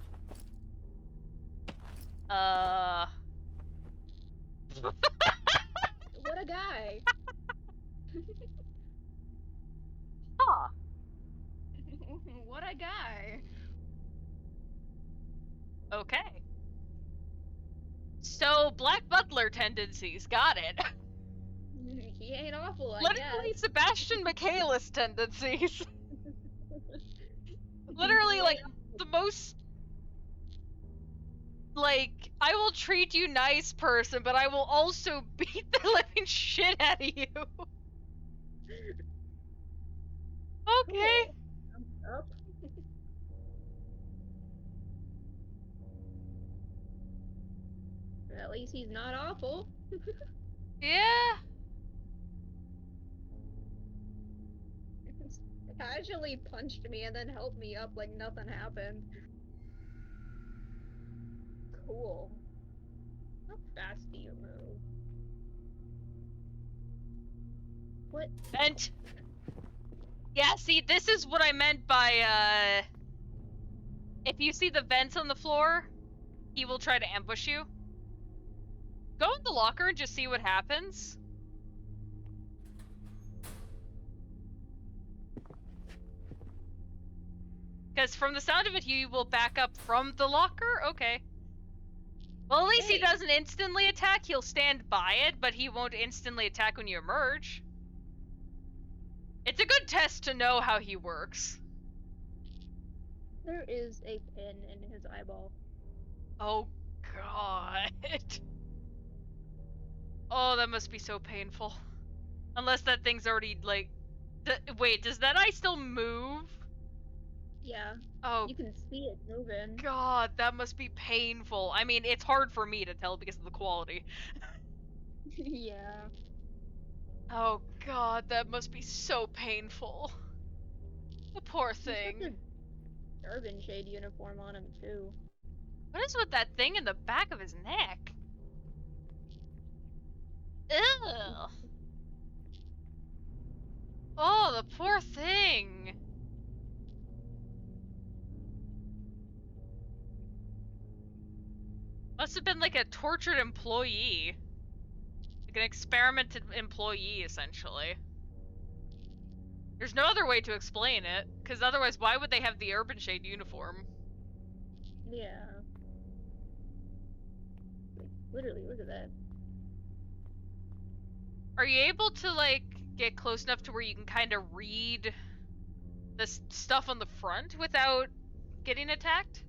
What a guy. Huh. What a guy. Okay. So, Black Butler tendencies, got it. He ain't awful, I Literally guess. Sebastian Michaelis tendencies. Literally, like, the most... Like, I will treat you nice person, but I will also beat the living shit out of you. Okay. Cool. Up. At least he's not awful. Yeah. Casually punched me and then helped me up like nothing happened. Cool. How fast do you move? What? Vent. Yeah, see, this is what I meant by, if you see the vents on the floor, he will try to ambush you. Go in the locker and just see what happens. Because from the sound of it, he will back up from the locker? Okay. Well, at least he Hey. doesn't instantly attack. He'll stand by it, but he won't instantly attack when you emerge. It's a good test to know how he works. There is a pin in his eyeball. Oh, God. Oh, that must be so painful. Unless that thing's already, like... wait, does that eye still move? Yeah. Oh, You can see it moving. God, that must be painful. I mean, it's hard for me to tell because of the quality. Yeah. Oh, God, that must be so painful. The poor He's got thing. the Urban Shade uniform on him, too. What is with that thing in the back of his neck? Ugh. Oh, the poor thing. Must have been like a tortured employee. Like an experimented employee, essentially. There's no other way to explain it, because otherwise why would they have the Urban Shade uniform? Yeah. Like, literally, look at that. Are you able to, like, get close enough to where you can kind of read the stuff on the front without getting attacked?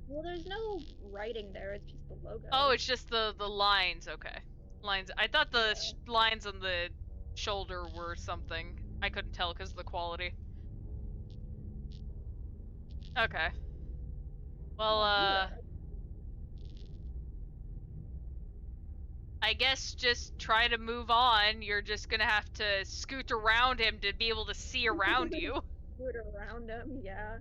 Well, there's no writing there, it's just the logo. Oh, it's just the lines, okay. Lines. I thought the lines on the shoulder were something. I couldn't tell because of the quality. Okay. Well, Yeah. I guess just try to move on. You're just gonna have to scoot around him to be able to see around you. Put around him, yeah.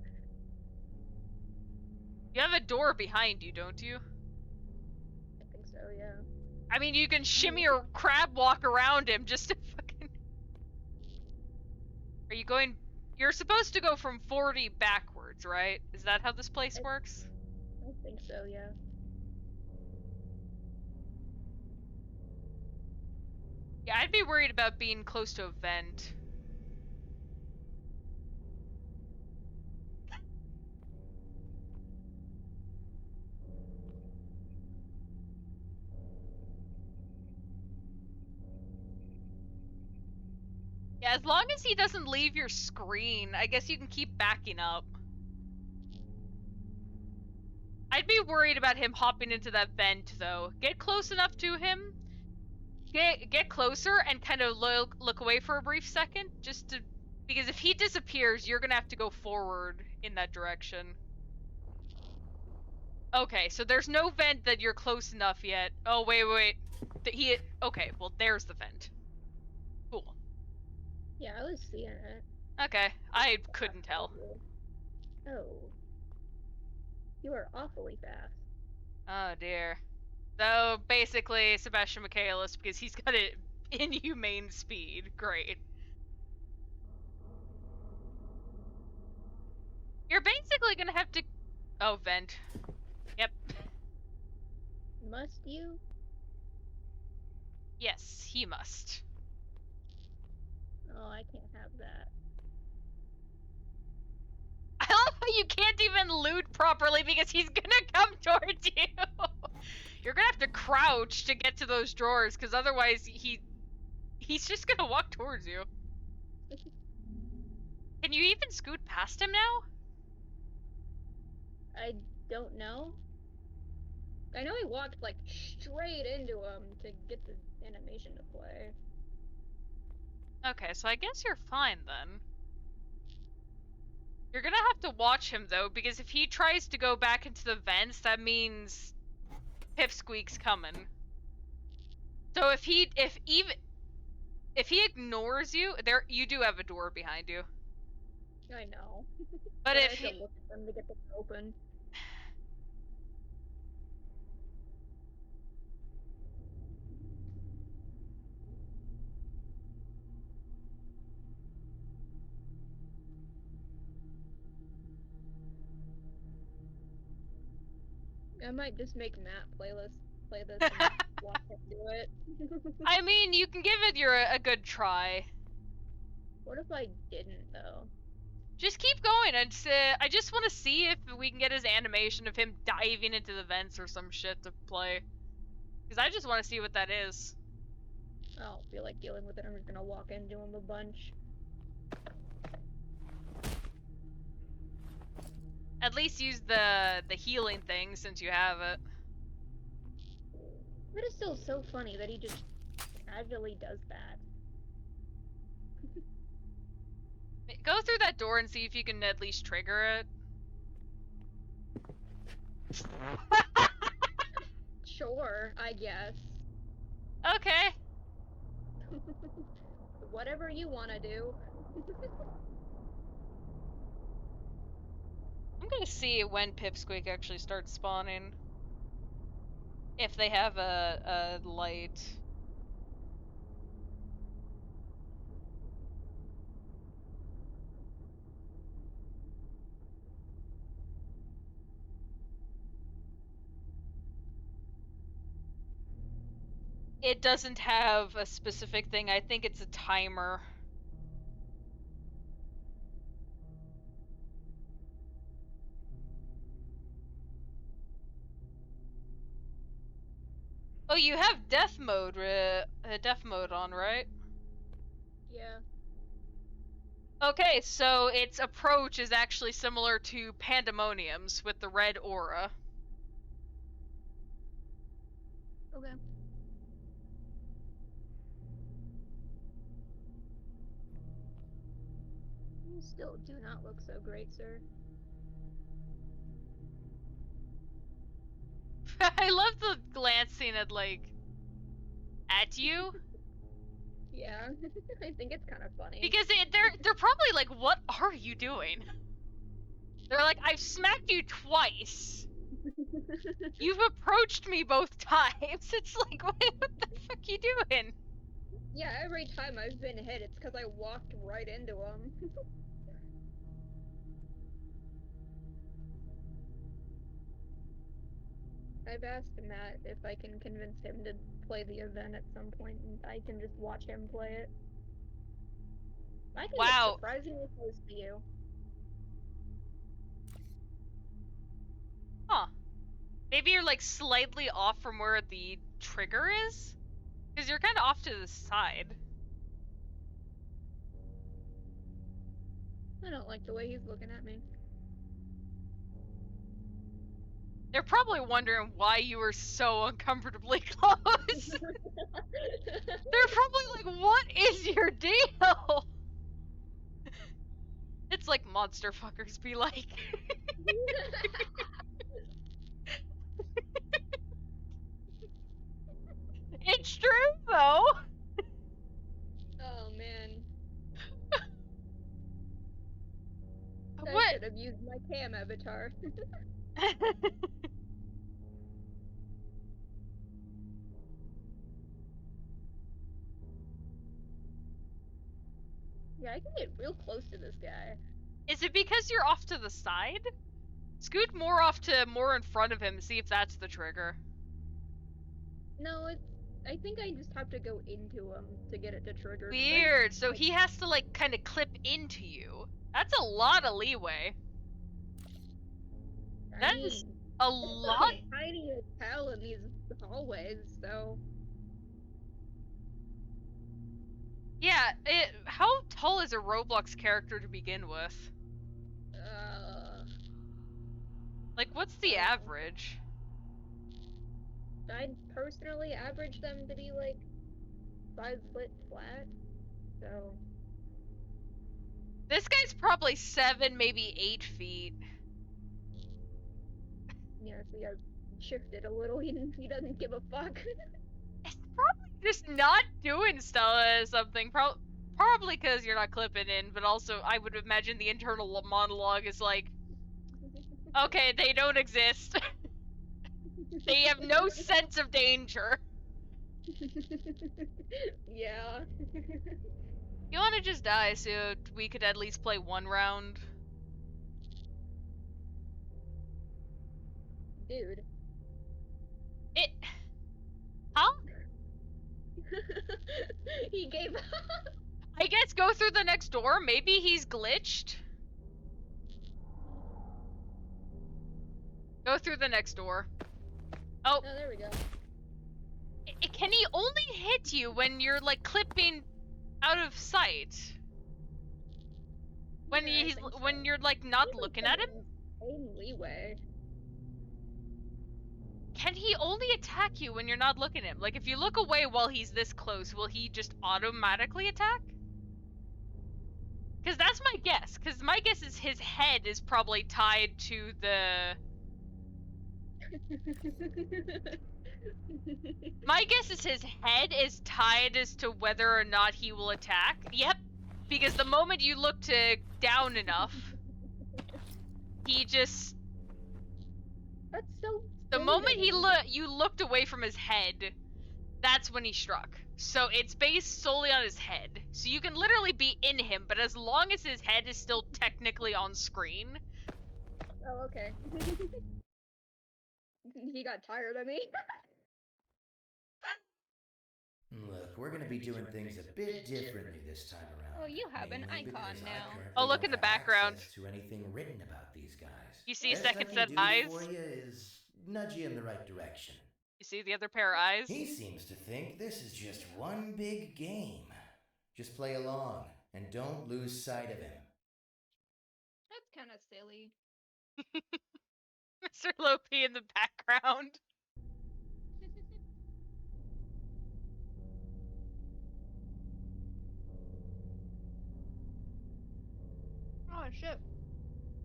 You have a door behind you, don't you? I think so, yeah. I mean, you can shimmy or crab walk around him just to fucking... Are you going... You're supposed to go from 40 backwards, right? Is that how this place works? I think so, yeah. Yeah, I'd be worried about being close to a vent. Yeah, as long as he doesn't leave your screen, I guess you can keep backing up. I'd be worried about him hopping into that vent, though. Get close enough to him. Get closer and kind of look away for a brief second, just to... Because if he disappears, you're gonna have to go forward in that direction. Okay, so there's no vent that you're close enough yet. Oh, wait. Okay, well, there's the vent. Cool. Yeah, I was seeing it. Okay, I couldn't tell. Oh. You are awfully fast. Oh, dear. So, basically, Sebastian Michaelis, because he's got an inhumane speed. Great. You're basically gonna have to... Oh, vent. Yep. Must you? Yes, he must. Oh, I can't have that. I love how you can't even loot properly because he's gonna come towards you. You're gonna have to crouch to get to those drawers, because otherwise he's just gonna walk towards you. Can you even scoot past him now? I don't know. I know he walked like straight into him to get the animation to play. Okay, so I guess you're fine then. You're gonna have to watch him though, because if he tries to go back into the vents, that means Pipsqueak's coming. So if he ignores you, you do have a door behind you. I know. But I if have he... to look at them to get them open. I might just make Matt play this and watch him do it. I mean, you can give it a good try. What if I didn't though? Just keep going. I just want to see if we can get his animation of him diving into the vents or some shit to play. Because I just want to see what that is. I don't feel like dealing with it. I'm just gonna walk into him a bunch. At least use the healing thing since you have it. That is still so funny that he just casually does that. Go through that door and see if you can at least trigger it. Sure, I guess. Okay. Whatever you want to do. I'm gonna see when Pipsqueak actually starts spawning. If they have a light. It doesn't have a specific thing. I think it's a timer. Oh, you have death mode on, right? Yeah. Okay, so its approach is actually similar to Pandemonium's with the red aura. Okay. You still do not look so great, sir. I love the glancing at at you. Yeah, I think it's kind of funny. Because they're probably like, what are you doing? They're like, I've smacked you twice. You've approached me both times. It's like, what the fuck you doing? Yeah, every time I've been hit, it's because I walked right into him. I've asked Matt if I can convince him to play the event at some point, and I can just watch him play it. I can get Wow. surprisingly close to you. Huh. Maybe you're like slightly off from where the trigger is? Because you're kind of off to the side. I don't like the way he's looking at me. They're probably wondering why you were so uncomfortably close. They're probably like, what is your deal? It's like monster fuckers be like. It's true though. Oh man. I What? should have used my cam avatar. Yeah, I can get real close to this guy. Is it because you're off to the side? Scoot more off to more in front of him, see if that's the trigger. No, it's. I think I just have to go into him to get it to trigger. Weird. So he has to like kind of clip into you. That's a lot of leeway. That is a lot. Tiny as hell in these hallways, so. Yeah. How tall is a Roblox character to begin with? Like, what's the average? I'd personally average them to be like 5 foot flat, so. This guy's probably 7, maybe 8 feet. Yeah, see, I've shifted a little. He doesn't give a fuck. It's probably just not doing something. Probably because you're not clipping in, but also I would imagine the internal monologue is like, okay, they don't exist. They have no sense of danger. Yeah. You want to just die so we could at least play one round? Dude. Huh? He gave up. I guess go through the next door. Maybe he's glitched. Go through the next door. Oh, Oh, there we go. can he only hit you when you're like clipping out of sight? When Yeah, I he's think so. when you're like not He has looking some at him? insane leeway. Can he only attack you when you're not looking at him? Like if you look away while he's this close, will he just automatically attack? Because that's my guess. Because my guess is his head is probably tied to the. My guess is his head is tied as to whether or not he will attack. Yep. Because the moment you look to down enough, he just. That's so The silly moment to me. you looked away from his head, that's when he struck. So it's based solely on his head. So you can literally be in him, but as long as his head is still technically on screen. Oh, okay. He got tired of me. Look, we're gonna be doing things a bit differently this time around. Oh, you have an mainly icon because I now. currently Oh, look don't in the have background. access to anything written about these guys. You see a Best I second can set of do eyes? for you is nudge you in the right direction. You see the other pair of eyes? He seems to think this is just one big game. Just play along and don't lose sight of him. That's kind of silly. Mr. Lopi in the background. Oh shit.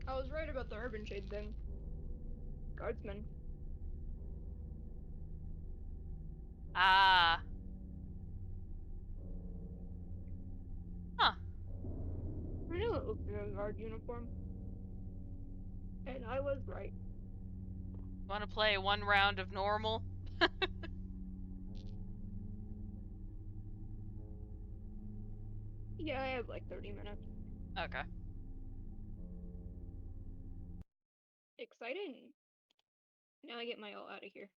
I was right about the urban shade thing. Guardsman. Ah. Huh. I knew it looked like a guard uniform. And I was right. Want to play one round of normal? Yeah, I have like 30 minutes. Okay. Exciting. Now I get my all out of here.